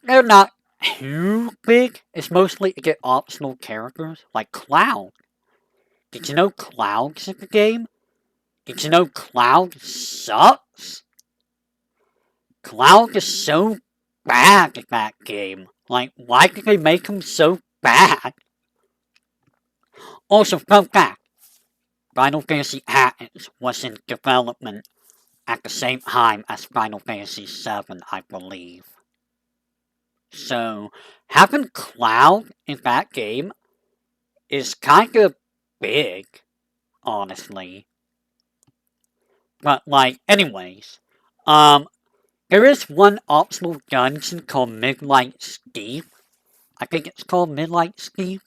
S1: they're not too big. It's mostly to get optional characters, like Cloud. Did you know Cloud's in the game? Did you know Cloud sucks? Cloud is so bad in that game. Like, why did they make him so bad? Also, fun fact, Final Fantasy Tactics was in development at the same time as Final Fantasy VII, I believe. So, having Cloud in that game is kind of big, honestly. But, like, anyways, there is one optional dungeon called Midnight Steep. I think it's called Midnight Steep,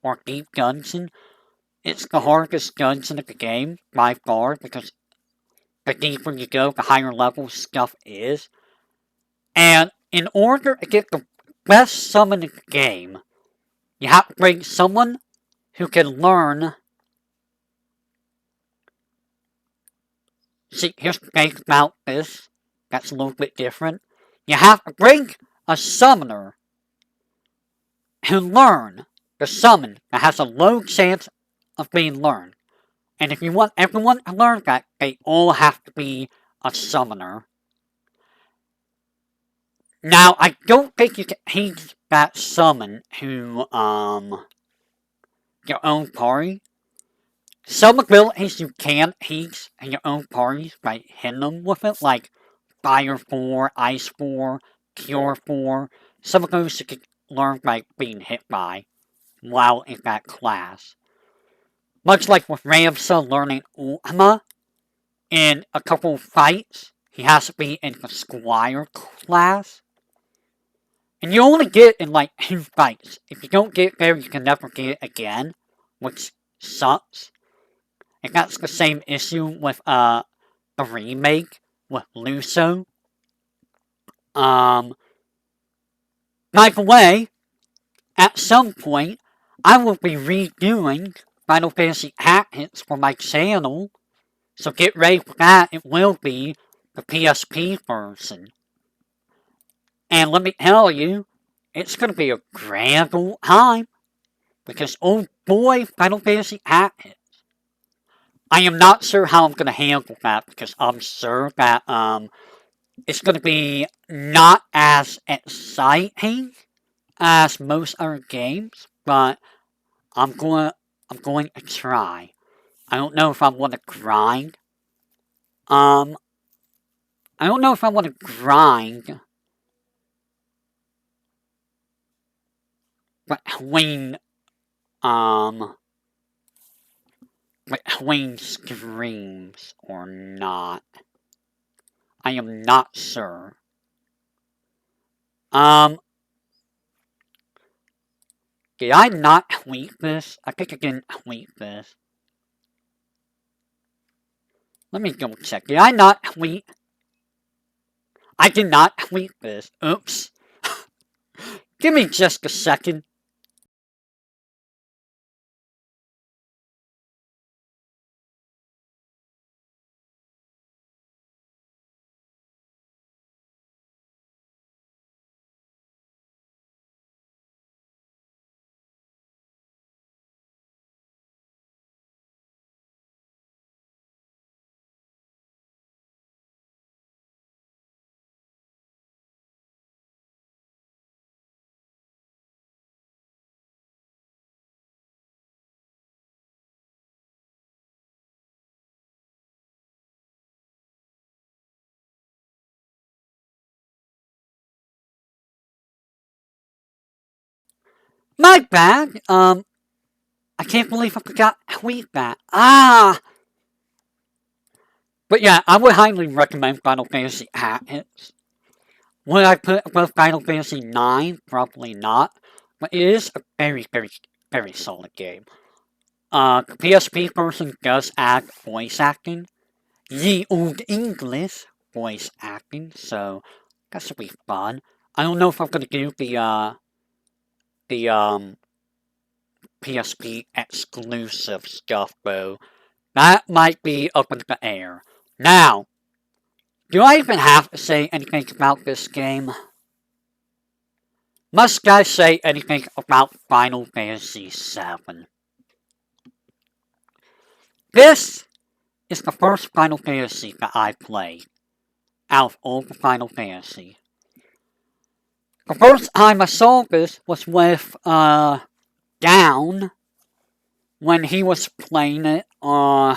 S1: or Deep Dungeon. It's the hardest dungeon of the game, by far, because the deeper you go, the higher level stuff is. And in order to get the best summon in the game, you have to bring someone who can learn. See, here's the thing about this that's a little bit different. You have to bring a summoner who learn the summon that has a low chance of being learned. And if you want everyone to learn that, they all have to be a summoner. Now, I don't think you can teach that summon to, your own party. Some abilities you can teach in your own parties by hitting them with it, like Fire 4, Ice 4, Cure 4. Some of those you can learn by being hit by while in that class. Much like with Ramsa learning Ultima, in a couple of fights, he has to be in the Squire class. And you only get in like 2 fights. If you don't get there, you can never get it again, which sucks. And that's the same issue with the remake with Luso. By the way, at some point, I will be redoing Final Fantasy Tactics for my channel, so get ready for that. It will be the PSP version. And let me tell you, it's going to be a grand old time, because oh boy, Final Fantasy Tactics. I am not sure how I'm going to handle that, because I'm sure that it's going to be not as exciting as most other games, but I'm going to try. I don't know if I want to grind. Um, I don't know if I want to grind between um between streams or not. I am not sure. Um, did I not tweet this? I think I didn't tweet this. Let me double check. Did I not tweet? I did not tweet this. Oops. Give me just a second. My bad. I can't believe I forgot to tweet that. But yeah, I would highly recommend Final Fantasy Tactics. Would I put above Final Fantasy 9? Probably not. But it is a very, very, very solid game. The PSP version does add voice acting. Ye Old English voice acting, so that should be fun. I don't know if I'm gonna do the PSP exclusive stuff though. That might be up in the air. Now, do I even have to say anything about this game? Must I say anything about Final Fantasy VII? This is the first Final Fantasy that I played out of all the Final Fantasy. The first time I saw this was with Down when he was playing it while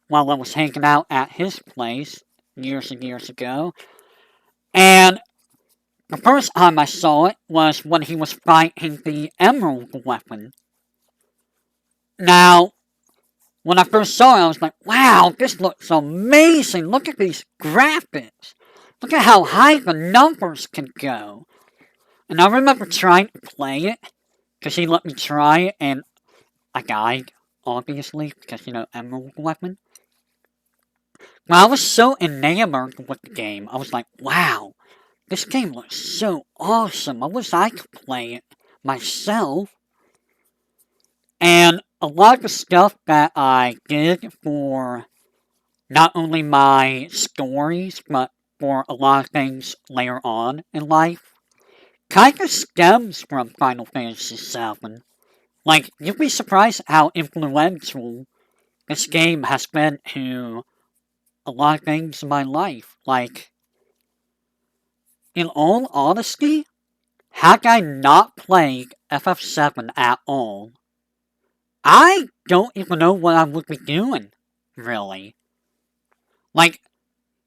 S1: I was hanging out at his place years and years ago. And the first time I saw it was when he was fighting the Emerald weapon. Now, when I first saw it, I was like, wow, this looks amazing. Look at these graphics. Look at how high the numbers can go. And I remember trying to play it, because he let me try it, and I died, obviously, because, Emerald weapon. Well, I was so enamored with the game. I was like, wow, this game looks so awesome. I wish I could play it myself. And a lot of the stuff that I did for not only my stories, but for a lot of things later on in life, kind of stems from Final Fantasy VII. Like, you'd be surprised how influential this game has been to a lot of things in my life. Like, in all honesty, had I not played FF7 at all, I don't even know what I would be doing, really. Like,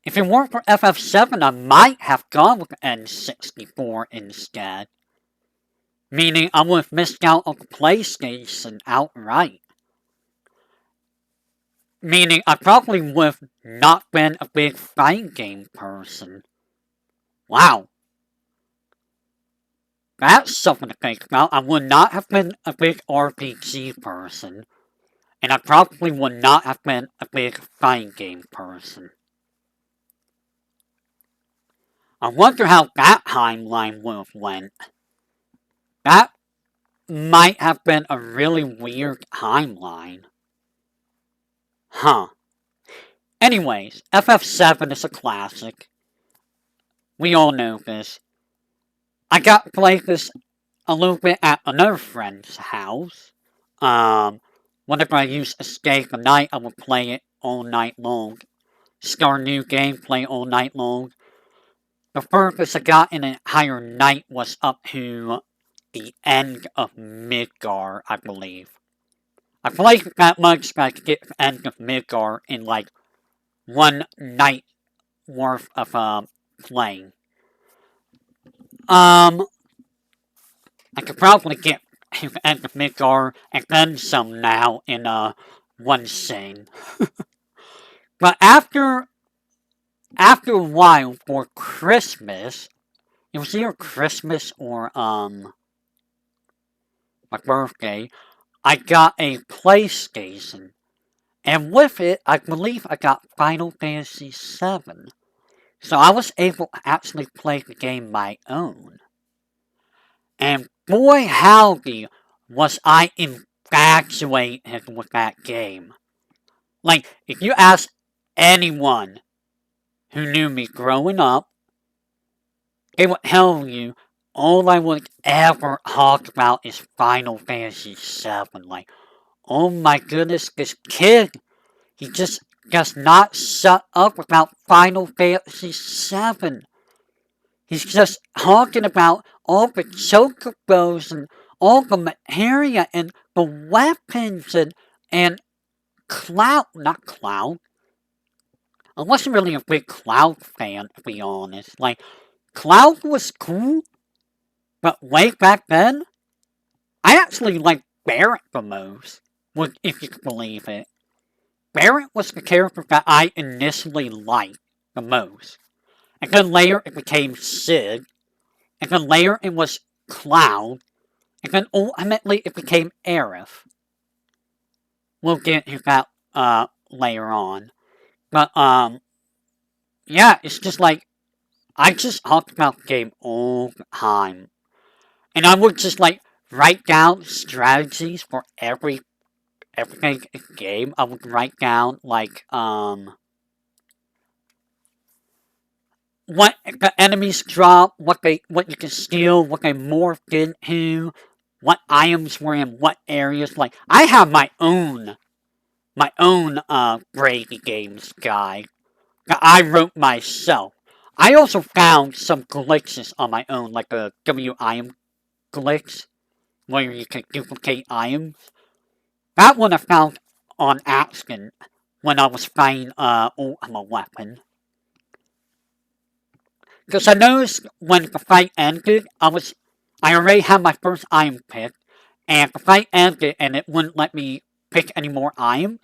S1: if it weren't for FF7, I might have gone with N64 instead. Meaning, I would have missed out on the PlayStation outright. Meaning, I probably would have not been a big fighting game person. Wow. That's something to think about. I would not have been a big RPG person. And I probably would not have been a big fighting game person. I wonder how that timeline would have went. That might have been a really weird timeline. Huh. Anyways, FF7 is a classic. We all know this. I got to play this a little bit at another friend's house. Whenever I use Escape at night, I will play it all night long. Start a new game, play it all night long. The furthest I got in an entire night was up to the end of Midgar, I believe. I played that much that I could get to the end of Midgar in like one night worth of playing. I could probably get to the end of Midgar and then some now in one scene. But after a while for Christmas, it was either Christmas or my birthday, I got a PlayStation. And with it, I believe I got Final Fantasy VII. So I was able to actually play the game my own. And boy howdy, was I infatuated with that game. Like, if you ask anyone who knew me growing up, they would tell you all I would ever talk about is Final Fantasy VII. Like, oh my goodness, this kid, he just does not shut up about Final Fantasy VII. He's just talking about all the chocobos and all the materia and the weapons and Cloud, not Cloud. I wasn't really a big Cloud fan, to be honest. Like, Cloud was cool, but way back then, I actually liked Barrett the most, if you can believe it. Barrett was the character that I initially liked the most. And then later it became Sid. And then later it was Cloud. And then ultimately it became Aerith. We'll get to that later on. But yeah, it's just like I just talked about the game all the time. And I would just like write down strategies for every game. I would write down like what the enemies drop, what you can steal, what they morphed into, what items were in what areas. Like I have my own Brady Games guide that I wrote myself. I also found some glitches on my own, like a WIM glitch, where you can duplicate items. That one I found on accident when I was fighting Ultimate Weapon. Because I noticed when the fight ended, I already had my first item picked, and the fight ended and it wouldn't let me pick any more items.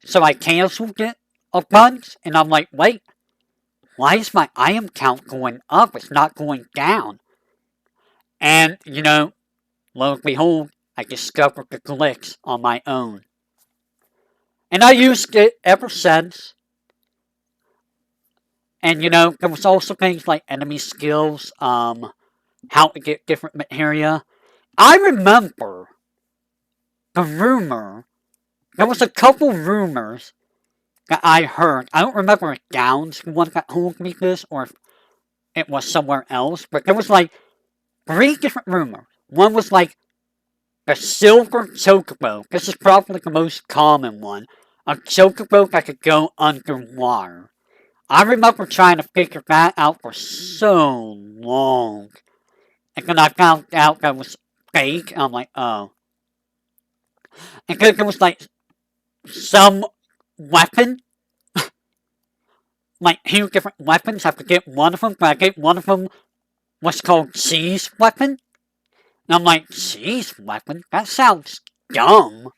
S1: So I canceled it a bunch, and I'm like, wait, why is my item count going up? It's not going down. And, lo and behold, I discovered the glitch on my own. And I used it ever since. And, there was also things like enemy skills, how to get different materia. I remember the rumor, there was a couple rumors that I heard. I don't remember if Downs the one that told me this or if it was somewhere else, but there was like 3 different rumors. One was like the silver chocobo. This is probably the most common one. A chocobo that could go underwater. I remember trying to figure that out for so long. And then I found out that was fake, and I'm like, oh. And then there was like some weapon, like 2 different weapons. I forget one of them, but I think one of them was called Cheese Weapon. And I'm like, Cheese Weapon? That sounds dumb.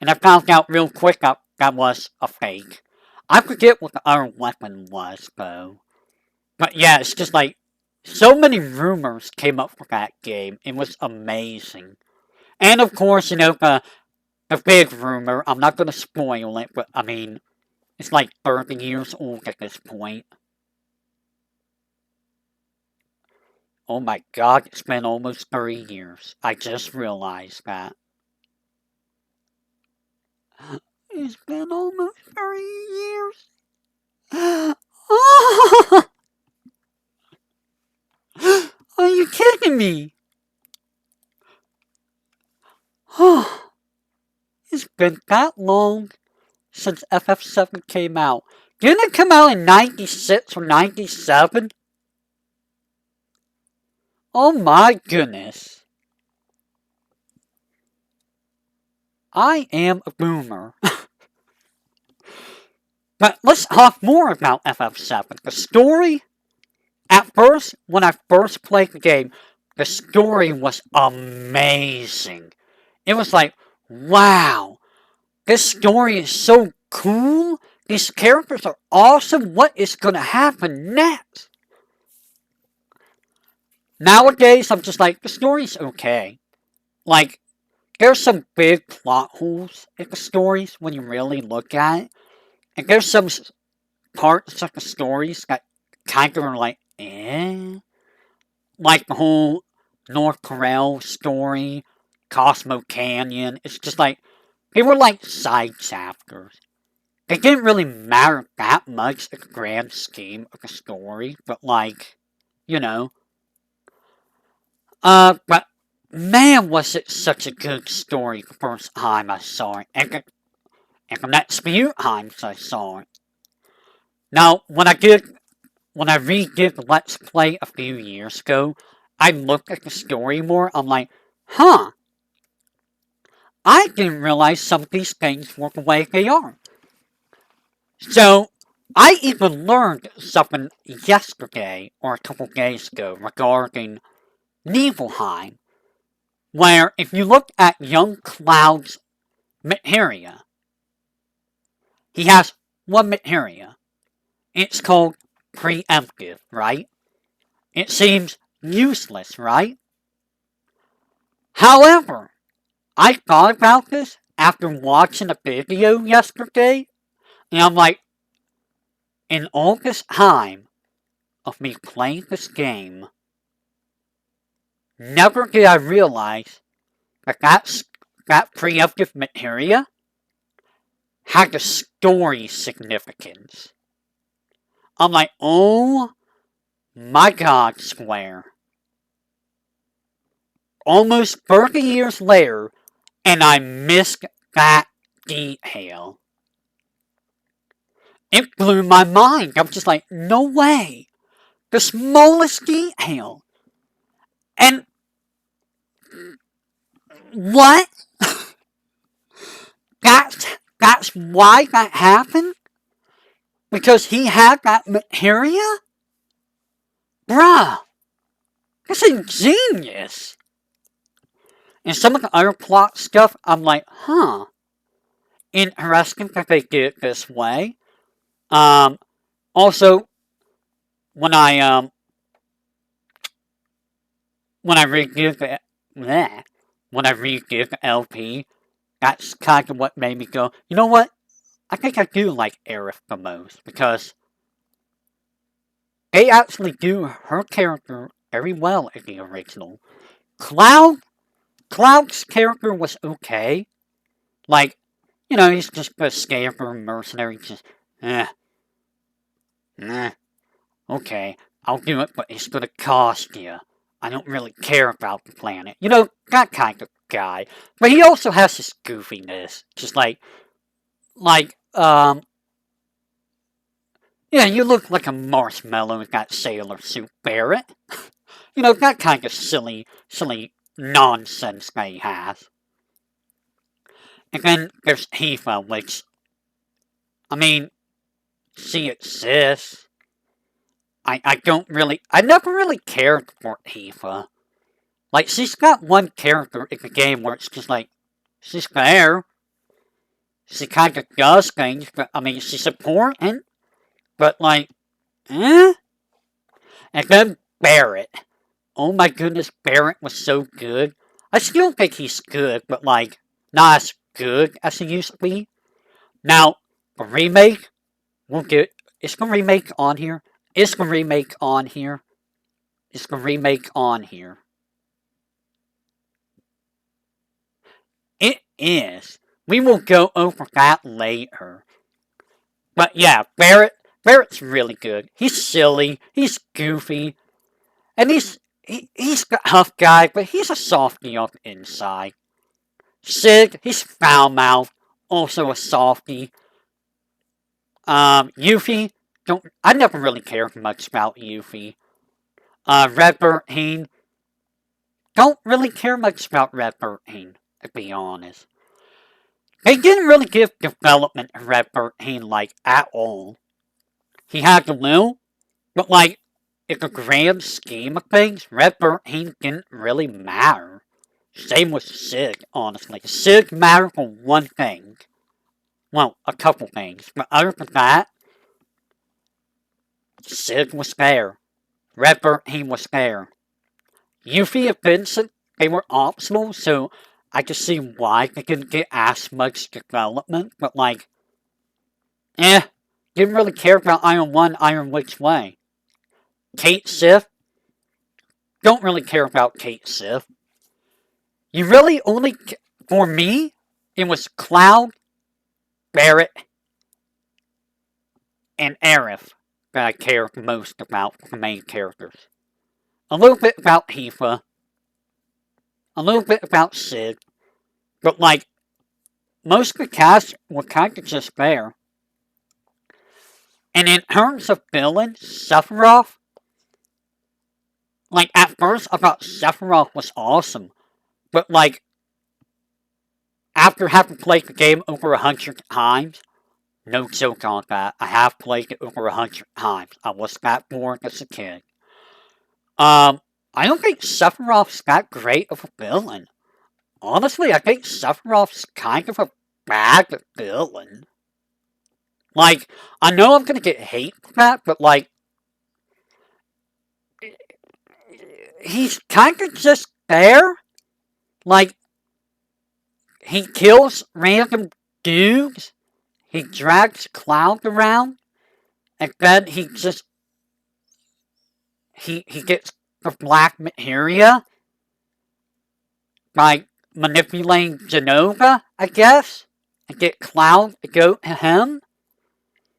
S1: And I found out real quick that was a fake. I forget what the other weapon was, though. But yeah, it's just like, so many rumors came up for that game. It was amazing. And of course, the big rumor, I'm not going to spoil it, but I mean, it's like 30 years old at this point. Oh my god, it's been almost 3 years. I just realized that. It's been almost 3 years. Are you kidding me? It's been that long since FF7 came out. Didn't it come out in 96 or 97? Oh my goodness. I am a boomer. But let's talk more about FF7. The story, at first, when I first played the game, the story was amazing. It was like, wow, this story is so cool. These characters are awesome. What is going to happen next? Nowadays, I'm just like, the story's okay. Like, there's some big plot holes in the stories when you really look at it. And there's some parts of the stories that kind of are like, eh? Like the whole North Corel story, Cosmo Canyon. It's just like, they were like side chapters. They didn't really matter that much in the grand scheme of the story, but like, you know. But man, was it such a good story the first time I saw it, and the next few times I saw it. Now, when I redid the Let's Play a few years ago, I looked at the story more. I'm like, huh, I didn't realize some of these things were the way they are. So, I even learned something yesterday, or a couple days ago, regarding Nibelheim, where if you look at young Cloud's materia, he has one materia. It's called preemptive, right? It seems useless, right? However, I thought about this after watching a video yesterday, and I'm like, in all this time of me playing this game, never did I realize that that preemptive materia had a story significance. I'm like, oh my god, Square. Almost 30 years later, and I missed that detail. It blew my mind. I was just like, no way. The smallest detail. And what? That's why that happened? Because he had that materia? Bruh. That's ingenious. And some of the other plot stuff, I'm like, huh. Interesting that they did it this way. Also, when I when I redid the bleh, when I redid the LP, that's kind of what made me go, you know what? I think I do like Aerith the most because they actually do her character very well in the original. Cloud's character was okay. Like, you know, he's just a scarecrow mercenary, just, eh, eh, okay, I'll do it, but it's gonna cost you. I don't really care about the planet. You know, that kind of guy. But he also has his goofiness. Just like, yeah, you look like a marshmallow in that sailor suit, Barret. You know, that kind of silly nonsense that he has. And then there's Tifa, which, I mean, she exists. I never really cared for Tifa. Like, she's got one character in the game where it's just like, she's there. She kind of does things, but, I mean, she's important. But, like, eh? And then Barret. Oh my goodness, Barret was so good. I still think he's good, but, like, not as good as he used to be. Now, the remake, we'll get, is the remake on here? Is the remake on here? is the remake on here? It is. We will go over that later. But yeah, Barrett's really good. He's silly, he's goofy, and he's the tough guy, but he's a softie on the inside. Sig, he's foul mouthed, also a softie. Yuffie, I never really cared much about Yuffie. Red 13, don't really care much about Red 13, to be honest. They didn't really give development to Red 13, like, at all. He had a little, but, like, in the grand scheme of things, Red 13 didn't really matter. Same with Sig, honestly. Sig mattered for one thing. Well, a couple things. But other than that, Sig was there. Red 13 was there. Yuffie and Vincent, they were optional, so I can see why they didn't get as much development, but like, didn't really care about Iron 1, Iron which way. Kate Sith, don't really care about Kate Sith. You really only, for me, it was Cloud, Barrett, and Aerith that I cared most about the main characters. A little bit about Tifa, a little bit about Sid, but like, most of the cast were kind of just there. And in terms of villains, Sephiroth, like, at first I thought Sephiroth was awesome, but like, after having played the game over 100 times, no joke on that, I have played it over 100 times. I was that bored as a kid. I don't think Sephiroth's that great of a villain. Honestly, I think Sephiroth's kind of a bad villain. Like, I know I'm gonna get hate for that, but like, he's kind of just there. Like, he kills random dudes, he drags Cloud around, and then he gets the black materia by manipulating Jenova, I guess, and get Cloud to go to him.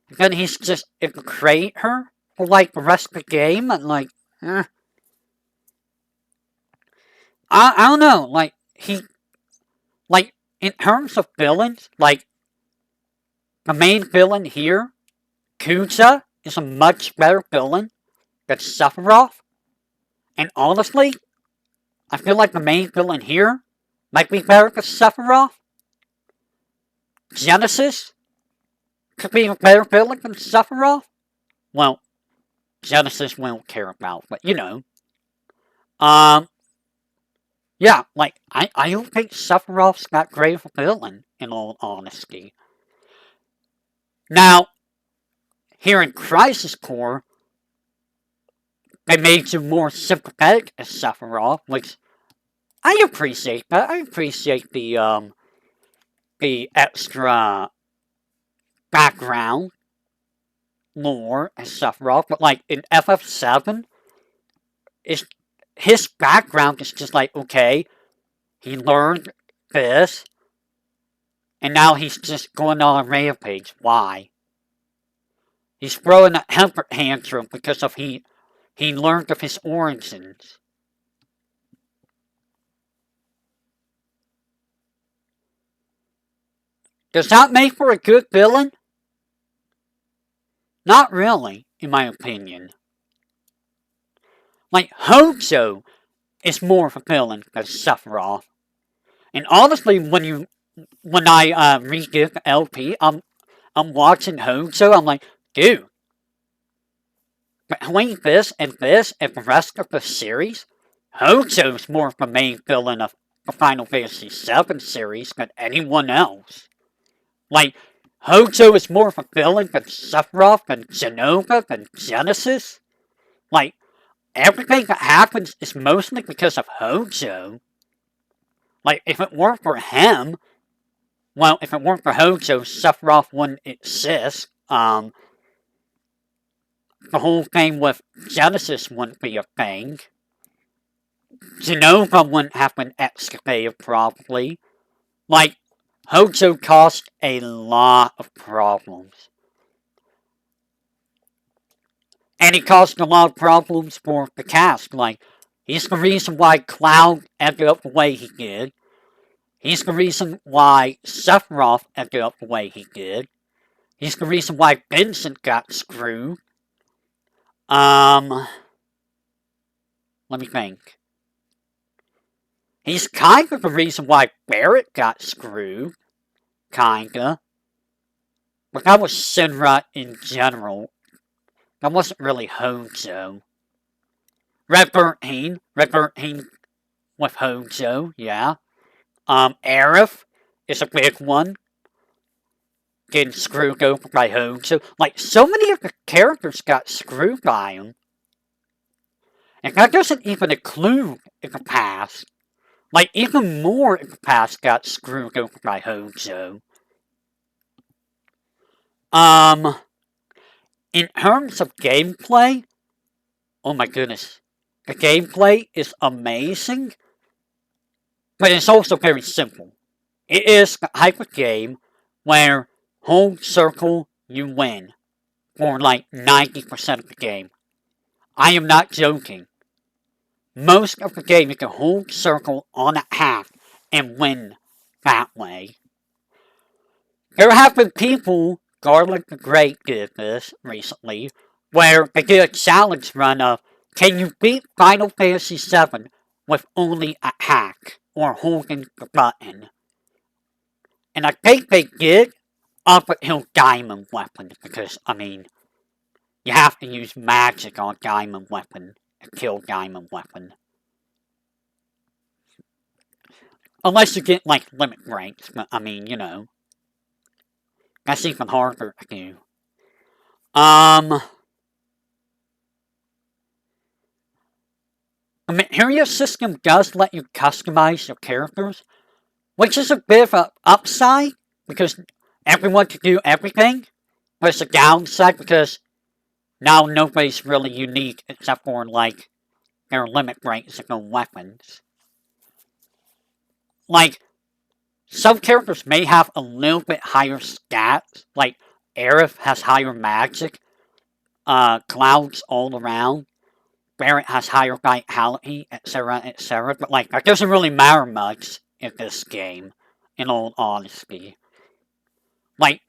S1: And then he's just a creator for like the rest of the game, and like, I don't know, like, like, in terms of villains, like, the main villain here, Kuja, is a much better villain than Sephiroth. And honestly, I feel like the main villain here might be better than Sephiroth. Genesis could be a better villain than Sephiroth. Well, Genesis we don't care about, but you know. Yeah, like, I don't think Sephiroth's that great of a villain, in all honesty. Now, here in Crisis Core, they made you more sympathetic as Sephiroth, which I appreciate that. I appreciate the extra background lore as Sephiroth, but like in FF7, his background is just like, okay, he learned this, and now he's just going on a rampage. Why? He's throwing a temper tantrum because of he learned of his origins. Does that make for a good villain? Not really, in my opinion. Like, Hojo is more of a villain than Sephiroth. And honestly, when I redid the LP, I'm watching Hojo, I'm like, dude, between this and the rest of the series, Hojo's more of the main villain of the Final Fantasy VII series than anyone else. Like, Hojo is more of a villain than Sephiroth, than Jenova, than Genesis. Like, everything that happens is mostly because of Hojo. Like, if it weren't for him, well, if it weren't for Hojo, Sephiroth wouldn't exist. the whole thing with Genesis wouldn't be a thing. Genova wouldn't have been excavated properly. Like, Hojo caused a lot of problems. And he caused a lot of problems for the cast. Like, he's the reason why Cloud ended up the way he did. He's the reason why Sephiroth ended up the way he did. He's the reason why Vincent got screwed. Let me think. He's kind of the reason why Barrett got screwed. Kinda. But that was Shinra in general. That wasn't really Hojo. Red 13 with Hojo, yeah. Aerith is a big one. Getting screwed over by Hojo. Like, so many of the characters got screwed by him. And that doesn't even include in the past. Like, even more in the past got screwed over by Hojo. In terms of gameplay, oh my goodness. The gameplay is amazing, but it's also very simple. It is the type of game where hold circle, you win. For like 90% of the game. I am not joking. Most of the game you can hold circle on a half and win that way. There have been people, Garlic the Great did this recently, where they did a challenge run of, can you beat Final Fantasy VII with only a hack, or holding the button? And I think they did up until Diamond Weapon, because, I mean, you have to use magic on Diamond Weapon to kill Diamond Weapon. Unless you get, like, limit breaks, but, I mean, you know. That's even harder to do. The materia system does let you customize your characters, which is a bit of an upside, because everyone can do everything, but it's a downside because now nobody's really unique except for, like, their limit breaks and their weapons. Like, some characters may have a little bit higher stats, like Aerith has higher magic, Cloud's all around, Barrett has higher vitality, etc., but like, that doesn't really matter much in this game, in all honesty. Like,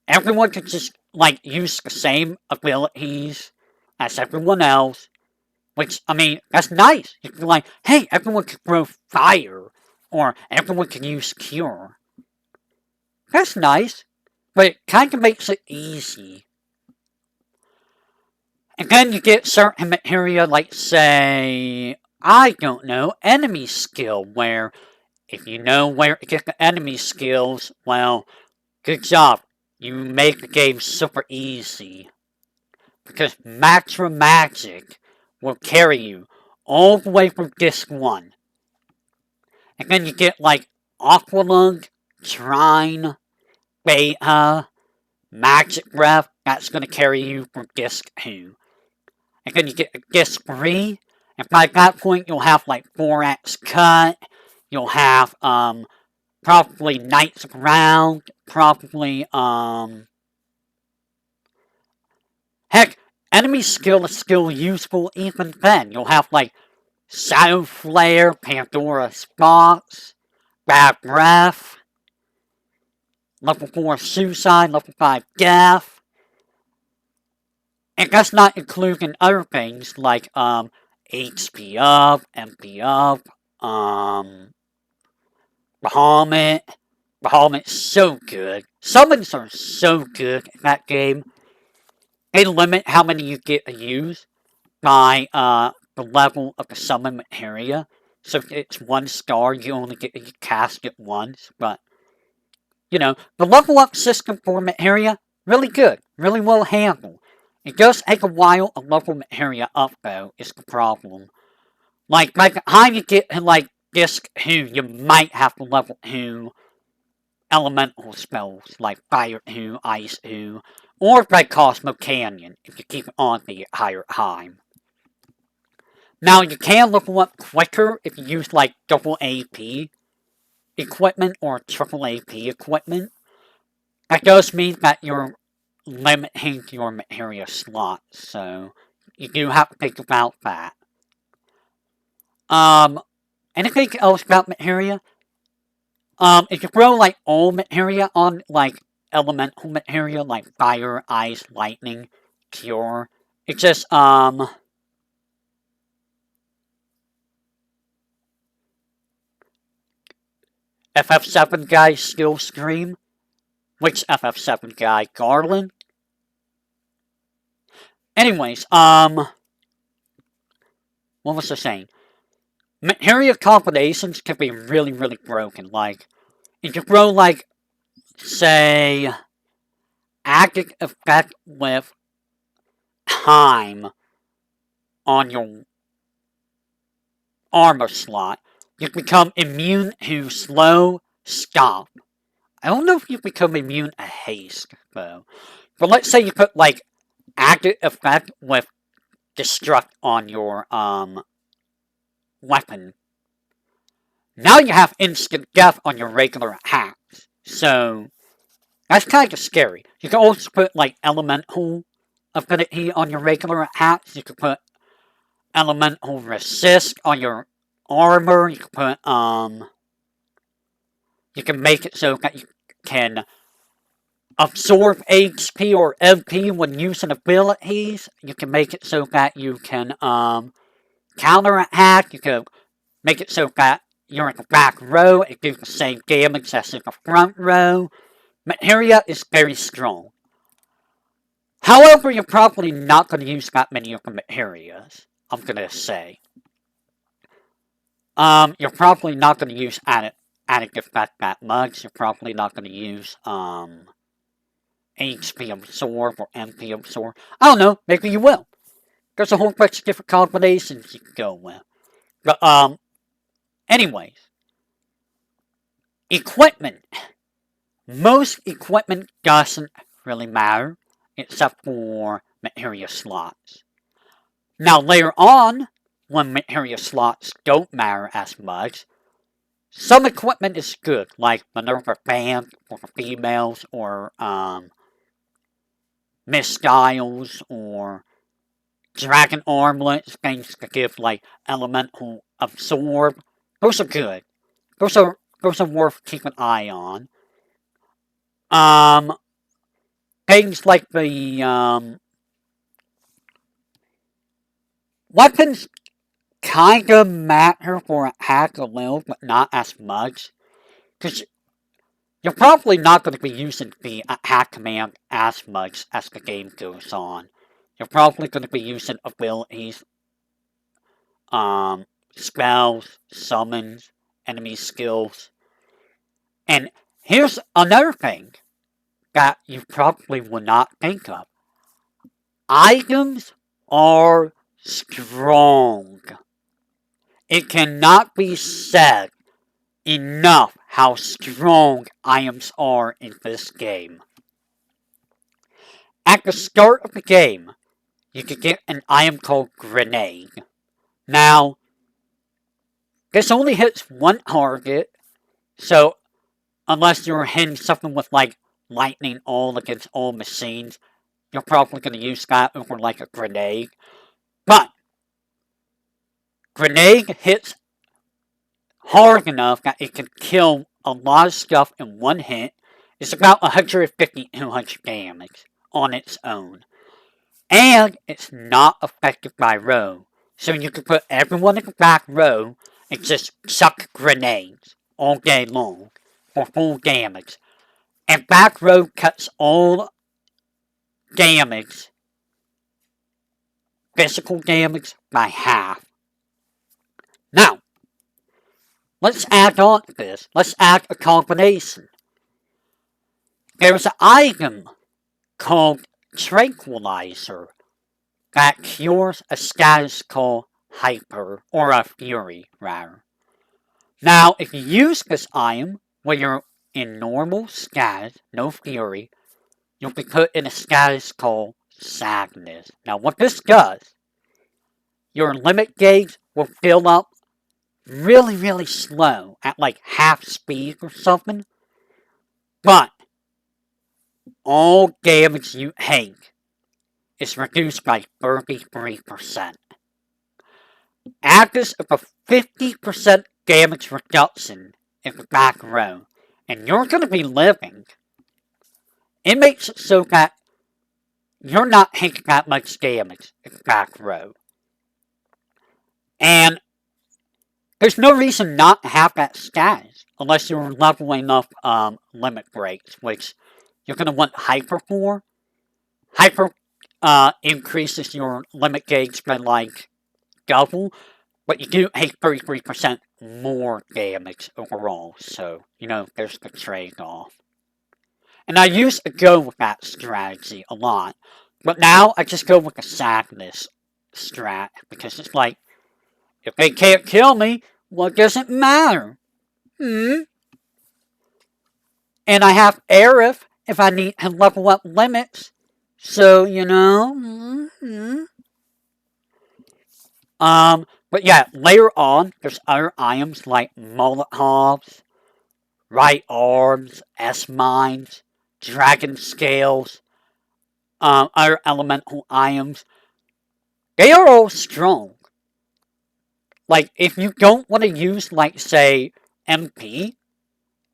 S1: everyone can just, like, use the same abilities as everyone else, which, I mean, that's nice. You can be like, hey, everyone can throw fire, or everyone can use cure. That's nice, but it kind of makes it easy. And then you get certain materia like, say, I don't know, enemy skill, where if you know where to get the enemy skills, well, good job. You make the game super easy. Because Maxra Magic will carry you all the way from Disc 1. And then you get like Aqualung, Trine, Beta, Magic Breath, that's going to carry you from Disc 2. And then you get Disc 3, and by that point you'll have like 4X Cut, you'll have probably Knights Ground, probably heck, enemy skill is still useful even then. You'll have like Shadow Flare, Pandora Spots, Bad Breath, Level 4 Suicide, Level 5 Death. And that's not including other things like HP up, MP up, Bahamut. Bahamut's so good. Summons are so good in that game. They limit how many you get to use by the level of the summon materia. So if it's 1 star, you only get to cast it once. But, you know, the level up system for materia, really good. Really well handled. It does take a while to level materia up, though, is the problem. Like, by the time you get to, like, Disc 2, you might have to level 2 elemental spells, like Fire 2, Ice 2, or by Cosmo Canyon if you keep it on the higher time. Now you can level up quicker if you use like double AP equipment or triple AP equipment. That does mean that you're limiting your materia slots, so you do have to think about that. Um, Anything else about materia? If you throw like all materia on like elemental materia like fire, ice, lightning, cure, it just FF7 guy skill scream. Which FF7 guy? Garland? Anyways, what was I saying? Materia combinations can be really, really broken. Like, if you throw, like, say, active effect with time on your armor slot, you become immune to slow stop. I don't know if you become immune to haste, though. But let's say you put, like, active effect with destruct on your, weapon. Now you have instant death on your regular attacks. So, that's kind of scary. You can also put, like, elemental ability on your regular attacks. You can put elemental resist on your armor. You can put, you can make it so that you can absorb HP or MP when using abilities. You can make it so that you can, counterattack. You can make it so that you're in the back row and do the same damage as in the front row. Materia is very strong. However, you're probably not going to use that many of the materias, I'm going to say. You're probably not going to use additive effect that much. You're probably not going to use, HP absorb or MP absorb. I don't know, maybe you will. There's a whole bunch of different combinations you can go with. But, anyways. Equipment. Most equipment doesn't really matter, except for materia slots. Now later on, when materia slots don't matter as much, some equipment is good, like Minerva Band for the females, or Mistyles, or Dragon Armlets, things that give like elemental absorb. Those are good. Those are worth keeping an eye on. Um, Things like the weapons kinda matter for attack a little, but not as much. Because you're probably not going to be using the attack command as much as the game goes on. You're probably going to be using abilities, spells, summons, enemy skills. And here's another thing that you probably would not think of. Items are strong. It cannot be said enough how strong items are in this game. At the start of the game, you can get an item called Grenade. Now, this only hits one target, so unless you're hitting something with like lightning all against all machines, you're probably going to use that over like a grenade. But Grenade hits hard enough that it can kill a lot of stuff in one hit. It's about 150-200 damage on its own. And it's not affected by row. So you can put everyone in the back row and just chuck grenades all day long for full damage. And back row cuts all damage, physical damage, by half. Now, let's add on to this. Let's add a combination. There's an item called Tranquilizer that cures a status called Hyper, or a Fury, rather. Now, if you use this item when you're in normal status, no Fury, you'll be put in a status called sadness. Now, what this does, your limit gauge will fill up really, really slow at like half speed or something, but all damage you take is reduced by 33%. Add this with a 50% damage reduction in the back row, and you're going to be living. It makes it so that you're not taking that much damage in the back row. And there's no reason not to have that status, unless you're leveling up limit breaks, which you're going to want Hyper for. Hyper increases your limit gauge by like double, but you do take 33% more damage overall, so, there's the trade-off. And I used to go with that strategy a lot, but now I just go with the sadness strat, because it's like, if they can't kill me, what does it matter? And I have Aerith if I need to level up limits, so, But yeah, later on, there's other items like Mullet Hobs, Right Arms, S-Mines, Dragon Scales, other elemental items. They are all strong. Like, if you don't want to use, like, say, MP,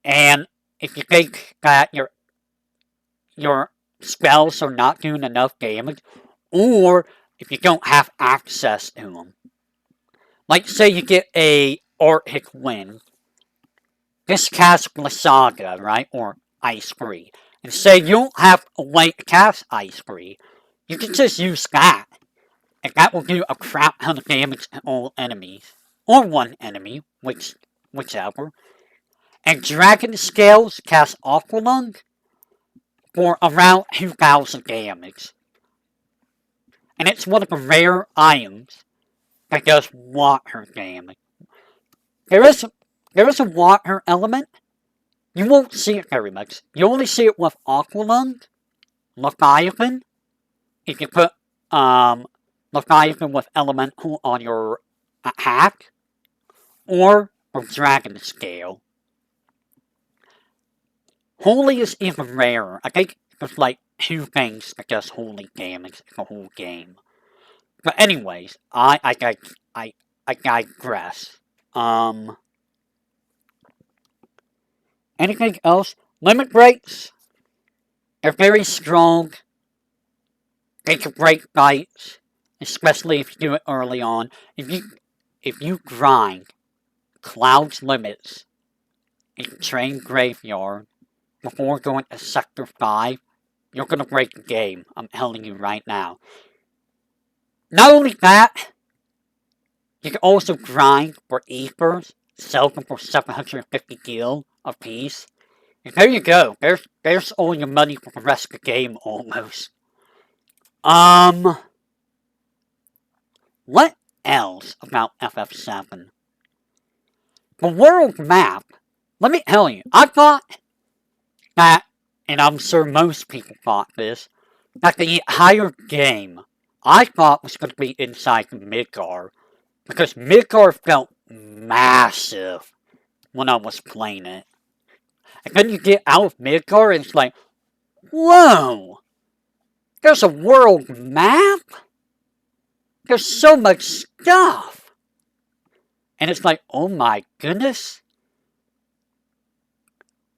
S1: and if you think that your spells are not doing enough damage, or if you don't have access to them. Like, say you get a Arctic Wind. This casts Glissaga, right? Or Ice Free. And say you don't have a way to cast Ice Free. You can just use that. And that will do a crap ton of damage to all enemies. Or one enemy, whichever. And Dragon Scales cast Aqualung for around 2,000 damage. And it's one of the rare items that does water damage. There is a water element. You won't see it very much. You only see it with Aqualung, Leviathan. If you put Leviathan with Elemental on your attack, or Dragon Scale. Holy is even rarer. I think there's like 2 things that does holy damage in the whole game. But anyways, I digress. Anything else? Limit breaks. They're very strong. They can break fights, especially if you do it early on. If you grind Cloud's limits in Train Graveyard before going to Sector 5, you're gonna break the game. I'm telling you right now. Not only that, you can also grind for Ethers, sell them for 750 gil a piece. And there you go. There's all your money for the rest of the game, almost. What else about FF7? The world map, let me tell you, I thought that, and I'm sure most people thought this, that the entire game, I thought was going to be inside Midgar, because Midgar felt massive when I was playing it. And then you get out of Midgar and it's like, whoa! There's a world map? There's so much stuff! And it's like, oh my goodness.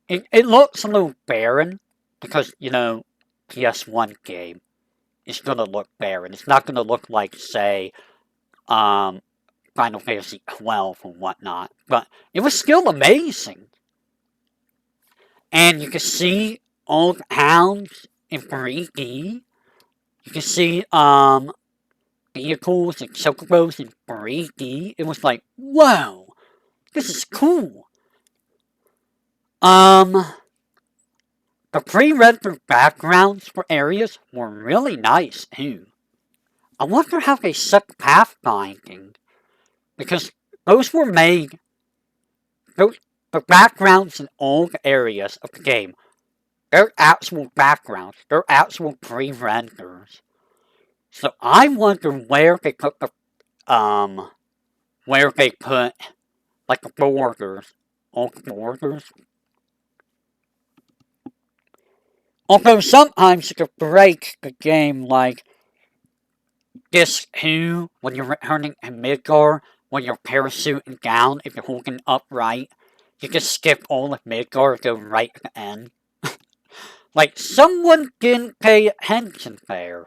S1: It looks a little barren, because, PS1 game is going to look barren. It's not going to look like, say, Final Fantasy 12 or whatnot. But it was still amazing. And you can see all the hounds in 3D. You can see vehicles and chocobos in 3D. It was like, whoa, this is cool. The pre-rendered backgrounds for areas were really nice too. I wonder how they set pathfinding, because those were made. The backgrounds in all the areas of the game They're actual backgrounds. They're actual pre-renders. So I wonder where they put like the borders, all the borders. Although sometimes you could break the game like this too, when you're returning to Midgar, when you're parachuting down, if you're holding upright, you can skip all of Midgar and go right to the end. Like, someone didn't pay attention there.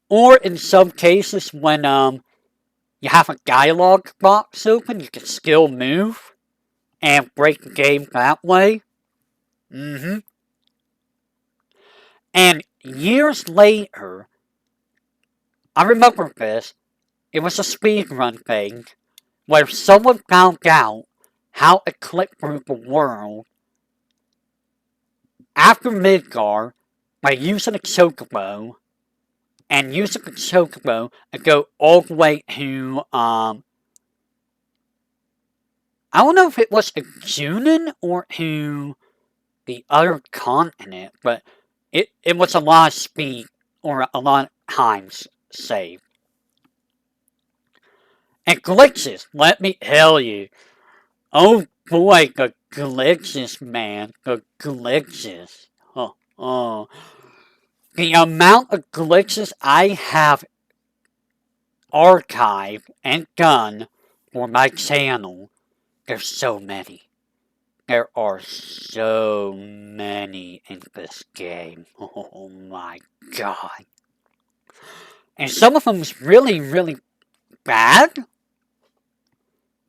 S1: Or in some cases, when you have a dialogue box open, you can still move and break the game that way. And years later, I remember this, it was a speedrun thing, where someone found out how to click through the world after Midgar by using a chocobo, and using the chocobo and go all the way to, I don't know if it was to Junin or to the other continent, but it was a lot of speed, or a lot of times saved. And glitches, let me tell you. Oh boy, the glitches, man. The glitches. Oh. The amount of glitches I have archived and done for my channel, there's so many. There are so many in this game. Oh my god. And some of them is really, really bad.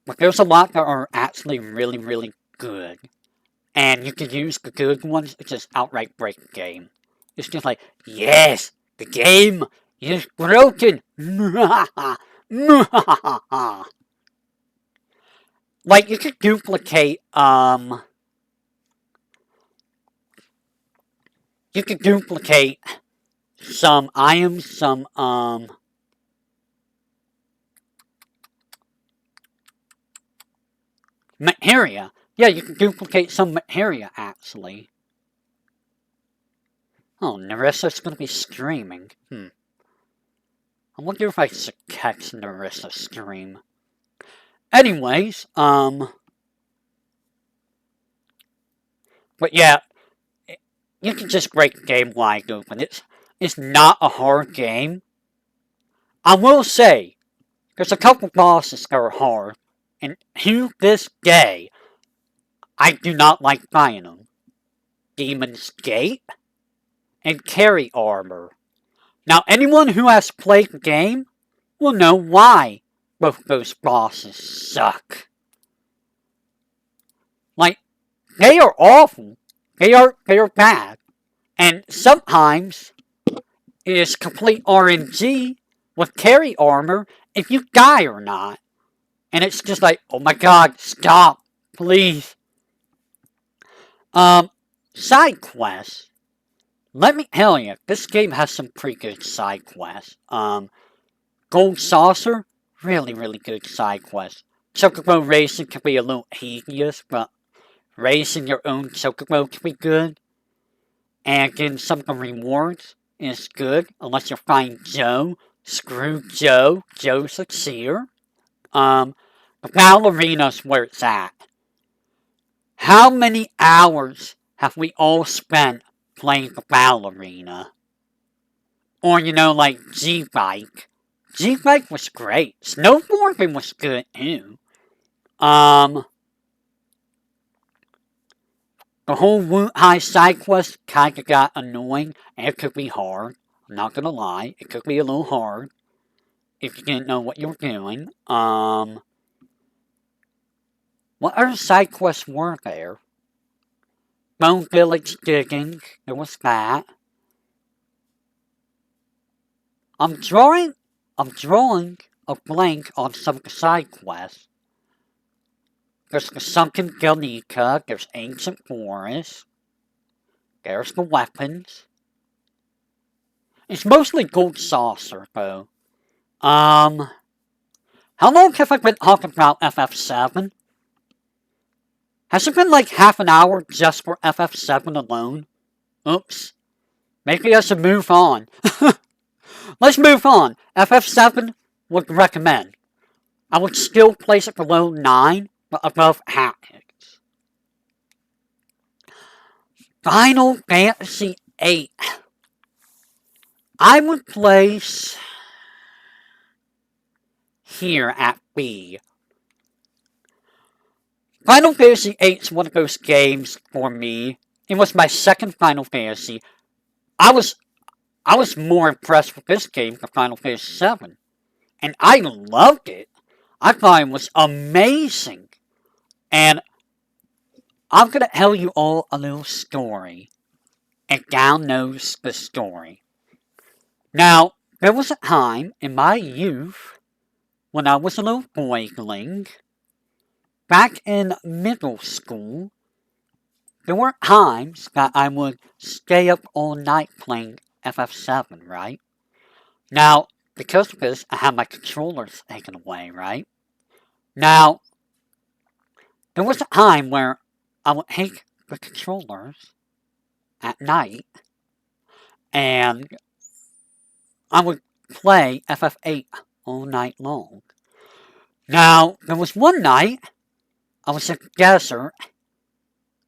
S1: But there's a lot that are actually really, really good. And you can use the good ones to just outright break the game. It's just like, yes, the game is broken. Like, you could duplicate, some items, some, materia. Yeah, you can duplicate some materia, actually. Oh, Narissa's gonna be streaming. I wonder if I should catch Narissa stream. Anyways, but yeah, you can just break the game wide open. It's not a hard game. I will say, there's a couple bosses that are hard, and to this day, I do not like fighting them. Demon's Gate and Carry Armor. Now, anyone who has played the game will know why both those bosses suck. Like, they are awful. They are bad. And sometimes it is complete RNG with Carry Armor if you die or not. And it's just like, oh my god, stop, please. Side quests. Let me tell you, this game has some pretty good side quests. Gold Saucer, really, really good side quest. Chocobo racing can be a little tedious, but racing your own Chocobo can be good. And getting some of the rewards is good, unless you find Joe. Screw Joe. Joe's a seer. The Battle Arena's where it's at. How many hours have we all spent playing the Battle Arena? Or, like G-Bike. G-Bike was great. Snowboarding was good, too. The whole Woot High side quest kinda got annoying, and it could be hard. I'm not gonna lie, it could be a little hard if you didn't know what you were doing. What other side quests were there? Bone Village digging, there was that. I'm drawing a blank on some of the side quests. There's the Sunken Galnica, there's Ancient Forest, there's the weapons. It's mostly Gold Saucer, though. How long have I been talking about FF7? Has it been like half an hour just for FF7 alone? Oops. Maybe I should move on. Let's move on. FF7 would recommend. I would still place it below 9, but above Hacks. Final Fantasy 8. I would place here at B. Final Fantasy 8 is one of those games for me. It was my second Final Fantasy. I was more impressed with this game than Final Fantasy 7. And I loved it. I thought it was amazing. And I'm gonna tell you all a little story. And Gal knows the story. Now, there was a time in my youth when I was a little boyling, back in middle school, there were times that I would stay up all night playing FF7, right? Now, because of this, I had my controllers taken away, right? Now, there was a time where I would take the controllers at night and I would play FF8 all night long. Now, there was one night I was in the desert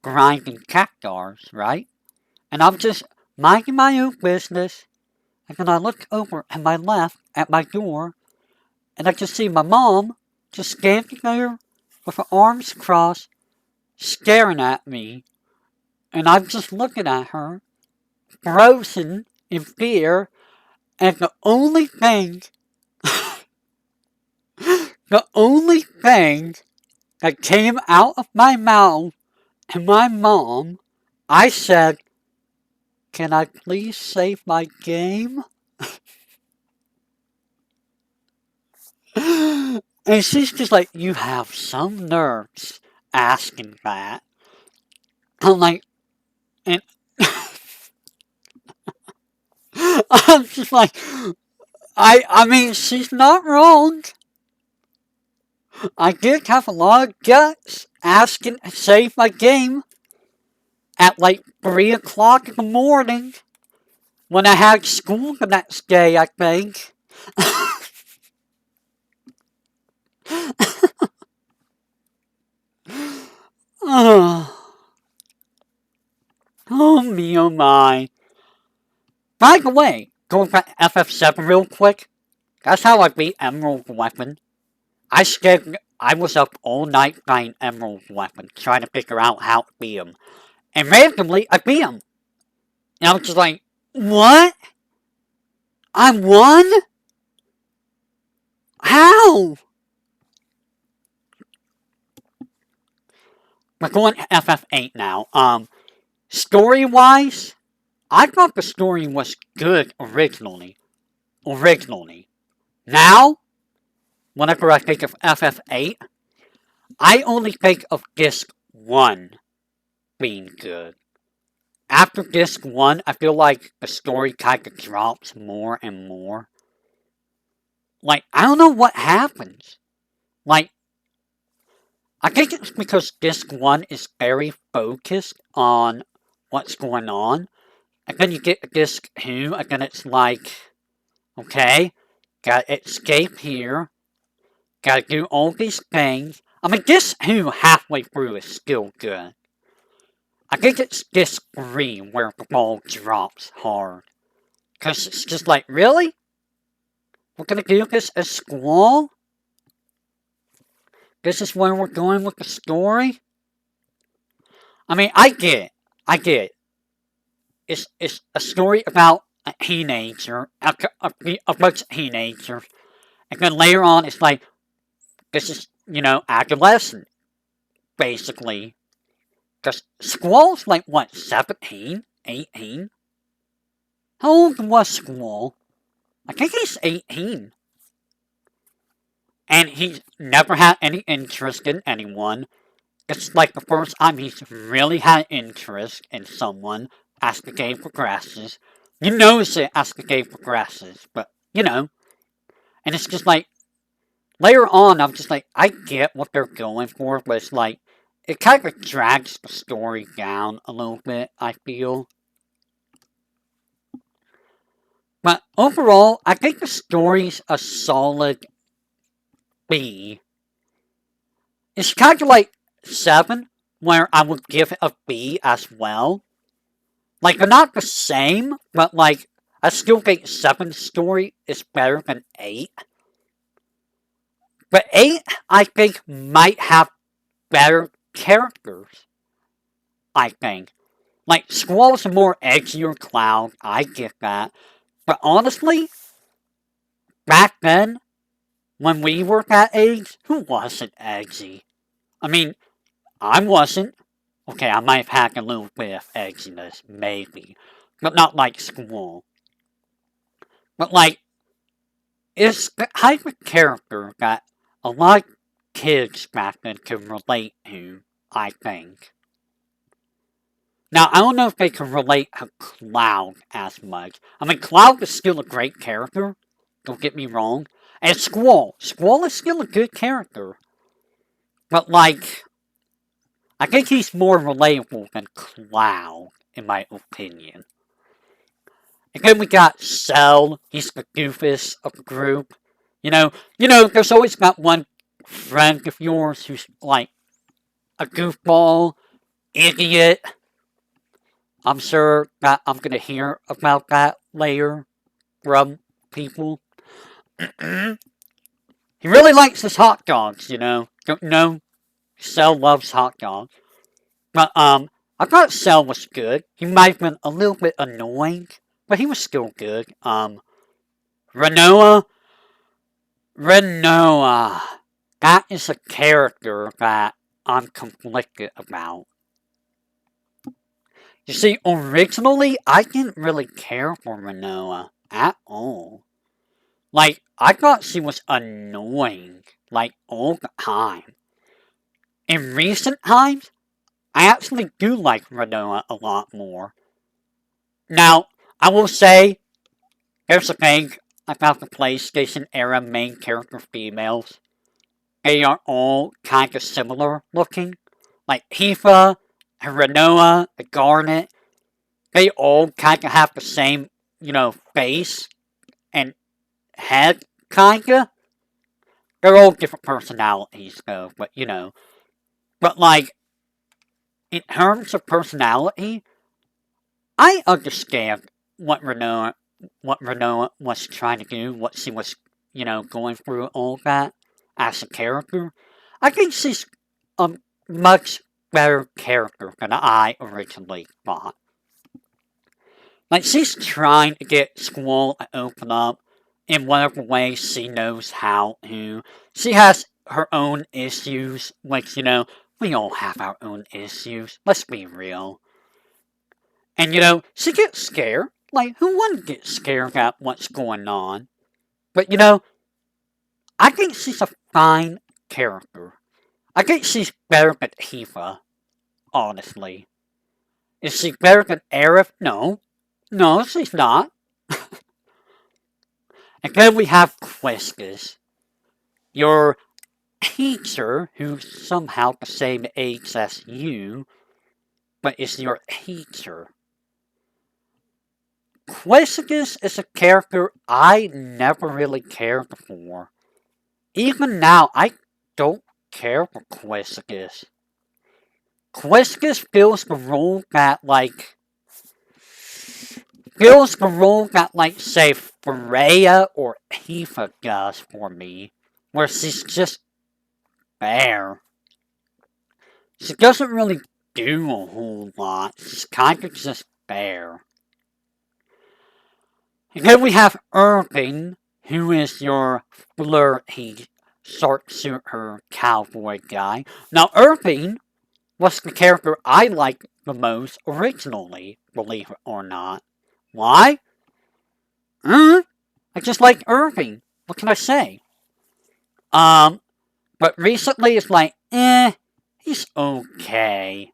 S1: grinding cactars, right? And I'm just minding my own business, and then I look over to my left at my door, and I just see my mom just standing there with her arms crossed, staring at me, and I'm just looking at her, frozen in fear, and the only thing that came out of my mouth to my mom, I said, "Can I please save my game?" And she's just like, "You have some nerves asking that." I'm like, and I'm just like, I mean, she's not wrong. I did have a lot of guts asking to save my game at like 3 o'clock in the morning when I had school the next day, I think. Oh, oh me, oh my. By the way, going back to FF7 real quick, that's how I beat Emerald Weapon. I was up all night playing Emerald Weapon, trying to figure out how to beat him. And randomly, I beat him. And I was just like, what? I won? How? We're going to FF8 now. Story-wise, I thought the story was good originally. Now, whenever I think of FF8, I only think of Disc 1 being good. After Disc 1, I feel like the story kind of drops more and more. Like, I don't know what happens. Like, I think it's because Disc 1 is very focused on what's going on. And then you get Disc 2, and then it's like, okay, gotta escape here. Gotta do all these things. I mean, Disc 2 halfway through is still good. I think it's Disc 3 where the ball drops hard. Because it's just like, really? We're gonna do this as Squall? This is where we're going with the story? I mean, I get it. It's a story about a teenager, a bunch of teenagers. And then later on, it's like, this is, adolescent, basically. Because Squall's like, what, 17? 18? How old was Squall? I think he's 18. And he's never had any interest in anyone. It's like the first time he's really had interest in someone as the game progresses. You notice it as the game progresses, but, And it's just like, later on, I'm just like, I get what they're going for, but it's like, it kind of drags the story down a little bit, I feel. But overall, I think the story's a solid B. It's kind of like 7, where I would give it a B as well. Like, they're not the same, but like, I still think 7's story is better than 8. But 8, I think, might have better characters. I think. Like, Squall's a more edgier clown, I get that. But honestly, back then, when we were that age, who wasn't edgy? I mean, I wasn't. Okay, I might have had a little bit of edginess, maybe. But not like Squall. But like, it's the type of character that a lot of kids back then could relate to, I think. Now, I don't know if they can relate to Cloud as much. I mean, Cloud is still a great character. Don't get me wrong. And Squall. Squall is still a good character. But, like, I think he's more relatable than Cloud, in my opinion. And then we got Cell. He's the doofus of the group. There's always got one friend of yours who's, like, a goofball, idiot. I'm sure that I'm gonna hear about that later from people. He really likes his hot dogs, Don't know. Cell loves hot dogs. But, I thought Cell was good. He might have been a little bit annoying, but he was still good. Renoa. That is a character that I'm conflicted about. You see, originally, I didn't really care for Renoa at all. Like, I thought she was annoying, like, all the time. In recent times, I actually do like Renoa a lot more. Now, I will say, here's the thing about the PlayStation era main character females. They are all kind of similar looking. Like, Tifa, Renoa, Garnet, they all kind of have the same, face and head, kinda. They're all different personalities, though, But, like, in terms of personality, I understand what Renoa was trying to do, what she was, going through all that as a character. I think she's a much better character than I originally thought. Like, she's trying to get Squall to open up in whatever way she knows how to. She has her own issues, which, we all have our own issues. Let's be real. And, she gets scared. Like, who wouldn't get scared at what's going on? But, I think she's a fine character. I think she's better than Tifa, honestly. Is she better than Aerith? No. No, she's not. And then we have Quistis, your teacher, who's somehow the same age as you, but is your teacher. Quistis is a character I never really cared for. Even now, I don't care for Quistis. Quistis say, Freya or Tifa does for me, where she's just there. She doesn't really do a whole lot. She's kind of just there. And then we have Irving, who is your flirty, sharpshooter cowboy guy. Now, Irving was the character I liked the most originally, believe it or not. Why? I just like Irving. What can I say? But recently it's like, he's okay.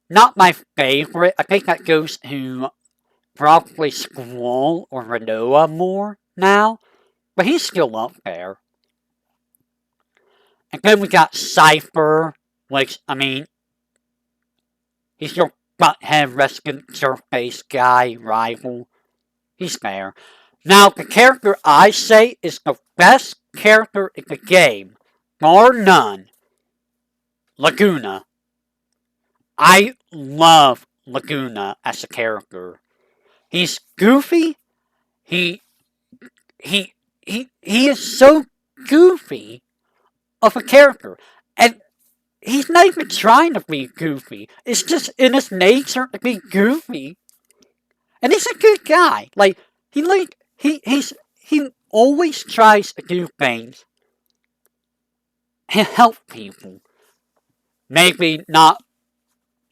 S1: Not my favorite. I think that goes to probably Squall or Renoa more now. But he's still up there. And then we got Cypher, which, I mean, he's your butthead rescue surface guy rival. He's there. Now, the character I say is the best character in the game, bar none, Laguna. I love Laguna as a character. He's goofy. He he he is so goofy of a character, and he's not even trying to be goofy. It's just in his nature to be goofy, and he's a good guy. He always tries to do things and help people. Maybe not.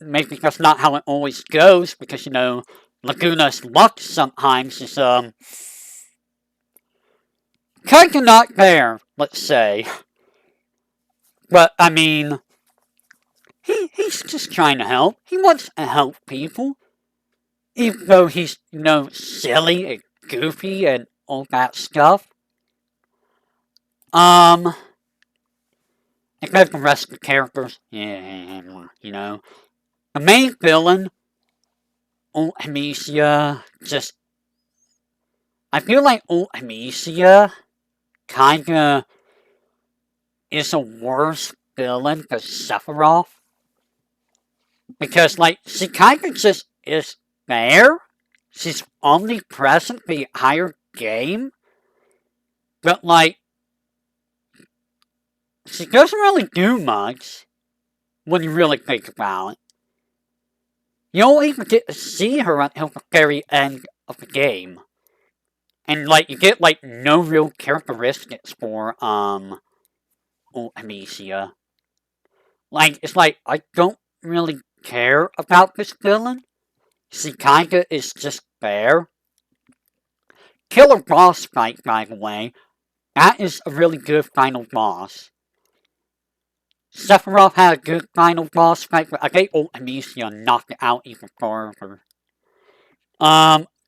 S1: Maybe that's not how it always goes because Laguna's luck sometimes is kind of not there. Let's say, but I mean, he's just trying to help. He wants to help people, even though he's silly and goofy and all that stuff. And then the rest of the characters, yeah, the main villain, Amicia, just I feel like Amicia kinda is a worse villain than Sephiroth. Because, she kinda just is there. She's omnipresent the entire game. But, she doesn't really do much when you really think about it. You don't even get to see her until the very end of the game. And, you get, no real characteristics for, Amicia. It's I don't really care about this villain. She kinda is just there. Killer boss fight, by the way. That is a really good final boss. Sephiroth had a good final boss fight, but I think Amicia knocked it out even further.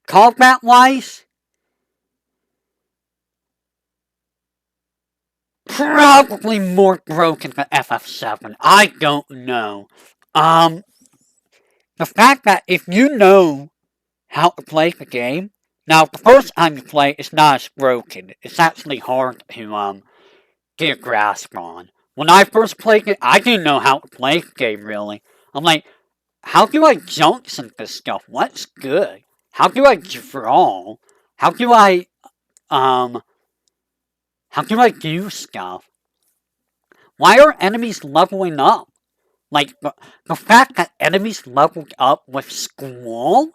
S1: Combat-wise, probably more broken than FF7. I don't know. The fact that if you know how to play the game, now the first time you play, it's not as broken. It's actually hard to get a grasp on. When I first played it, I didn't know how to play the game really. I'm like, how do I jump into this stuff? What's good? How do I draw? How do I do stuff? Why are enemies leveling up? The fact that enemies leveled up with Squall?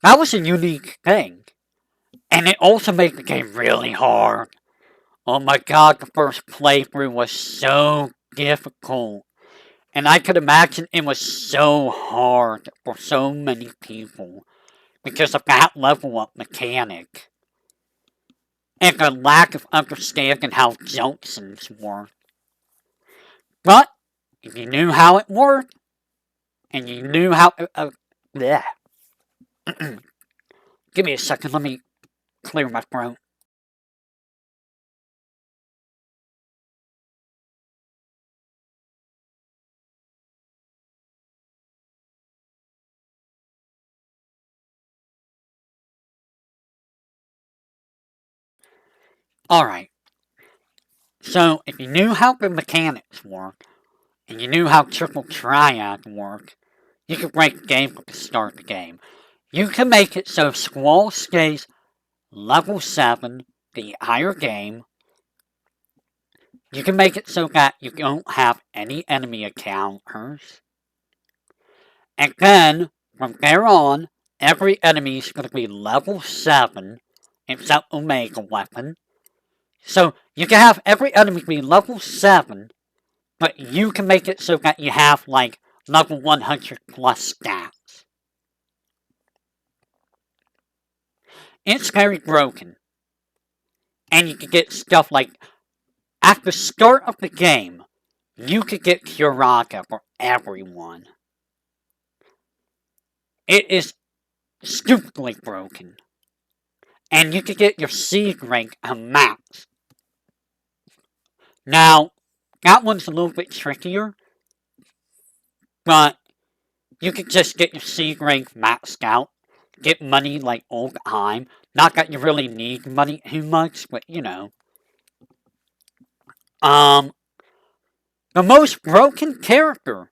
S1: That was a unique thing. And it also made the game really hard. Oh my god, the first playthrough was so difficult. And I could imagine it was so hard for so many people because of that level up mechanic. And the lack of understanding how junctions work. But, if you knew how it worked, and you knew how... bleh. Give me a second, let me clear my throat. Alright. So, if you knew how the mechanics work, and you knew how Triple Triad worked, you could break the game from the start of the game. You can make it so Squall stays level 7 the entire game. You can make it so that you don't have any enemy encounters. And then, from there on, every enemy is going to be level 7 except Omega Weapon. So, you can have every enemy be level 7, but you can make it so that you have, level 100 plus stats. It's very broken. And you can get stuff like, at the start of the game, you could get Curaga for everyone. It is stupidly broken. And you could get your Siege rank a max. Now, that one's a little bit trickier, but you could just get your Siege rank maxed out, get money all the time, Not that you really need money too much, but you know. Um, the most broken character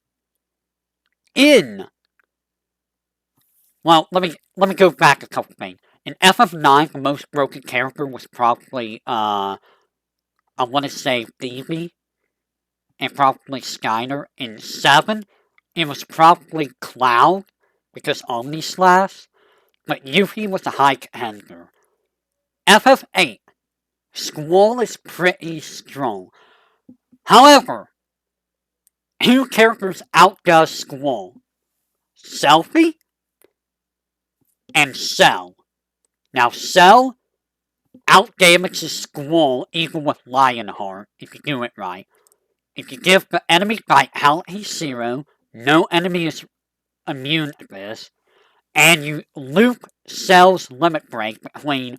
S1: in well, let me go back a couple things. In FF9, the most broken character was probably I want to say Phoebe and probably Skyner. In 7, it was probably Cloud because Omni Slash, but Yuffie was a high contender. FF8, Squall is pretty strong. However, two characters outdoes Squall: Selphie and Cell. Now, Cell outdamages Squall even with Lionheart if you do it right. If you give the enemy Vitality 0, no enemy is immune to this, and you loop Cell's limit break between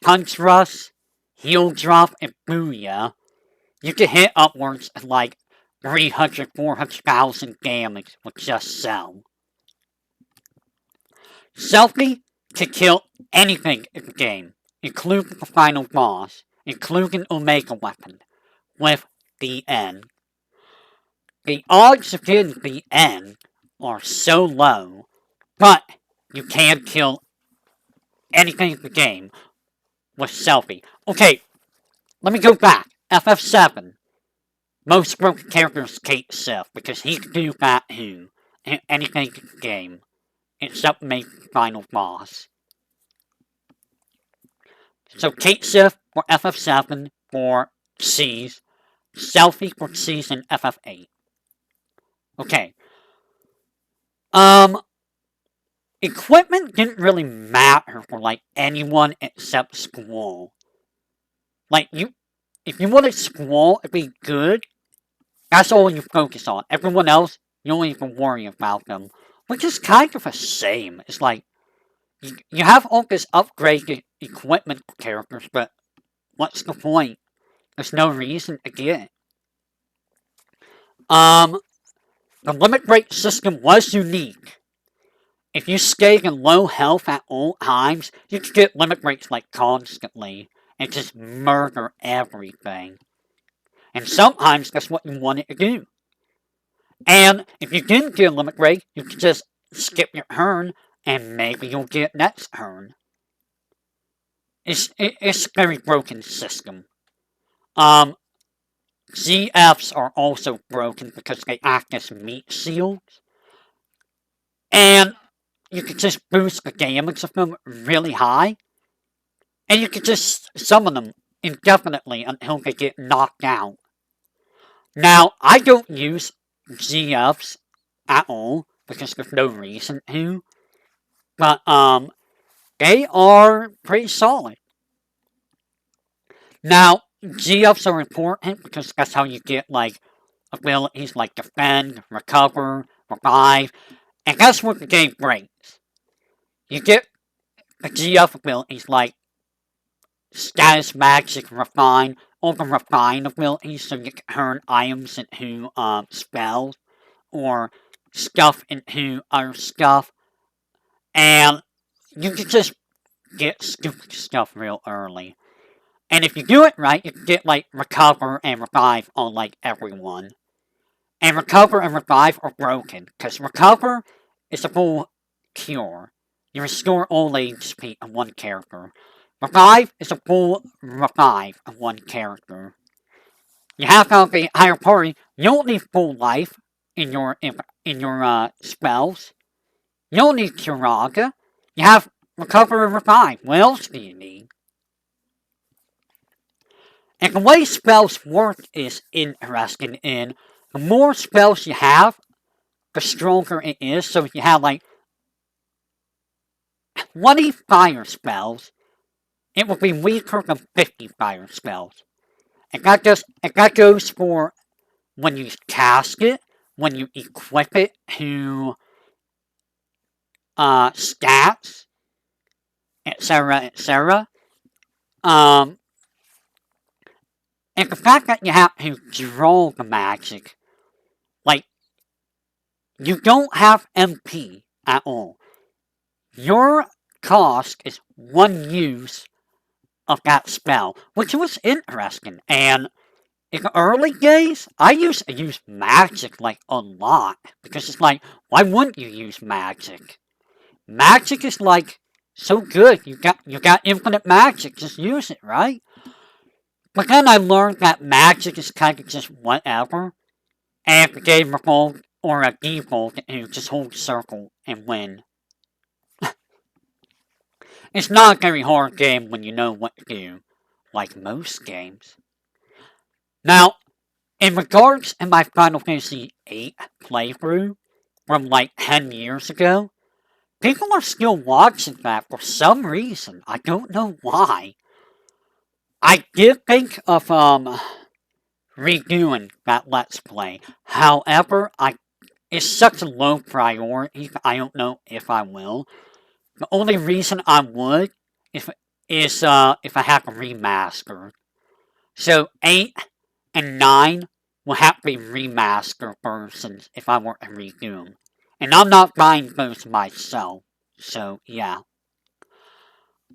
S1: Punch Rush, Heal Drop, and Booyah, you can hit upwards of like 300, 400,000 damage with just Cell. Selphie can kill anything in the game, including the final boss, including Omega Weapon, with the end. The odds of getting the end are so low, but you can kill anything in the game with Selphie. Okay, let me go back. FF7. Most broken character is Kate Sith, because he can do that too. Anything in the game, except make the final boss. So Kate Sith for FF7 for C's, Selphie for C's in FF8. Okay. Equipment didn't really matter for like anyone except Squall. Like if you wanted Squall to be good, that's all you focus on. Everyone else, you don't even worry about them, which is kind of a shame. It's like you have all this upgraded equipment for characters, but what's the point? There's no reason to get it. The limit break system was unique. If you stay in low health at all times, you can get limit breaks like constantly and just murder everything. And sometimes that's what you want it to do. And if you didn't get a limit break, you can just skip your turn and maybe you'll get next turn. It's a very broken system. ZFs are also broken because they act as meat shields. And you can just boost the damage of them really high. And you can just summon them indefinitely until they get knocked out. Now, I don't use ZFs at all because there's no reason to. But, they are pretty solid. Now, GFs are important because that's how you get, like, abilities like Defend, Recover, Revive, and that's what the game breaks. You get the GF abilities like Status Magic Refine, or the Refine abilities so you can turn items into spells, or stuff into other stuff, and you can just get stupid stuff real early. And if you do it right, you can get, like, Recover and Revive on, like, everyone. And Recover and Revive are broken, because Recover is a full cure. You restore all HP of one character. Revive is a full revive of one character. You have to have a higher party. You don't need full life in your spells. You don't need Kiraga. You have Recover and Revive. What else do you need? And the way spells work is interesting in the more spells you have, the stronger it is. So if you have like 20 fire spells, it will be weaker than 50 fire spells. And that goes for when you cast it, when you equip it to stats, etc., etc. And the fact that you have to draw the magic, like, you don't have MP at all. Your cost is 1 use of that spell, which was interesting. And in the early days, I used to use magic like a lot because it's like, why wouldn't you use magic? Magic is like so good. You got infinite magic. Just use it, right? But then I learned that magic is kind of just whatever, and the game default or a default, and you just hold circle and win. It's not a very hard game when you know what to do, like most games. Now, in regards to my Final Fantasy VIII playthrough from like 10 years ago, people are still watching that for some reason. I don't know why. I did think of redoing that Let's Play. However, it's such a low priority that I don't know if I will. The only reason I would if I have a remaster. So 8 and 9 will have to be remastered versions if I were to redo them. And I'm not buying those myself. So yeah.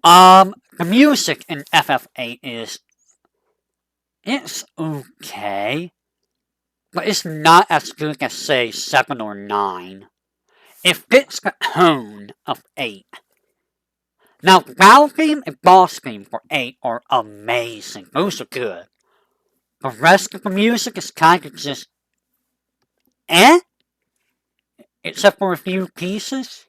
S1: The music in FF8 it's okay, but it's not as good as say 7 or 9. It fits the tone of 8. Now, the battle theme and boss theme for 8 are amazing. Those are good. The rest of the music is kind of just eh, except for a few pieces.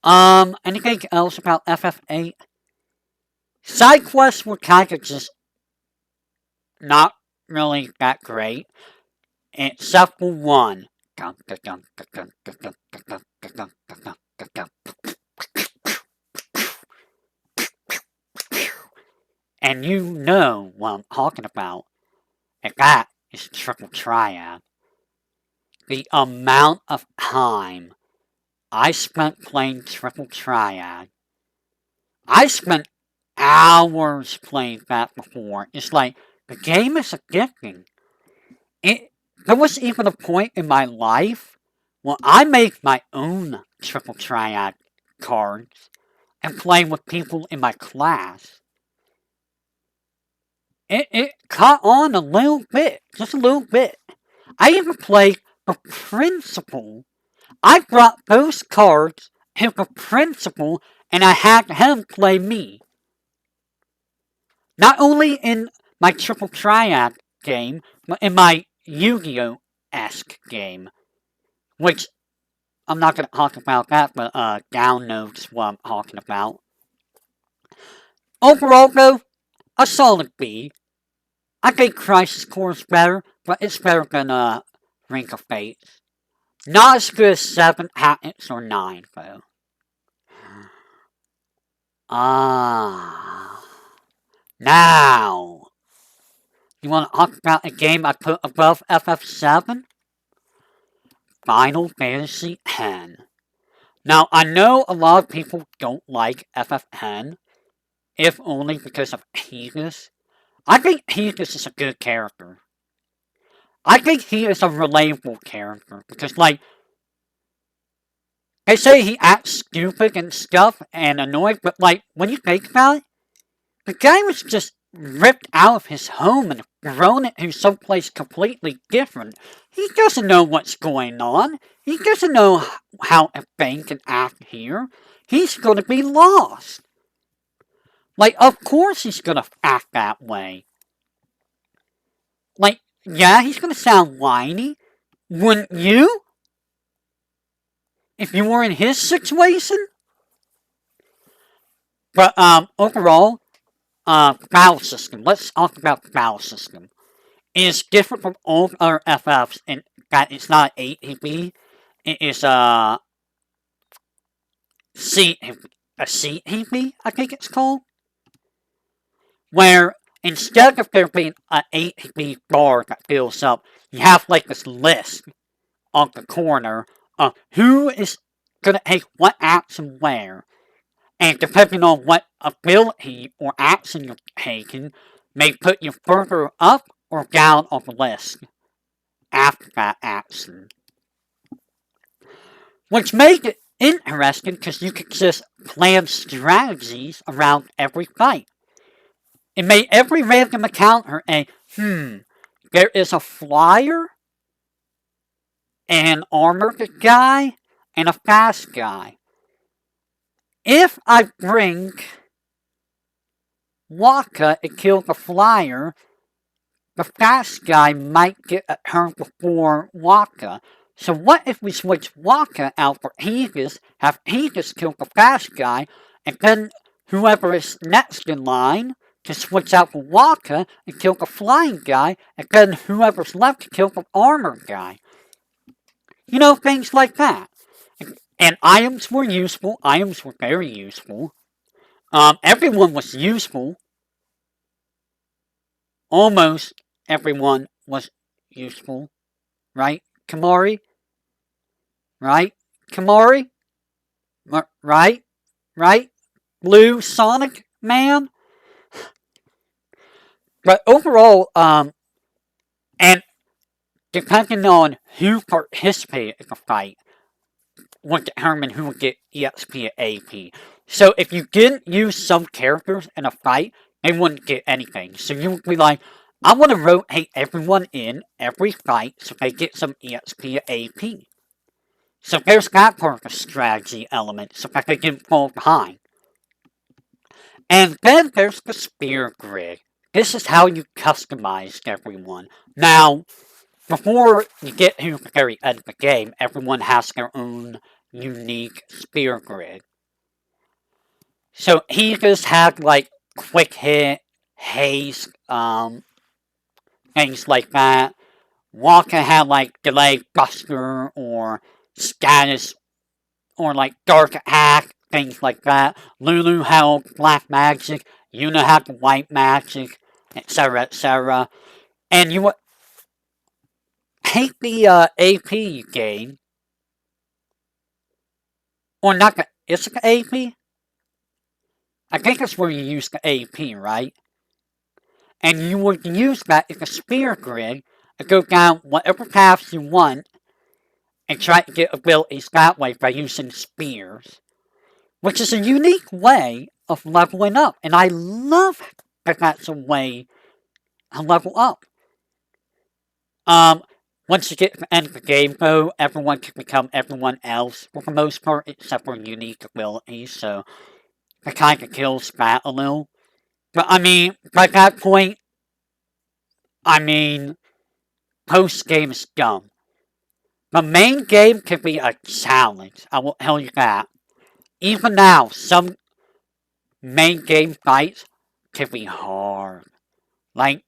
S1: Anything else about FF8? Side quests were kind of just not really that great, except for one. And you know what I'm talking about. And that is Triple Triad. The amount of time I spent playing Triple Triad. I spent hours playing that before. It's like, the game is addicting. There was even a point in my life when I made my own Triple Triad cards and play with people in my class. It caught on a little bit, just a little bit. I even played the principal. I brought those cards to the principal and I had him play me. Not only in my Triple Triad game, but in my Yu-Gi-Oh-esque game. Which, I'm not going to talk about that, but downloads what I'm talking about. Overall, though, a solid B. I think Crisis Core is better, but it's better than Ring of Fates. Not as good as 7, Hatnets, or 9, though. Now, you want to talk about a game I put above FF7? Final Fantasy X. Now, I know a lot of people don't like FF10, if only because of Hedus. I think Hedus is a good character. I think he is a relatable character, because, like, they say he acts stupid and stuff and annoyed, but, like, when you think about it, the guy was just ripped out of his home and thrown into someplace completely different. He doesn't know what's going on. He doesn't know how a thing can act here. He's gonna be lost. Like, of course he's gonna act that way. Like, yeah, he's gonna sound whiny. Wouldn't you? If you were in his situation? But, overall, battle system. Let's talk about the battle system. It is different from all other FFs in that it's not 8 HP. It is seat HP, I think it's called. Where instead of there being an 8 HP bar that fills up, you have like this list on the corner of who is gonna take what action where. And depending on what ability or action you're taking, may put you further up or down on the list after that action. Which make it interesting because you could just plan strategies around every fight. It made every random encounter a there is a flyer, an armored guy, and a fast guy. If I bring Waka and kill the flyer, the fast guy might get a turn before Waka. So what if we switch Waka out for Aegis, have Aegis kill the fast guy, and then whoever is next in line to switch out for Waka and kill the flying guy, and then whoever's left to kill the armored guy. You know, things like that. And items were useful. Items were very useful. Everyone was useful. Almost everyone was useful. Right, Kamari? Right? Kamari? Right? Right? Blue Sonic Man? But overall, and depending on who participated in the fight, would determine who would get EXP and AP. So if you didn't use some characters in a fight, they wouldn't get anything. So you would be like, I want to rotate everyone in every fight so they get some EXP and AP. So there's that part of the strategy element so that they didn't fall behind. And then there's the spear grid. This is how you customized everyone. Now, before you get to the very end of the game, everyone has their own unique spear grid. So he just had like quick hit, haste, things like that. Waka had like delay buster or status or like dark attack, things like that. Lulu had black magic, Yuna had white magic, etc., etc. And you would take the AP you gain, or not the, is it the AP? I think that's where you use the AP, right? And you would use that in the spear grid and go down whatever paths you want and try to get abilities that way by using spears. Which is a unique way of leveling up. And I love that that's a way to level up. Once you get to the end of the game, though, everyone can become everyone else for the most part, except for unique abilities, so it kind of kills that a little. But I mean, by that point, I mean, post game is dumb. The main game can be a challenge, I will tell you that. Even now, some main game fights can be hard. Like,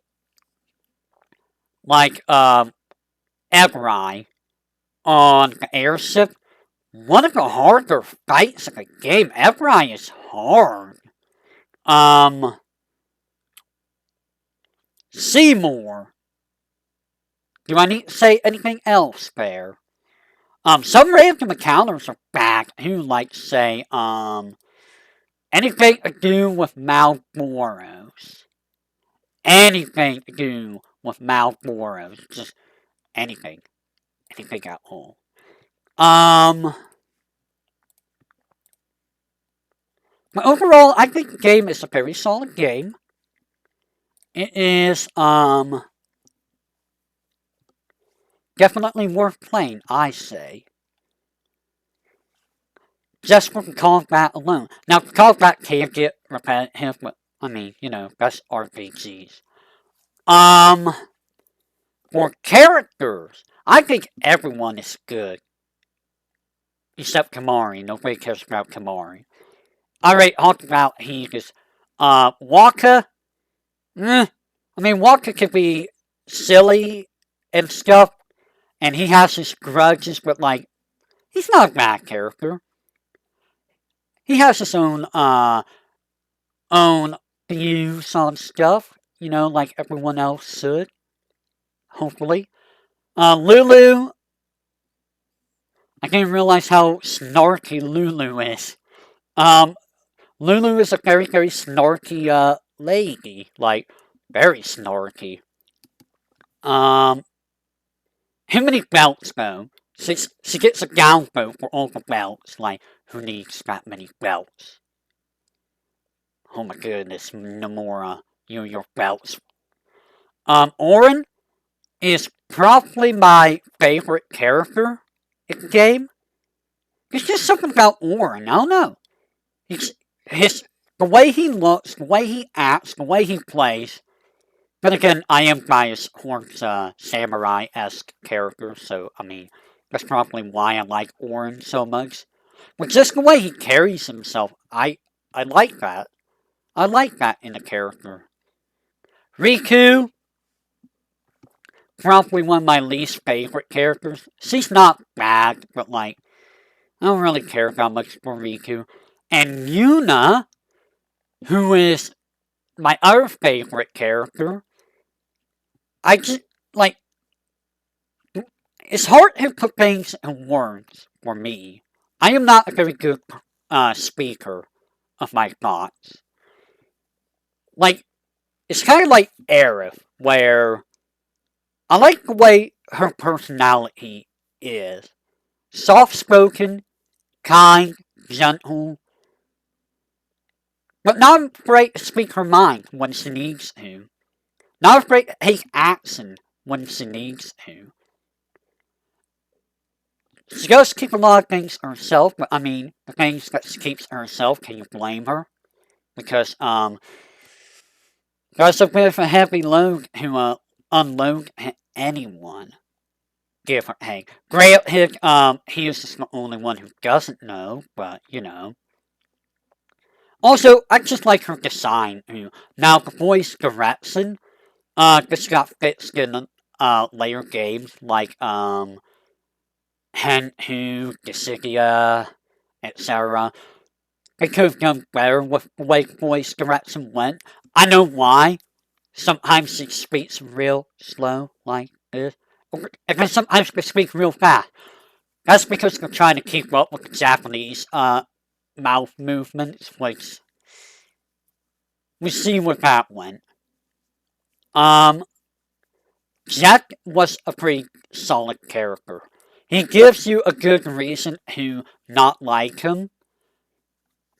S1: Ebrai on the airship. One of the harder fights in the game. Ebrai is hard. Seymour. Do I need to say anything else there? Some random encounters are back who like to say, anything to do with Malboros. Anything to do with Malboros. Just anything. Anything at all. But overall, I think the game is a very solid game. It is, definitely worth playing, I say. Just for the combat alone. Now, combat can get repetitive, but, I mean, you know, that's RPGs. For characters, I think everyone is good. Except Kamari. Nobody cares about Kamari. I already talked about he is, Waka. I mean, Waka can be silly and stuff, and he has his grudges, but, like, he's not a bad character. He has his own views on stuff, you know, like everyone else should, hopefully. Lulu, I didn't realize how snarky Lulu is. Lulu is a very, very snarky, lady, like, very snarky. How many belts, though? She gets a down vote for all the belts. Like, who needs that many belts? Oh my goodness, Nomura, your belts. Orin is probably my favorite character in the game. There's just something about Orin. I don't know. He's the way he looks, the way he acts, the way he plays. But again, I am biased towards samurai-esque characters, so I mean that's probably why I like Orin so much. But just the way he carries himself, I like that. I like that in a character. Riku, probably one of my least favorite characters. She's not bad, but like I don't really care that much for Riku. And Yuna, who is my other favorite character, I just like it's hard to put things in words for me. I am not a very good speaker of my thoughts. Like it's kind of like Aerith, where I like the way her personality is. Soft-spoken, kind, gentle, but not afraid to speak her mind when she needs to. Not afraid to take action when she needs to. She does keep a lot of things to herself, but I mean, the things that she keeps to herself, can you blame her? Because, that's a bit of a heavy load to, unload anyone. Give or take. Granted, he is just the only one who doesn't know, but, you know. Also, I just like her design. Now, the voice direction, this got fixed in, later games, like, Henhu, Dissidia, etc. They could have done better with the way voice direction went. I know why. Sometimes she speaks real slow, like this. And then sometimes they speak real fast. That's because they're trying to keep up with the Japanese, mouth movements, which we see where that went. Jack was a pretty solid character. He gives you a good reason to not like him,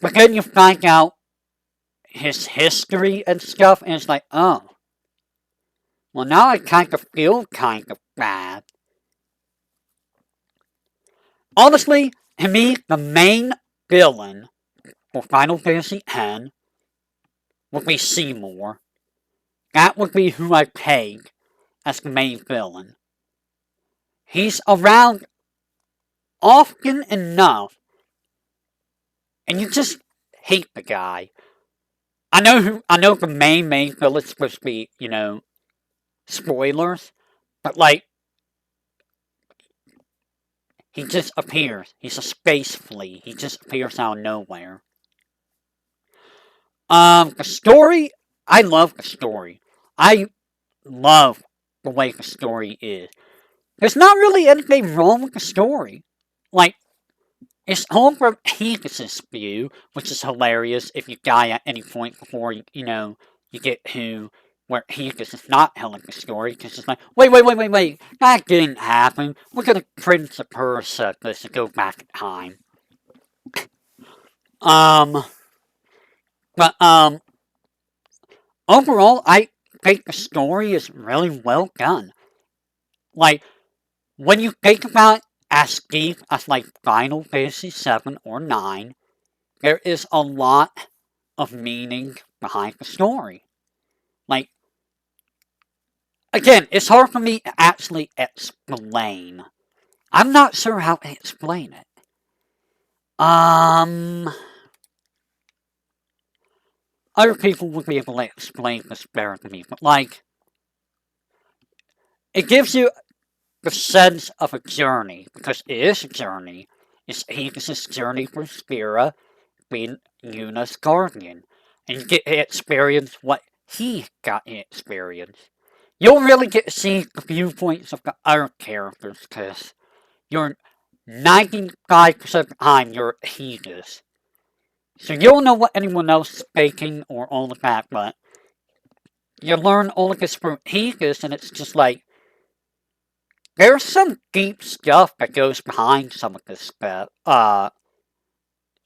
S1: but then you find out his history and stuff, and it's like, oh, well, now I kind of feel kind of bad. Honestly, to me, the main villain for Final Fantasy X would be Seymour. That would be who I peg as the main villain. He's around often enough, and you just hate the guy. I know the main villain is supposed to be, spoilers, but like, he just appears. He's a space flea. He just appears out of nowhere. The story, I love the story. I love the way the story is. There's not really anything wrong with the story. Like, it's home from Higgis's view, which is hilarious if you die at any point before, you get to where Higgis is not telling the story, because it's like, wait, that didn't happen. We're gonna Prince of Persia this to go back in time. But, overall, I think the story is really well done. Like, when you think about it as deep as, like, Final Fantasy 7 or 9, there is a lot of meaning behind the story. Like, again, it's hard for me to actually explain. I'm not sure how to explain it. Other people would be able to explain this better than me, but like, it gives you the sense of a journey, because it is a journey. It's Higgis's journey for Spira being Yuna's guardian, and you get to experience what he got to experience. You'll really get to see the viewpoints of the other characters, because you're 95% of the time you're Higgis. So you don't know what anyone else is thinking or all of that, but you learn all of this from Higgis, and it's just like, there's some deep stuff that goes behind some of this stuff.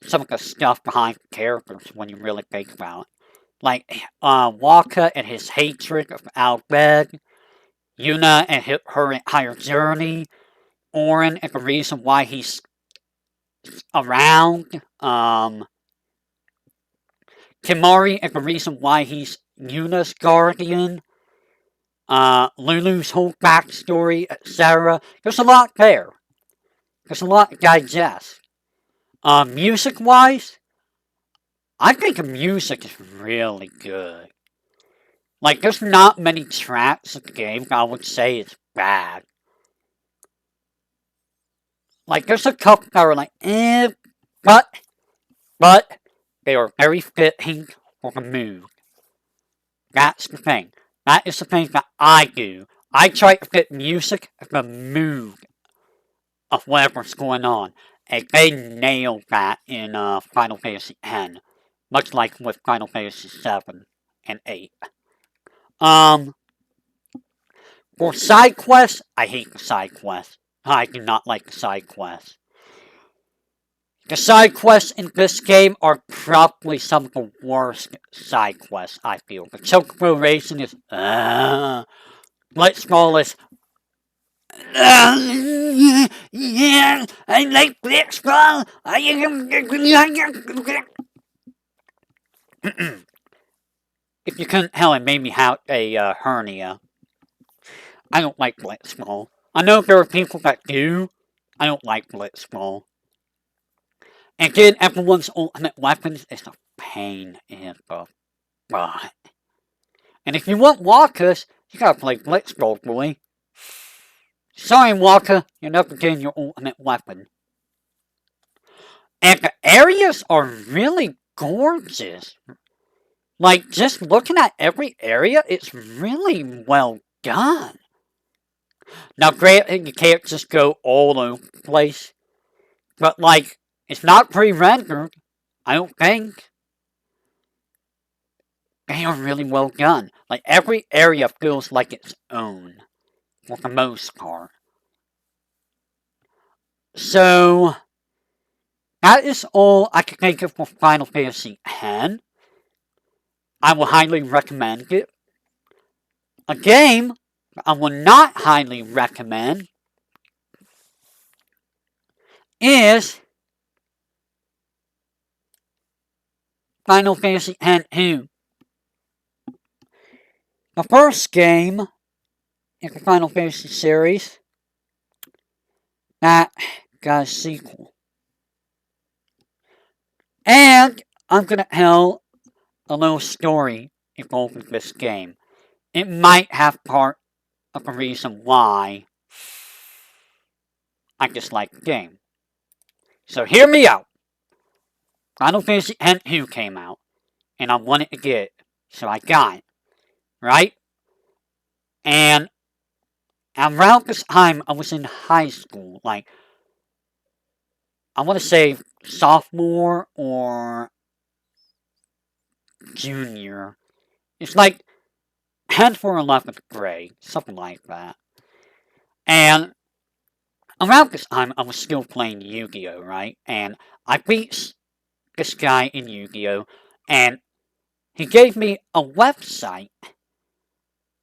S1: Some of the stuff behind the characters when you really think about it. Like, Waka and his hatred of Albed, Yuna and her entire journey, Orin and the reason why he's around, Kimari and the reason why he's Yuna's guardian, Lulu's whole backstory, etc. There's a lot there. There's a lot to digest. Music-wise, I think the music is really good. Like, there's not many tracks in the game that I would say is bad. Like, there's a couple that are like, but they are very fitting for the mood. That's the thing. That is the thing that I do. I try to fit music in the mood of whatever's going on. And they nailed that in Final Fantasy X. Much like with Final Fantasy 7 and 8. For side quests, I hate the side quests. I do not like the side quests. The side quests in this game are probably some of the worst side quests, I feel. The Chocobo racing is, Blitzball is, yeah, I like Blitzball. If you couldn't tell, it made me have a hernia. I don't like Blitzball. I know there are people that do. I don't like Blitzball. And getting everyone's ultimate weapons is a pain in the butt. And if you want Walkers, you gotta play Blitzball, boy. Sorry, Walker, you're never getting your ultimate weapon. And the areas are really gorgeous. Like, just looking at every area, it's really well done. Now, granted, you can't just go all over the place. But, like, it's not pre-rendered, I don't think. They are really well done. Like, every area feels like its own, for the most part. So, that is all I can think of for Final Fantasy X. I will highly recommend it. A game I will not highly recommend is Final Fantasy X-2. The first game in the Final Fantasy series that got a sequel. And I'm gonna tell a little story involving this game. It might have part of the reason why I dislike the game. So hear me out. Final Fantasy X-2 came out, and I wanted to get it, so I got it, right? And around this time, I was in high school, like, I want to say sophomore or junior. It's like 10th or 11th grade, something like that. And around this time, I was still playing Yu-Gi-Oh, right? And I beat this guy in Yu-Gi-Oh, and he gave me a website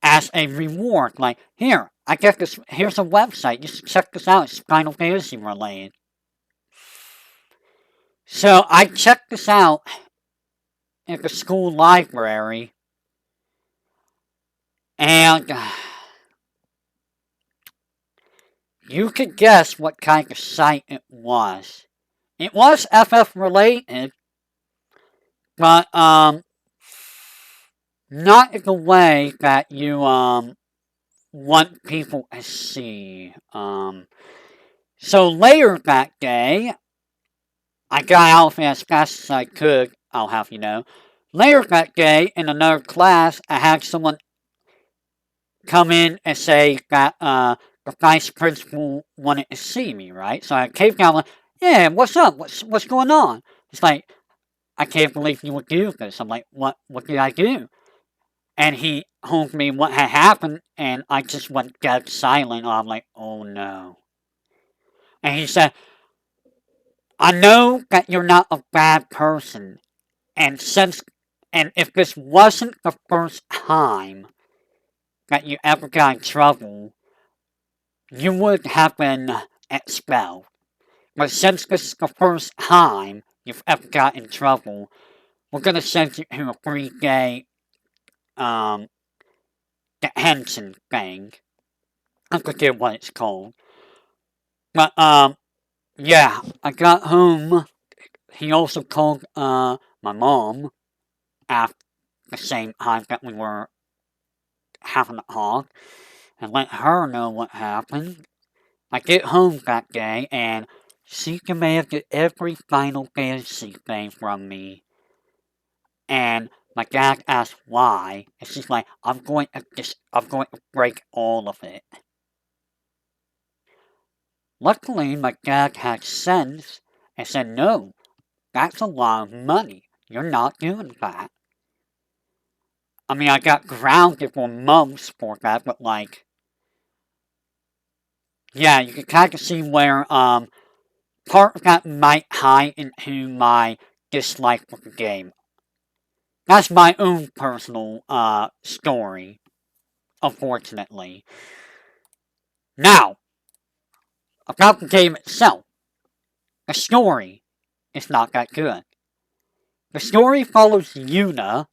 S1: as a reward. Like, here, I get this, here's a website, just check this out, it's Final Fantasy related. So I checked this out at the school library, and you could guess what kind of site it was. It was FF related, but not in the way that you want people to see. So later that day, I got out of it as fast as I could, I'll have you know. Later that day, in another class, I had someone come in and say that the vice principal wanted to see me, right? So I came down like, yeah, what's up? What's going on? It's like, I can't believe you would do this. I'm like, what did I do? And he told me what had happened, and I just went dead silent. I'm like, oh no. And he said, I know that you're not a bad person, and if this wasn't the first time that you ever got in trouble, you would have been expelled. But since this is the first time you've ever got in trouble, we're gonna send you to a 3-day detention thing. I forget what it's called. But yeah, I got home. He also called my mom at the same time that we were having a talk and let her know what happened. I get home that day and she demanded every Final Fantasy thing from me. And my dad asked why, and she's like, I'm going to break all of it. Luckily, my dad had sense and said, no, that's a lot of money. You're not doing that. I mean, I got grounded for months for that, but like, yeah, you can kind of see where part of that might tie into my dislike for the game. That's my own personal story, unfortunately. Now, about the game itself, the story is not that good. The story follows Yuna,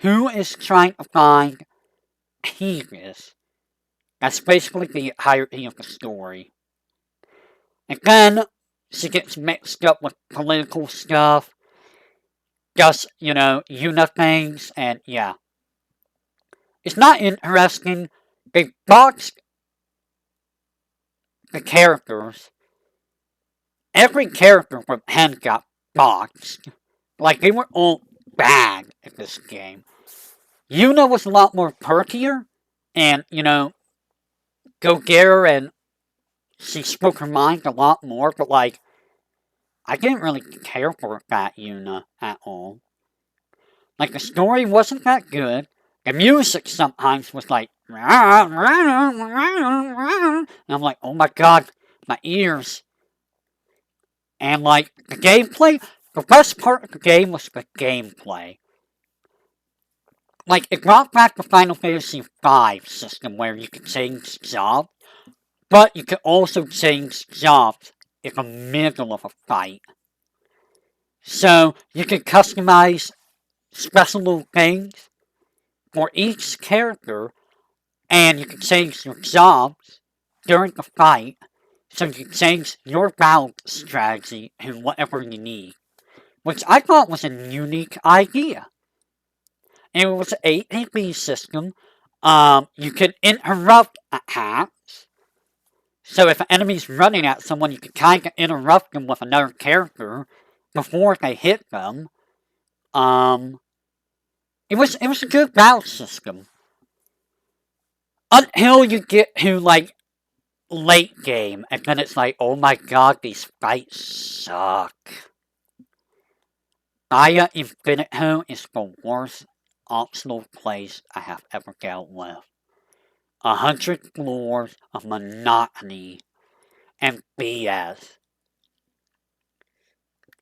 S1: who is trying to find Helios. That's basically the entirety of the story. And then she gets mixed up with political stuff, just, Yuna things, and yeah. It's not interesting. They boxed the characters. Every character from Hen got boxed. Like, they were all bad at this game. Yuna was a lot more perkier, and, go get her, and she spoke her mind a lot more, but, like, I didn't really care for that Yuna at all. Like, the story wasn't that good. The music sometimes was like, and I'm like, oh my god, my ears. And, like, the gameplay, the best part of the game was the gameplay. Like, it brought back the Final Fantasy V system where you could change jobs, but you could also change jobs in the middle of a fight. So, you could customize special little things for each character, and you can change your jobs during the fight, so you can change your battle strategy and whatever you need. Which I thought was a unique idea. And it was an ATB system. You can interrupt attacks. So if an enemy's running at someone, you can kind of interrupt them with another character before they hit them. It was a good battle system. Until you get to, like, late game, and then it's like, oh my god, these fights suck. Aya Infinito is the worst optional place I have ever dealt with. 100 floors of monotony and BS.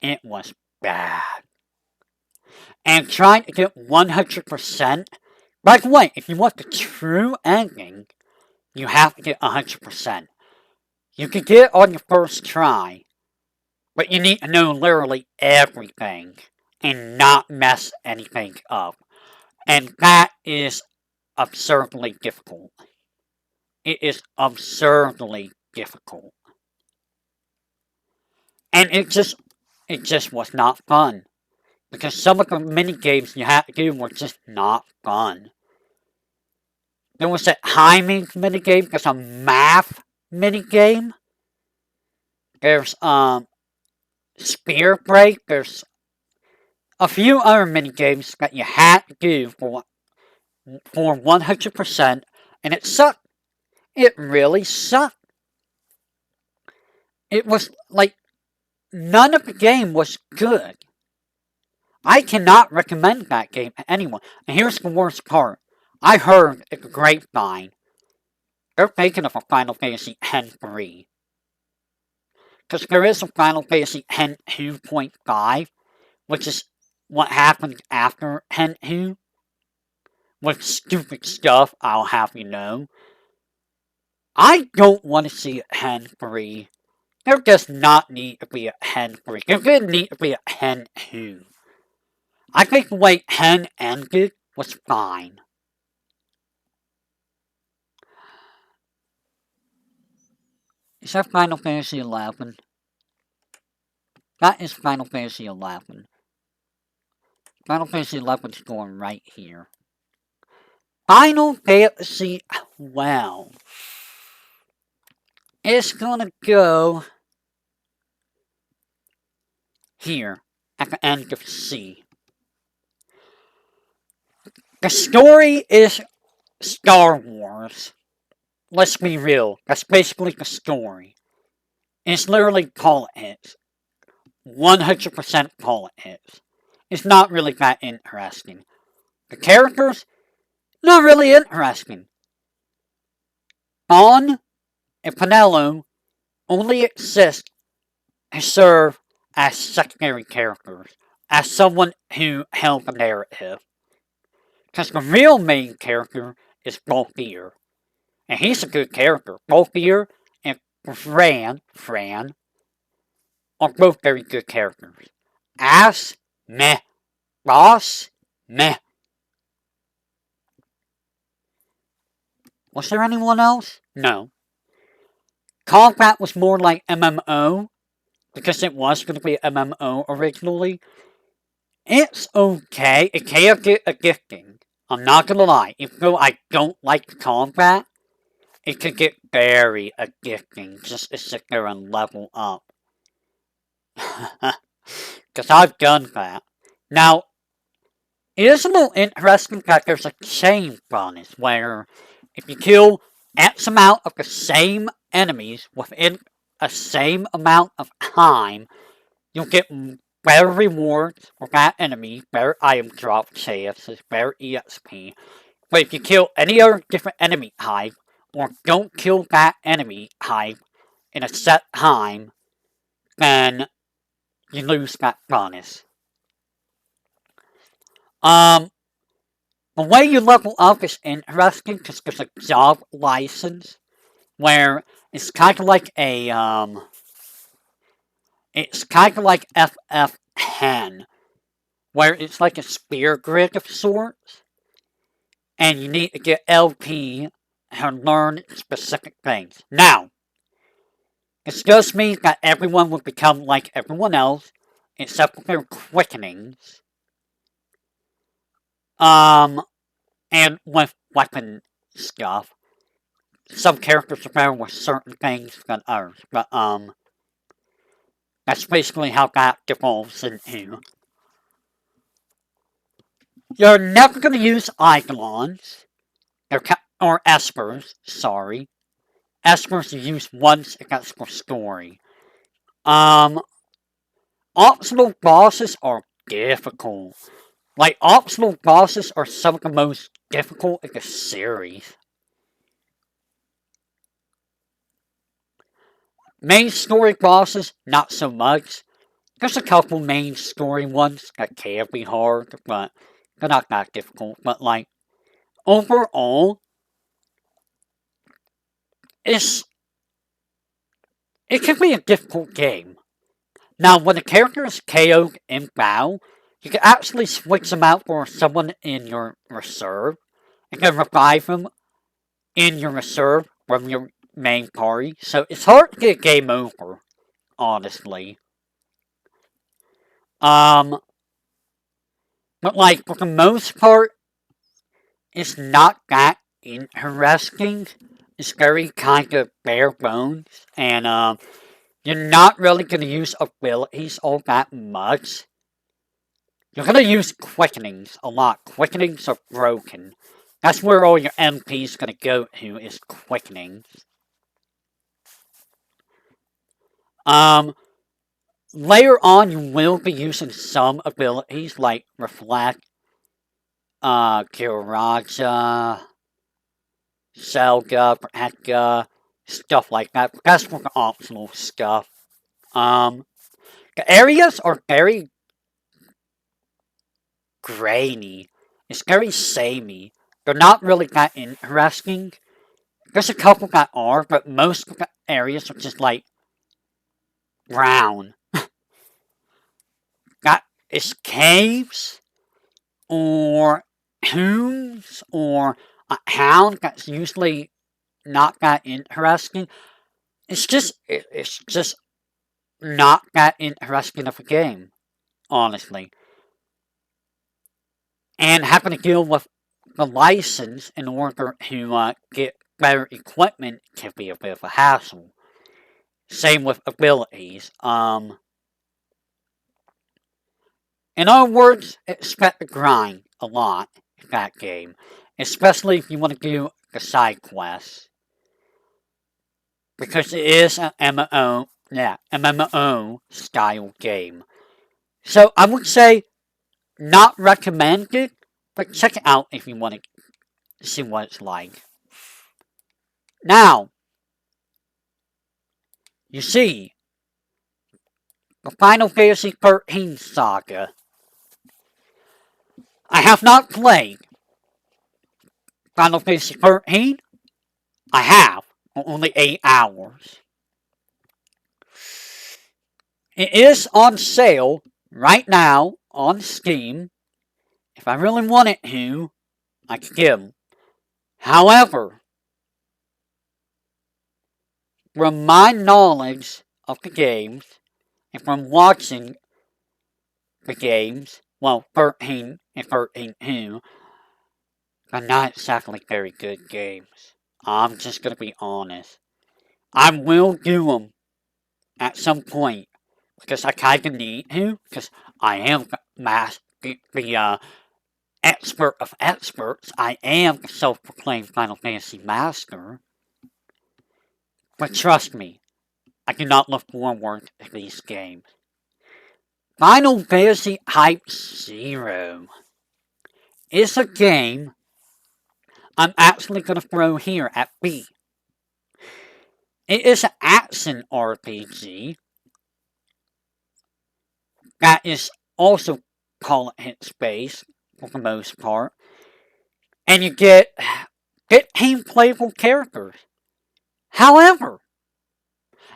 S1: It was bad. And trying to get 100%. By the way, if you want the true ending, you have to get 100%. You can get it on your first try, but you need to know literally everything and not mess anything up. And that is absurdly difficult. It is absurdly difficult. And it just was not fun. Because some of the mini games you had to do were just not fun. There was a timing mini game, there's a math mini game. There's spear break, there's a few other mini games that you had to do for 100%, and it sucked. It really sucked. It was like none of the game was good. I cannot recommend that game to anyone. And here's the worst part. I heard at the grapevine they're thinking of a Final Fantasy X-3. Because there is a Final Fantasy X 2.5, which is what happened after X 2, with stupid stuff, I'll have you know. I don't want to see a Hen 3. There does not need to be a Hen 3. There didn't need to be a Hen 2. I think the way Hen ended was fine. Is that Final Fantasy 11? That is Final Fantasy 11. Final Fantasy 11 is going right here. Final Fantasy 12 is gonna go here at the end of C. The story is Star Wars. Let's be real. That's basically the story. It's literally call it hits. 100% call it hits. It's not really that interesting. The characters, not really interesting. Bon and Penelo only exist to serve as secondary characters, as someone who held the narrative. Because the real main character is Balthier. And he's a good character. Balthier and Fran are both very good characters. Ass, meh. Boss, meh. Was there anyone else? No. Combat was more like MMO, because it was going to be MMO originally. It's okay. It can get addicting. I'm not gonna lie. Even though I don't like the combat, it can get very addicting just to sit there and level up. Because I've done that. Now, it is a little interesting that there's a chain bonus where if you kill X amount of the same enemies within a same amount of time, you'll get better rewards for that enemy, better item drop chances, better EXP. But if you kill any other different enemy type, or don't kill that enemy type in a set time, then you lose that bonus. The way you level up is interesting because there's a job license where it's kind of like it's kind of like FF10, where it's like a spear grid of sorts, and you need to get LP to learn specific things. Now, this does mean that everyone will become like everyone else, except for their quickenings. And with weapon stuff. Some characters are better with certain things than others, but, that's basically how that devolves into. You're never gonna use Eidolons, or Espers, sorry. Espers you use once against the story. Optional bosses are difficult. Like, optional bosses are some of the most difficult in the series. Main story bosses, not so much. There's a couple main story ones that can be hard, but they're not that difficult. But, like, overall, it can be a difficult game. Now, when a character is KO'd in battle, you can actually switch them out for someone in your reserve, and then revive them in your reserve from your main party. So it's hard to get a game over, honestly. But like, for the most part, it's not that interesting. It's very kind of bare bones, and you're not really going to use abilities all that much. You're going to use quickenings a lot. Quickenings are broken. That's where all your MP's going to go to, is quickenings. Later on, you will be using some abilities like Reflect, Kiraja, Selga, Protecga, stuff like that. That's for the optional stuff. The areas are very grainy. It's very samey. They're not really that interesting. There's a couple that are, but most of the areas are just like brown. That is caves or tombs or a town that's usually not that interesting. It's just not that interesting of a game, honestly. And having to deal with the license in order to get better equipment can be a bit of a hassle. Same with abilities. In other words, expect to grind a lot in that game, especially if you want to do the side quests, because it is an MMO style game. So I would say not recommended, but check it out if you want to see what it's like. Now, you see, the Final Fantasy XIII Saga. I have not played Final Fantasy XIII. I have, for only 8 hours. It is on sale right now on Steam. If I really wanted to, I could get them. However, from my knowledge of the games, and from watching the games, well, 13 and 13-2, they're not exactly very good games. I'm just gonna be honest. I will do them at some point, because I kinda need to, because I am the expert of experts. I am the self-proclaimed Final Fantasy Master. But trust me, I do not look forward to these games. Final Fantasy Type 0 is a game I'm actually going to throw here at B. It is an action RPG that is also hit-based for the most part, and you get 15 playable characters. However,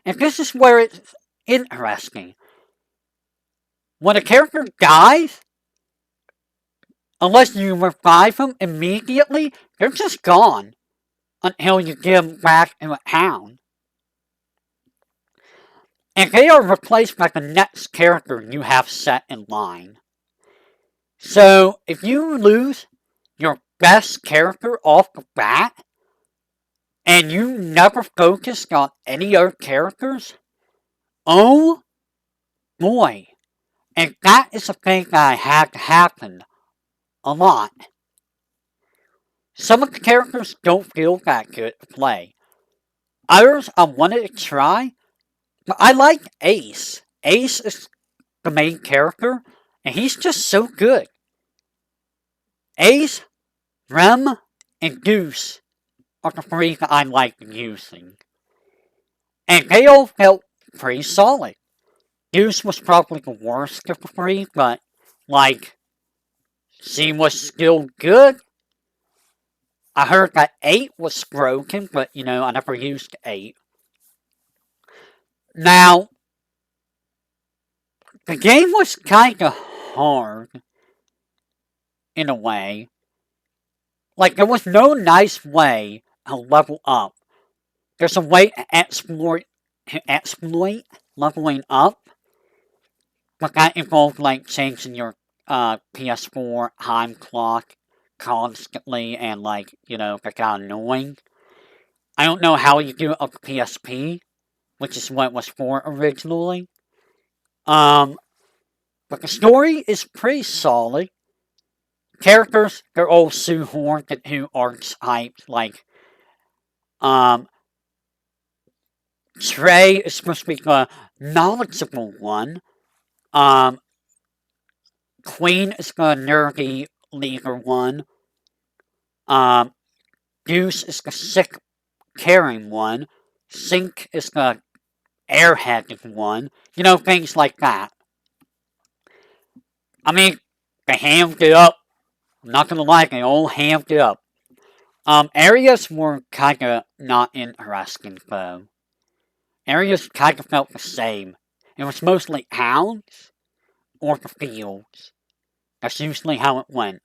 S1: and this is where it's interesting, when a character dies, unless you revive them immediately, they're just gone until you give them back to a town. And they are replaced by the next character you have set in line. So, if you lose your best character off the bat, and you never focused on any other characters, oh boy. And that is a thing that I had to happen a lot. Some of the characters don't feel that good to play. Others I wanted to try, but I like Ace. Ace is the main character, and he's just so good. Ace, Rem, and Goose are the three that I like using. And they all felt pretty solid. Goose was probably the worst of the three, but, she was still good. I heard that 8 was broken, but, I never used 8. Now, the game was kinda hard, in a way. There was no nice way to level up. There's a way to exploit leveling up, but that involved, changing your, PS4 time clock constantly, and, that got annoying. I don't know how you do it on the PSP, which is what it was for originally. But the story is pretty solid. Characters, they're all shoehorned into archetypes, Trey is supposed to be the knowledgeable one. Queen is the nerdy leader one. Um, Goose is the sick carrying one. Sink is the airheaded one. You know, things like that. I mean, they hammed it up. I'm not gonna lie, they all hammed it up. Areas were kinda not interesting though. Areas kinda felt the same. It was mostly hounds or the fields. That's usually how it went.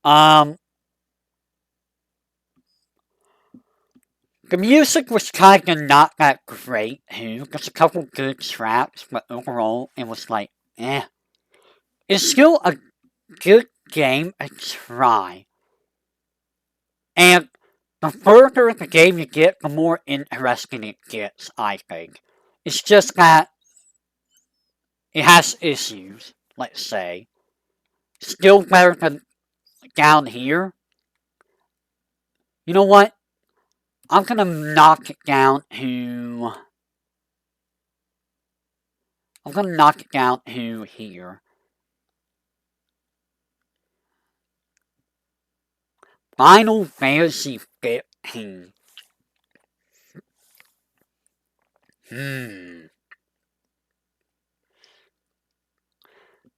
S1: Um, the music was kinda not that great too. There's a couple good tracks, but overall it was like, eh. It's still a good game to try. And the further the game you get, the more interesting it gets, I think. It's just that it has issues, let's say. Still better than down here. You know what? I'm gonna knock it down to... I'm gonna knock it down to here. Final Fantasy 15.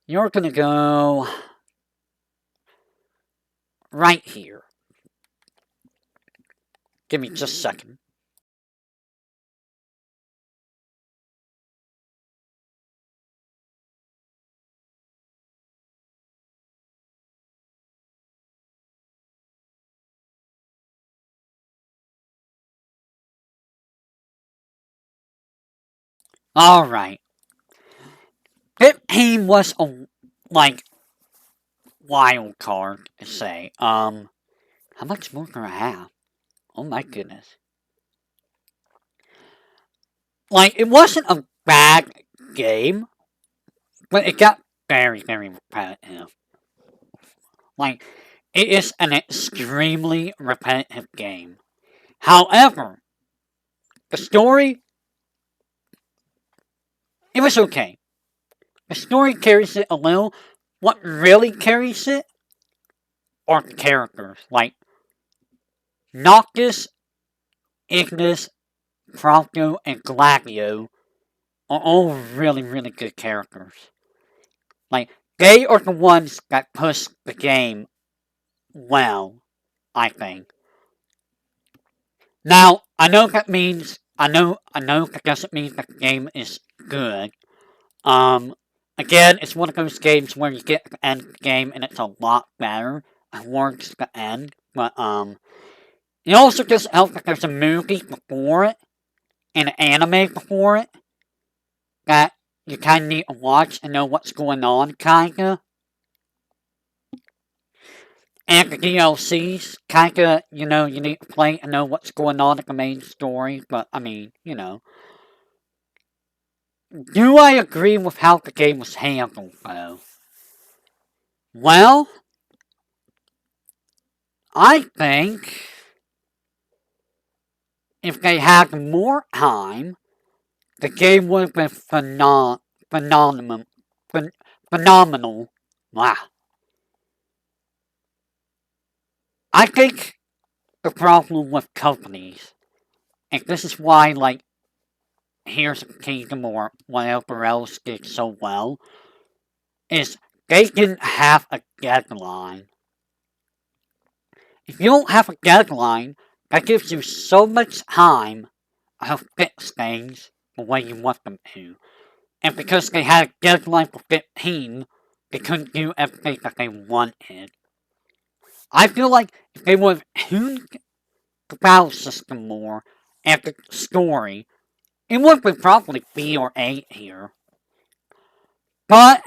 S1: You're gonna go... right here. Give me just a second. Alright. 15 was a, like, wild card to say. How much more can I have? Oh my goodness. Like, it wasn't a bad game, but it got very, very repetitive. Like, it is an extremely repetitive game. However, the story, it was okay. The story carries it a little. What really carries it are the characters. Like, Noctis, Ignis, Prompto, and Gladio are all really, really good characters. Like, they are the ones that push the game well, I think. Now, I know that means, I know that doesn't mean that the game is good. Again, it's one of those games where you get to the end of the game and it's a lot better towards the end, but, it also doesn't help that there's a movie before it, and an anime before it, that you kinda need to watch and know what's going on, kinda. And the DLCs, kinda, you know, you need to play and know what's going on in the main story, but, I mean, you know. Do I agree with how the game was handled, though? Well, I think if they had more time, the game would have been phenomenal. Phenomenal. Wow. I think the problem with companies, and this is why, like, Here's Kingdom or whatever else did so well, is they didn't have a deadline. If you don't have a deadline, that gives you so much time to fix things the way you want them to. And because they had a deadline for 15, they couldn't do everything that they wanted. I feel like if they would have tuned the battle system more and the story, it would be probably B or A here. But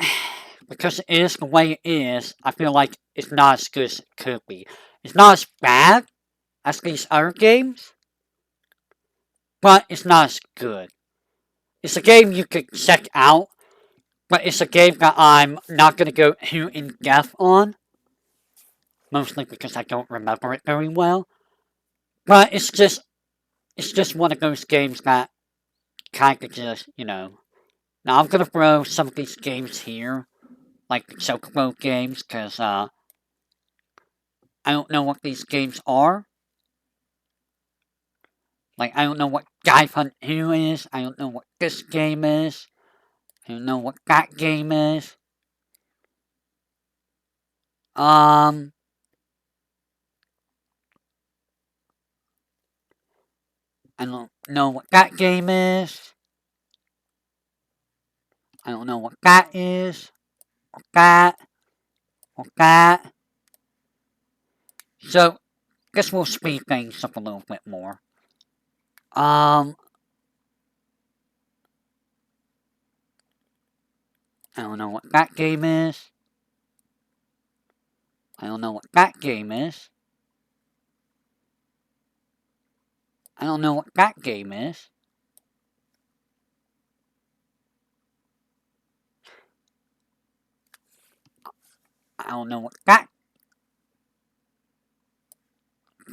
S1: because it is the way it is, I feel like it's not as good as it could be. It's not as bad as these other games, but it's not as good. It's a game you could check out, but it's a game that I'm not going to go too in depth on, mostly because I don't remember it very well. But it's just one of those games that kind of just, you know. Now I'm going to throw some of these games here, like the Chocobo games, because I don't know what these games are. Like, I don't know what Dive Hunt 2 is. I don't know what this game is. I don't know what that game is. Um, I don't know what that game is. I don't know what that is. Or that. Or that. So, guess we'll speed things up a little bit more. I don't know what that game is. I don't know what that game is. I don't know what that game is. I don't know what that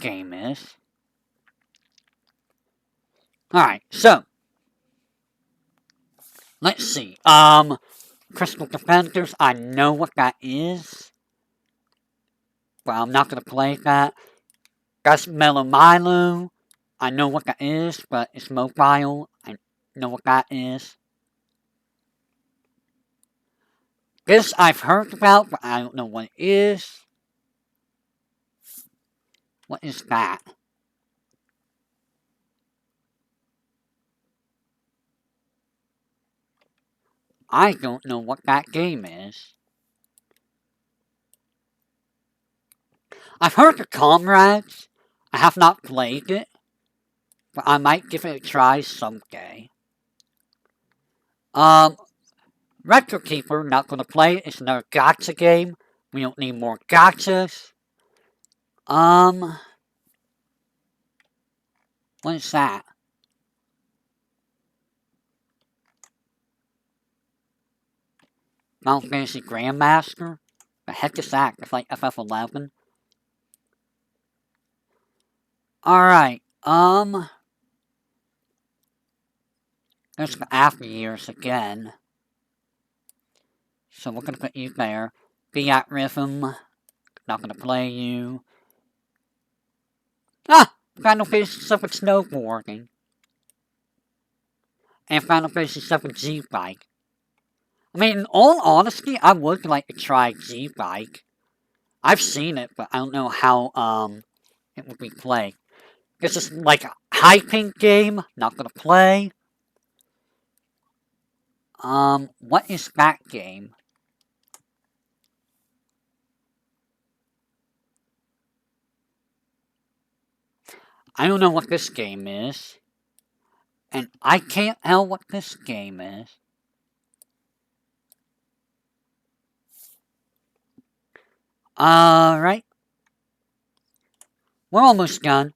S1: game is. Alright, so let's see. Crystal Defenders, I know what that is. But I'm not gonna play that. That's Mellow Milo. I know what that is, but it's mobile. I know what that is. This I've heard about, but I don't know what it is. What is that? I don't know what that game is. I've heard of Comrades. I have not played it, but I might give it a try someday. Retro Keeper, not gonna play it. It's another gacha game. We don't need more gachas. What is that? Final Fantasy Grandmaster? The heck is that? It's like FF11. Alright, there's the after years again. So we're gonna put you there. Be at Rhythm. Not gonna play you. Ah! Final Fantasy stuff with snowboarding. And Final Fantasy stuff with Z-Bike. I mean, in all honesty, I would like to try Z-Bike. I've seen it, but I don't know how, it would be played. This is like a hyping game. Not gonna play. What is that game? I don't know what this game is. And I can't tell what this game is. Alright. We're almost done.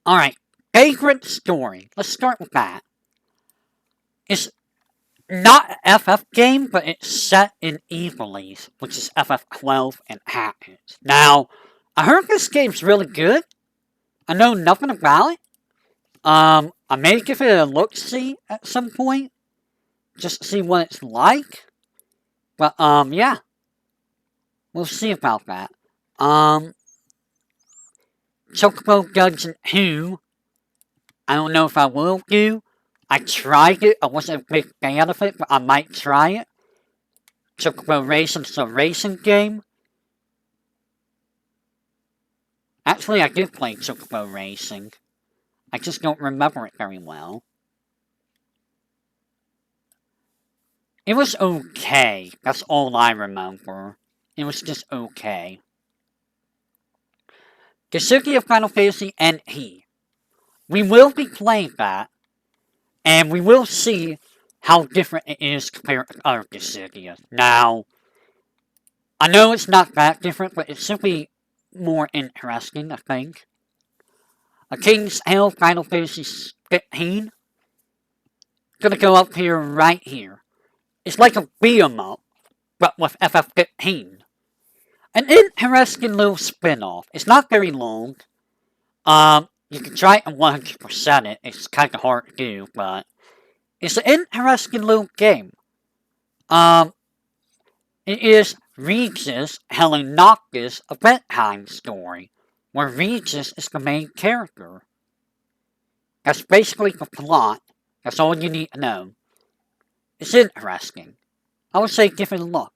S1: Alright. Favorite story. Let's start with that. It's not an FF game, but it's set in Ivalice, which is FF12 and Athens. Now, I heard this game's really good. I know nothing about it. I may give it a look-see at some point. Just to see what it's like. But, yeah. We'll see about that. Chocobo Dungeon 2. I don't know if I will do. I tried it. I wasn't a big fan of it, but I might try it. Chocobo Racing's a racing game. Actually, I did play Chocobo Racing. I just don't remember it very well. It was okay. That's all I remember. It was just okay. The City of Final Fantasy NT. We will be playing that. And we will see how different it is compared to other Dissidia. Now, I know it's not that different, but it's simply more interesting, I think. A King's Hell Final Fantasy 15. Gonna go up here right here. It's like a beat 'em up, but with FF15. An interesting little spin-off. It's not very long. You can try it and 100% it. It's kind of hard to do, but it's an interesting little game. It is Regis Helen Noctis A Bedtime Story, where Regis is the main character. That's basically the plot. That's all you need to know. It's interesting. I would say give it a look.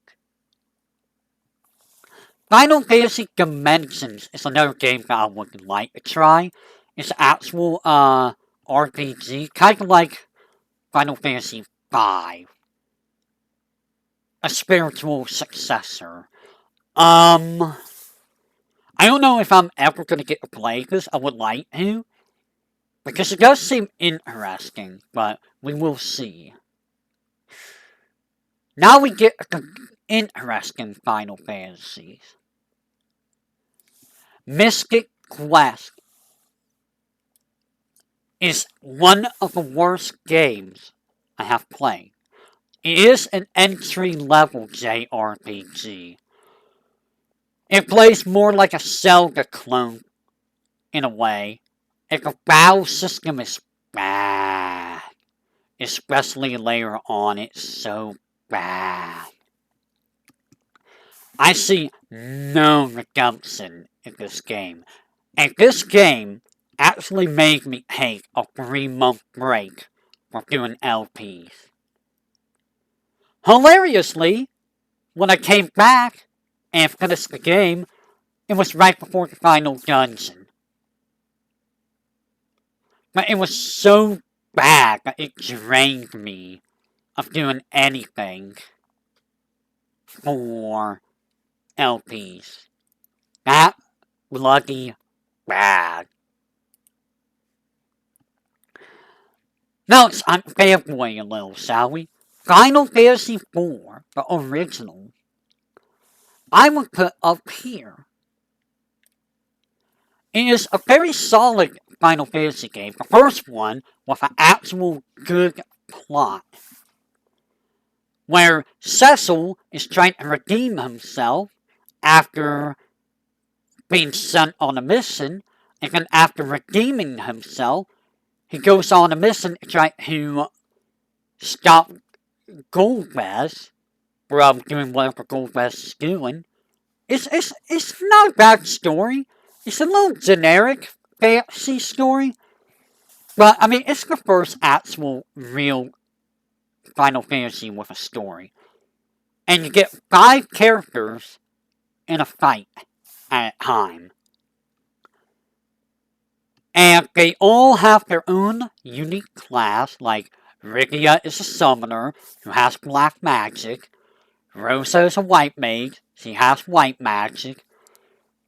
S1: Final Fantasy Dimensions is another game that I would like to try. It's an actual RPG, kind of like Final Fantasy V, a spiritual successor. I don't know if I'm ever gonna get to play this. I would like to, because it does seem interesting, but we will see. Now we get the interesting Final Fantasies. Mystic Quest is one of the worst games I have played. It is an entry-level JRPG. It plays more like a Zelda clone, in a way. And the battle system is bad. Especially later on, it's so bad. I see no redemption in this game. And this game actually made me take a 3-month break from doing LPs. Hilariously, when I came back and finished the game, it was right before the final dungeon. But it was so bad that it drained me of doing anything for LPs. That bloody bad. Now I'm fanboying a little, shall we? Final Fantasy IV, the original, I would put up here. It is a very solid Final Fantasy game. The first one with an actual good plot. Where Cecil is trying to redeem himself after being sent on a mission, and then after redeeming himself, he goes on a mission to try to stop Golbez from doing whatever Golbez is doing. It's not a bad story. It's a little generic fantasy story. But, I mean, it's the first actual real Final Fantasy with a story. And you get 5 characters in a fight at a time. And they all have their own unique class, like Rigia is a summoner who has black magic. Rosa is a white mage, she has white magic.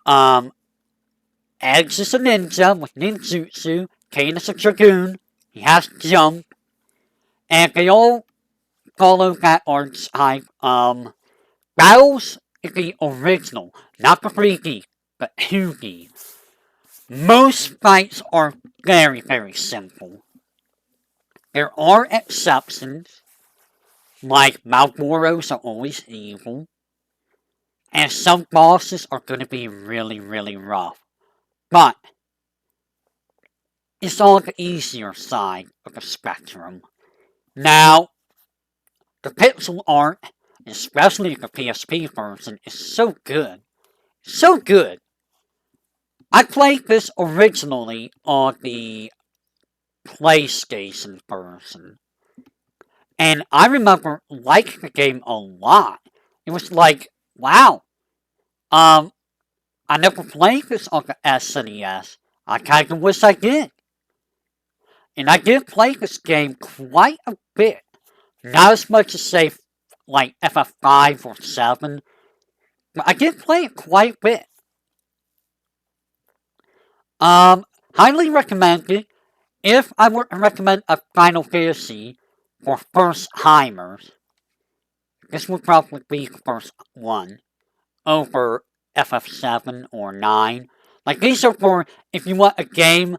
S1: Eggs is a ninja with ninjutsu. Kane is a dragoon, he has jump. And they all follow that archetype. Battles is the original, not the 3D, but 2D. Most fights are very, very simple. There are exceptions, like Malboros are always evil, and some bosses are going to be really, really rough. But it's on the easier side of the spectrum. Now, the pixel art, especially the PSP version, is so good. So good. I played this originally on the PlayStation version. And I remember liking the game a lot. It was like, wow. I never played this on the SNES. I kind of wish I did. And I did play this game quite a bit. Not as much as, say, like FF5 or 7. But I did play it quite a bit. Highly recommended. If I were to recommend a Final Fantasy for first-timers, this would probably be the first one over FF7 or 9. Like, these are for if you want a game,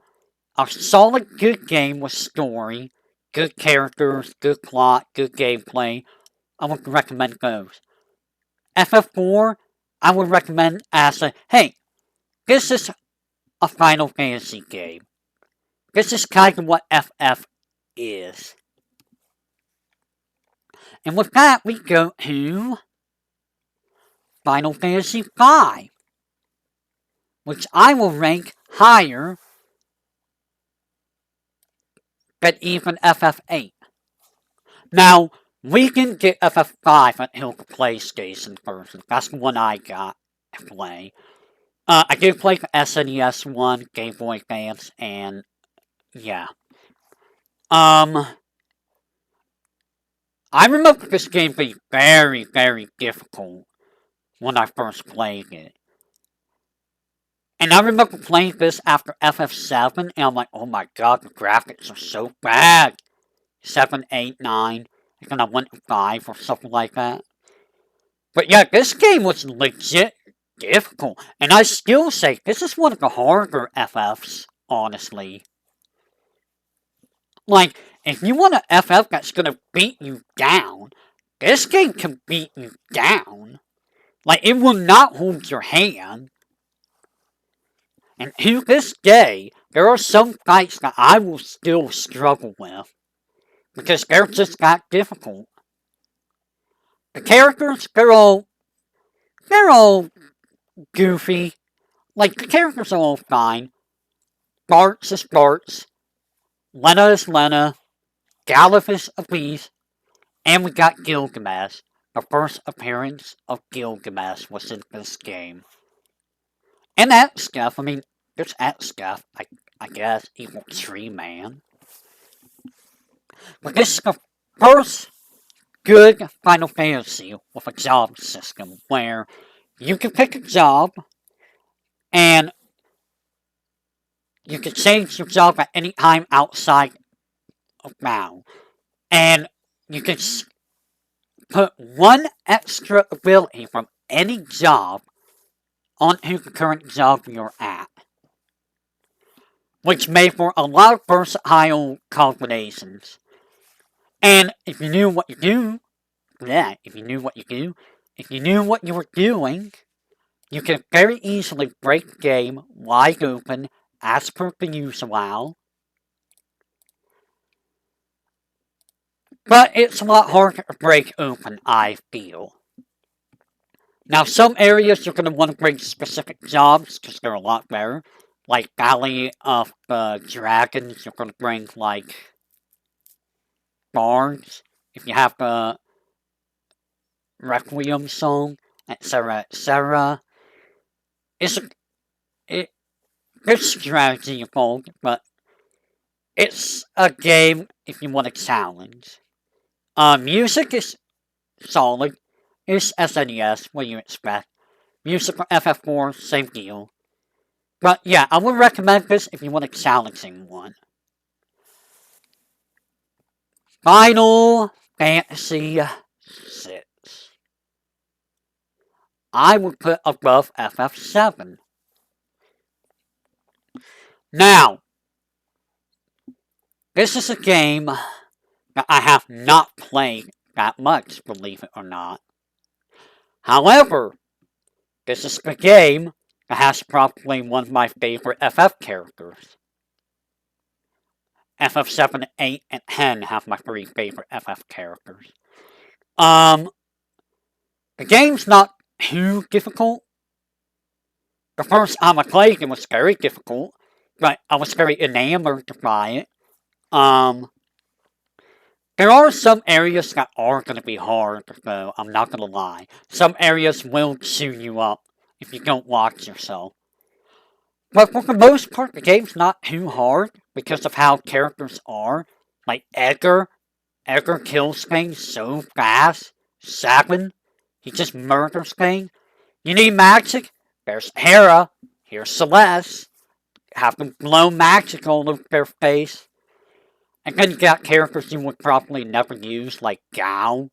S1: a solid, good game with story, good characters, good plot, good gameplay. I would recommend those. FF4, I would recommend as a, hey, this is a Final Fantasy game. This is kind of what FF is. And with that, we go to Final Fantasy V, which I will rank higher than even FF8. Now, we can get FF5 until the PlayStation version. That's the one I got to play. I did play the SNES one, Game Boy Advance, and yeah. I remember this game being very, very difficult when I first played it. And I remember playing this after FF7, and I'm like, oh my god, the graphics are so bad. 7, 8, 9, and then I went to 5 or something like that. But yeah, this game was legit difficult. And I still say, this is one of the harder FFs, honestly. Like, if you want an FF that's gonna beat you down, this game can beat you down. Like, it will not hold your hand. And to this day, there are some fights that I will still struggle with. Because they're just that difficult. The characters, they're all goofy. Like, the characters are all fine. Bartz is Bartz. Lena is Lena. Galuf is a beast. And we got Gilgamesh. The first appearance of Gilgamesh was in this game. And that stuff, I mean, there's that stuff, I guess, Evil Tree Man. But this is the first good Final Fantasy with a job system where you can pick a job and you can change your job at any time outside of now. And you can put one extra ability from any job onto the current job you're at. Which made for a lot of versatile combinations. And if you knew what you do, if you knew what you were doing, you could very easily break the game wide open as per the usual. But it's a lot harder to break open, I feel. Now, some areas you're going to want to bring specific jobs because they're a lot better. Like Valley of the Dragons, you're going to bring, like, bards. If you have the Requiem song, etc., etc. It's strategy involved, but it's a game if you want a challenge. Music is solid. It's SNES, what do you expect? Music for FF4, same deal. But yeah, I would recommend this if you want a challenging one. Final Fantasy VI. I would put above FF7. Now, this is a game that I have not played that much, believe it or not. However, this is a game that has probably one of my favorite FF characters. FF7, 8, and 10 have my 3 favorite FF characters. The game's not too difficult. The first time I played it was very difficult, but I was very enamored by it. There are some areas that are going to be hard, though, I'm not going to lie. Some areas will chew you up if you don't watch yourself. But for the most part, the game's not too hard because of how characters are. Like Edgar. Edgar kills things so fast. Sabin, he just murders things. You need magic? There's Hera. Here's Celeste. Have them blow magic all over their face. And then you got characters you would probably never use, like Gao,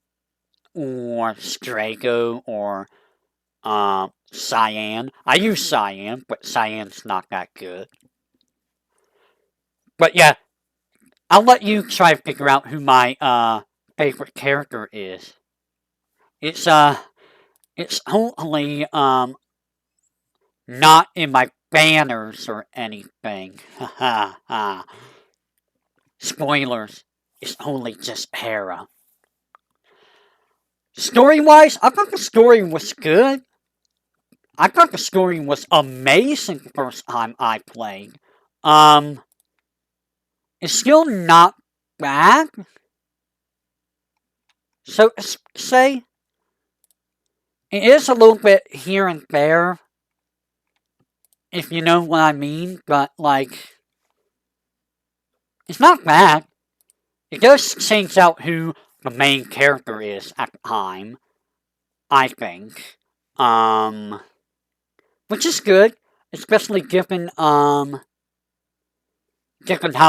S1: or Strago, or Cyan. I use Cyan, but Cyan's not that good. But yeah, I'll let you try to figure out who my favorite character is. It's hopefully not in my banners or anything. Ha ha. Spoilers. It's only just Hera. Story-wise, I thought the story was good. I thought the story was amazing the first time I played. It's still not bad. So say it is a little bit here and there, if you know what I mean. But like, it's not bad. It does change out who the main character is at the time, I think. Which is good, especially given how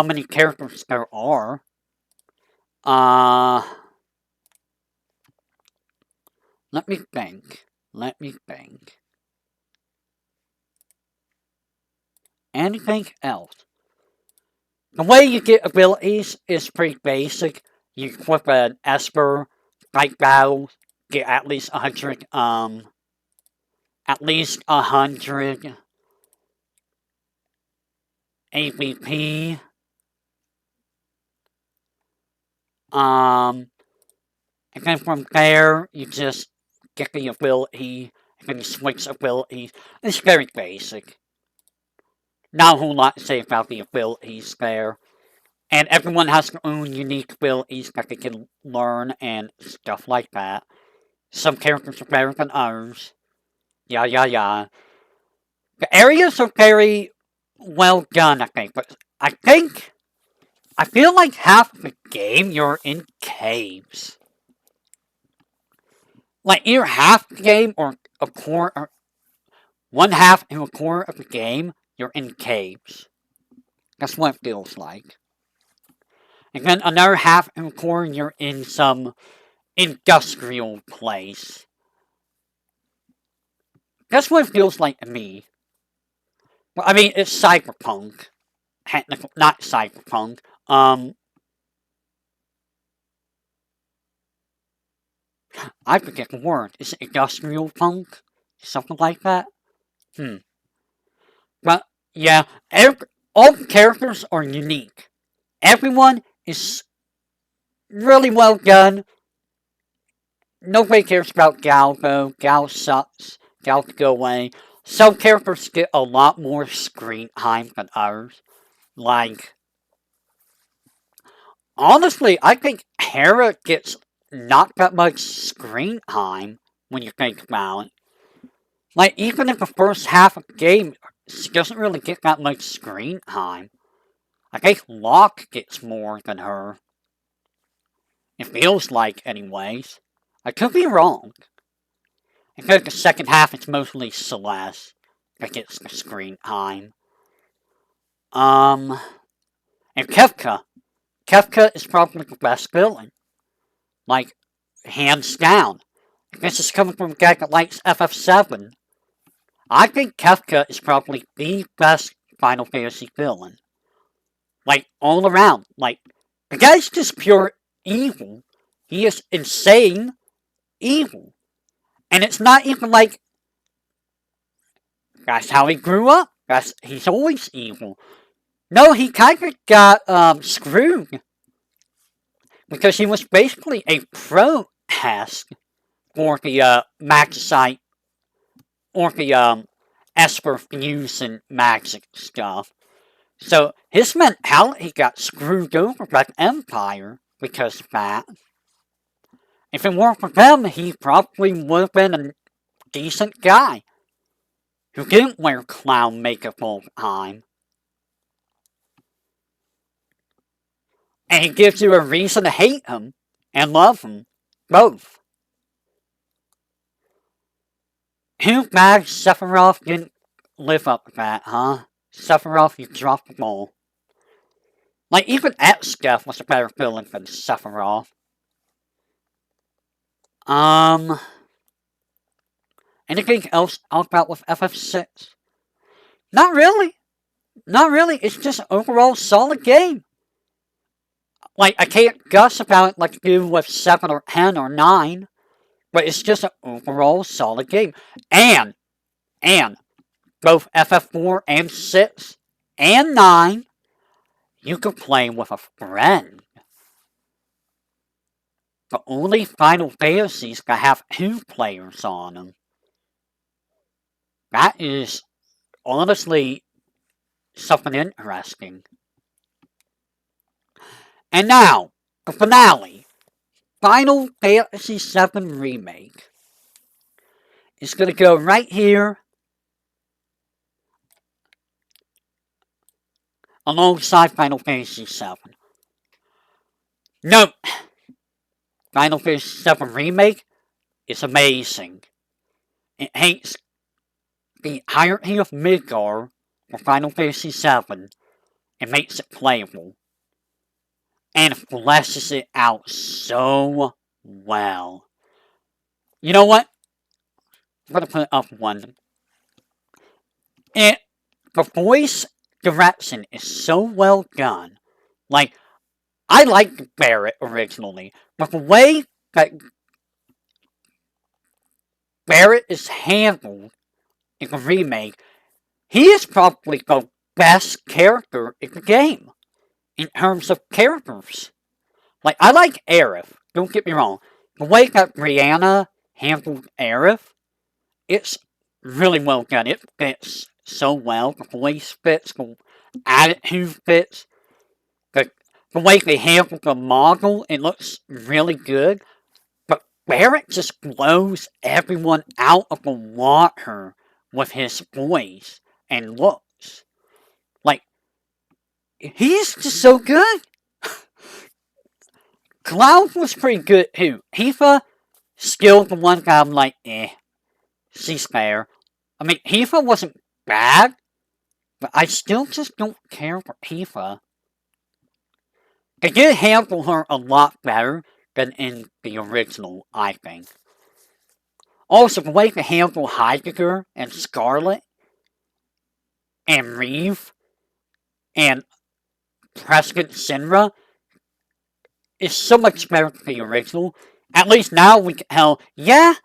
S1: many characters there are. Uh, let me think. Let me think. Anything else? The way you get abilities is pretty basic. You equip an Esper, fight battles, get at least 100, at least 100 AVP. And then from there, you just get the ability, and then you switch abilities. It's very basic. Not a whole lot to say about the abilities there. And everyone has their own unique abilities that they can learn and stuff like that. Some characters are better than others. Yeah, yeah, yeah. The areas are very well done, I think. But I feel like half of the game you're in caves. Like either half the game or a quarter, or one half and a quarter of the game, you're in caves. That's what it feels like. And then another half and a quarter, you're in some industrial place. That's what it feels like to me. Well, I mean, it's cyberpunk. Technical, not cyberpunk. I forget the word. Is it industrial punk? Something like that? Hmm. But, yeah, all the characters are unique. Everyone is really well done. Nobody cares about Gal, though. Gal sucks. Gal could go away. Some characters get a lot more screen time than others. Like, honestly, I think Hera gets not that much screen time when you think about it. Like, even in the first half of the game, she doesn't really get that much screen time. I think Locke gets more than her. It feels like, anyways. I could be wrong. I think the second half it's mostly Celeste that gets the screen time. And Kefka. Kefka is probably the best villain. Like, hands down. This is coming from a guy that likes FF7. I think Kefka is probably the best Final Fantasy villain. Like, all around. Like, the guy's just pure evil. He is insane evil. And it's not even like that's how he grew up. He's always evil. No, he kind of got screwed because he was basically a protest for the magicite or the Esper fuse and magic stuff. So his mentality got screwed over by the Empire because of that. If it weren't for them, he probably would have been a decent guy who didn't wear clown makeup all the time. And he gives you a reason to hate him and love him. Both. Too bad Sephiroth didn't live up to that, huh? Sephiroth, you dropped the ball. Like, even Etskef was a better villain than Sephiroth. Anything else to talk about with FF6? Not really. Not really. It's just an overall solid game. Like, I can't gush about it like you do with 7 or 10 or 9. But it's just an overall solid game. And both FF4 and 6 and 9, you can play with a friend. The only Final Fantasies that have 2 players on them. That is honestly something interesting. And now, the finale. Final Fantasy VII Remake. It's going to go right here alongside Final Fantasy VII. Note, Final Fantasy VII Remake is amazing. It takes the hierarchy of Midgar for Final Fantasy VII and makes it playable. And fleshes it out so well. You know what? I'm going to put up one. The voice direction is so well done. Like, I liked Barrett originally, but the way that Barrett is handled in the remake, he is probably the best character in the game in terms of characters. Like, I like Aerith, don't get me wrong. The way that Brianna handled Aerith, it's really well done. It fits so well. The voice fits, the attitude fits, the way they handle the model, it looks really good. But Barrett just blows everyone out of the water with his voice and looks. Like, he's just so good. Cloud was pretty good too. Tifa, still the one guy I'm like, she's fair. I mean, Tifa wasn't bad, but I still just don't care for Tifa. They did handle her a lot better than in the original, I think. Also, the way they handle Heidegger and Scarlet and Reeve and Prescott Sinra is so much better than the original. At least now we can tell, yeah,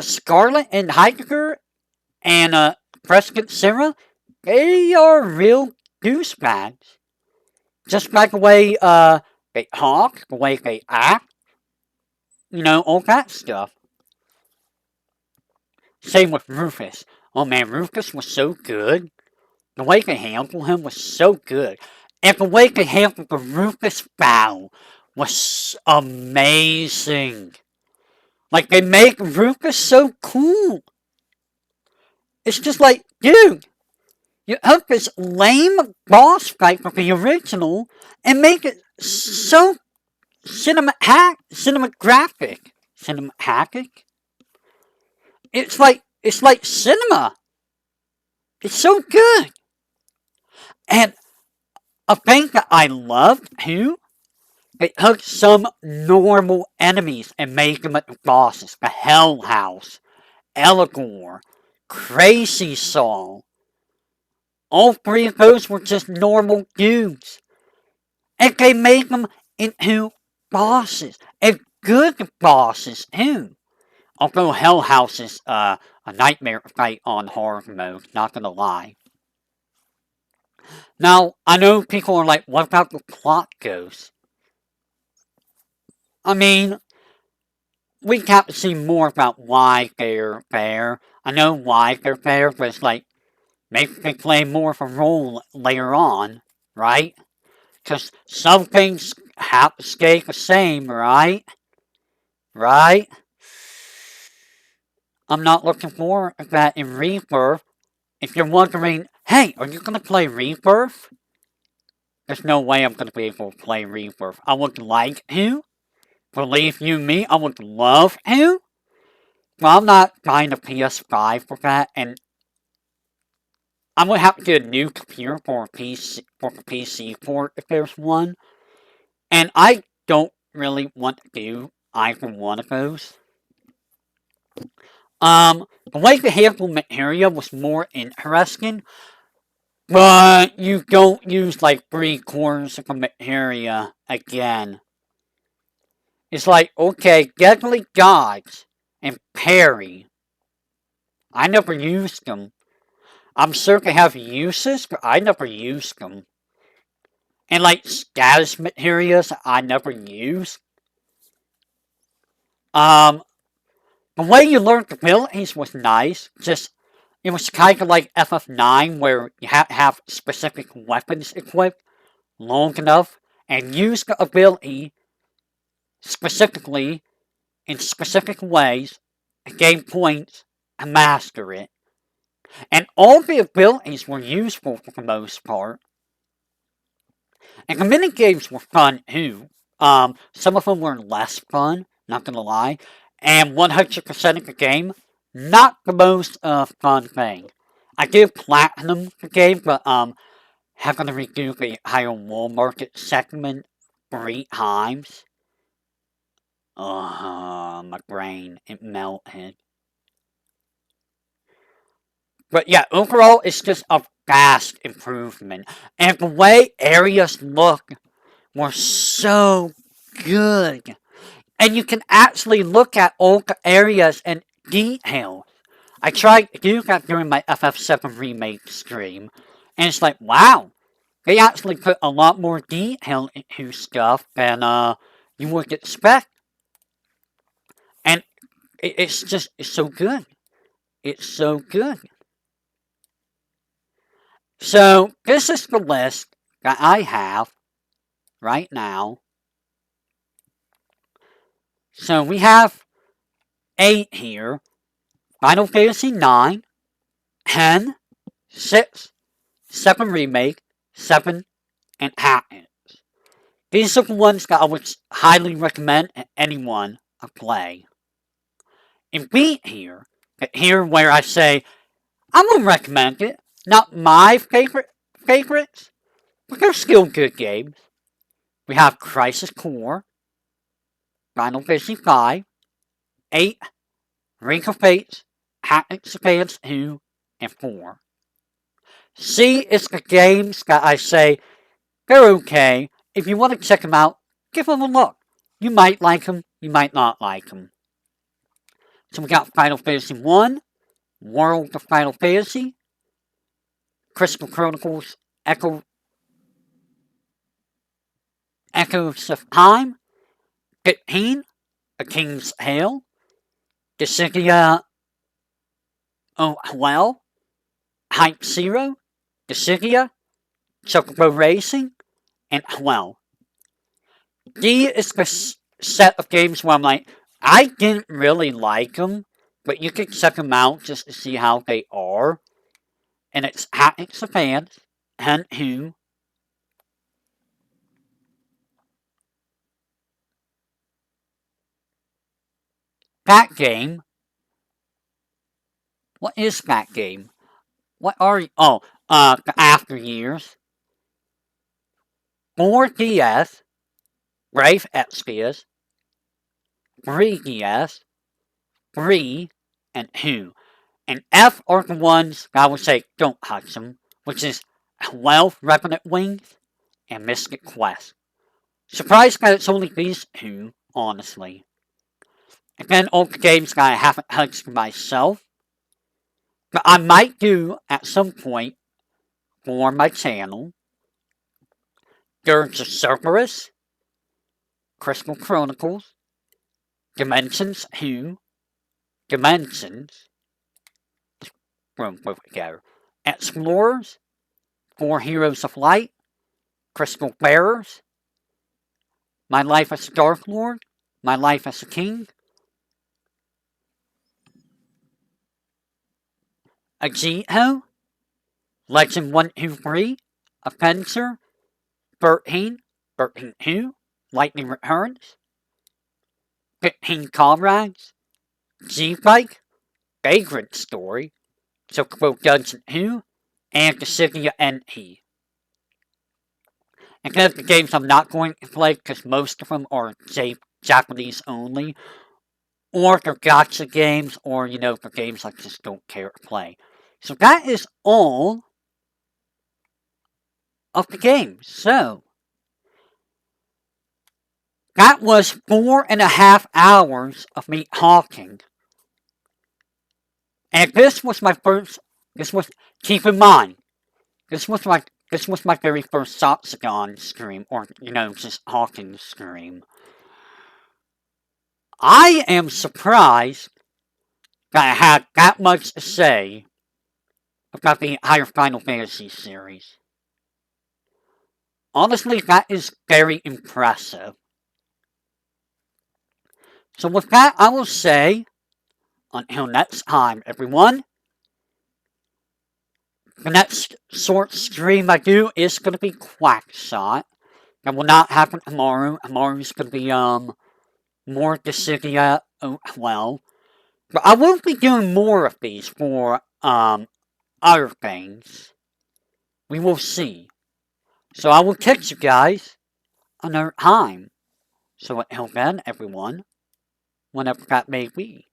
S1: Scarlet and Heidegger and Prescott Sinra, they are real douchebags. Just by the way they talk, the way they act, all that stuff. Same with Rufus. Oh man, Rufus was so good. The way they handled him was so good. And the way they handled the Rufus battle was amazing. Like, they make Rufus so cool. It's just like, dude, you took this lame boss fight from the original and make it so cinematographic. Cinematographic? It's like cinema. It's so good. And a thing that I loved too, they took some normal enemies and made them into bosses. The Hell House, Eligor, Crazy Saul. All three of those were just normal dudes. And they made them into bosses. And good bosses too. Although Hell House is a nightmare fight on hard mode, not gonna lie. Now, I know people are like, what about the plot ghosts? I mean, we have to see more about why they're there. I know why they're there, but it's like, maybe they play more of a role later on, right? Because some things have to stay the same, right? Right? I'm not looking for that in Rebirth. If you're wondering, hey, are you going to play Rebirth? There's no way I'm going to be able to play Rebirth. I would like to. Believe you me, I would love to. But I'm not buying a PS5 for that, and I'm going to have to get a new computer for the PC port if there's one. And I don't really want to do either one of those. The way the handle materia was more interesting, but you don't use like 3/4 of the materia again. It's like, okay, Deadly Gods and Parry. I never used them. I'm sure they have uses, but I never used them. And like status materials, I never used. The way you learned abilities was nice. Just It was kind of like FF9, where you had to have specific weapons equipped long enough and use the ability specifically in specific ways to gain points and master it. And all the abilities were useful for the most part. And the mini games were fun too. Some of them were less fun, not gonna lie. And 100% of the game, not the most fun thing. I did platinum the game, but having to redo the higher wall market segment 3 times. My brain, it melted. But yeah, overall, it's just a vast improvement. And the way areas look were so good. And you can actually look at all the areas and detail. I tried to do that during my FF7 remake stream. And it's like, wow, they actually put a lot more detail into stuff than you would expect. And it's so good. It's so good. So, this is the list that I have right now. So, we have 8 here. Final Fantasy 9, 10, 6, 7 Remake, 7, and Hatton. These are the ones that I would highly recommend anyone to play. In B here where I say, I'm gonna recommend it. Not my favorites, but they're still good games. We have Crisis Core, Final Fantasy 5, 8, Ring of Fates, Hack Expanse 2, and 4. C is the games that I say, they're okay. If you want to check them out, give them a look. You might like them, you might not like them. So we got Final Fantasy 1, World of Final Fantasy, Crystal Chronicles, Echoes of Time, 15, A King's Tale, Dissidia, Oh Well, Hype Zero, Dissidia, Chocobo Racing, and well, D is the set of games where I'm like, I didn't really like them, but you can check them out just to see how they are. And it's Hack Fans, and who. That game. What is that game? What are you? Oh, the After Years. 4DS. Brave Exvius. 3DS. 3. And 2. And F are the ones that I would say don't touch them, which is 12 Revenant Wings and Mystic Quest. Surprised that it's only these 2, honestly. Again, all the games that I haven't touched myself, but I might do at some point for my channel. There's the Cerberus, Crystal Chronicles, Dimensions 2, Dimensions, throw them both together, Explorers, 4 Heroes of Light, Crystal Bearers, My Life as a Dark Lord, My Life as a King, Agito, Legend 123, Offenser, 13, 13-2, Lightning Returns, 15 Comrades, G-Bike, Vagrant Story, Chocobo Dungeon 2, and Dissidia NT. And kind of the games I'm not going to play because most of them are Japanese only, or they're gacha games, or, the games I just don't care to play. So that is all of the games. So, that was 4.5 hours of me talking. And this was my first, keep in mind, this was my very first Zatsudan stream, or, just talking stream. I am surprised that I had that much to say I've got the entire Final Fantasy series. Honestly, that is very impressive. So with that, I will say, until next time, everyone. The next short stream I do is going to be Quackshot. That will not happen tomorrow. Tomorrow's going to be, more Dissidia, well. But I will be doing more of these for, other things. We will see. So I will catch you guys another time. So until then, everyone, whenever that may be.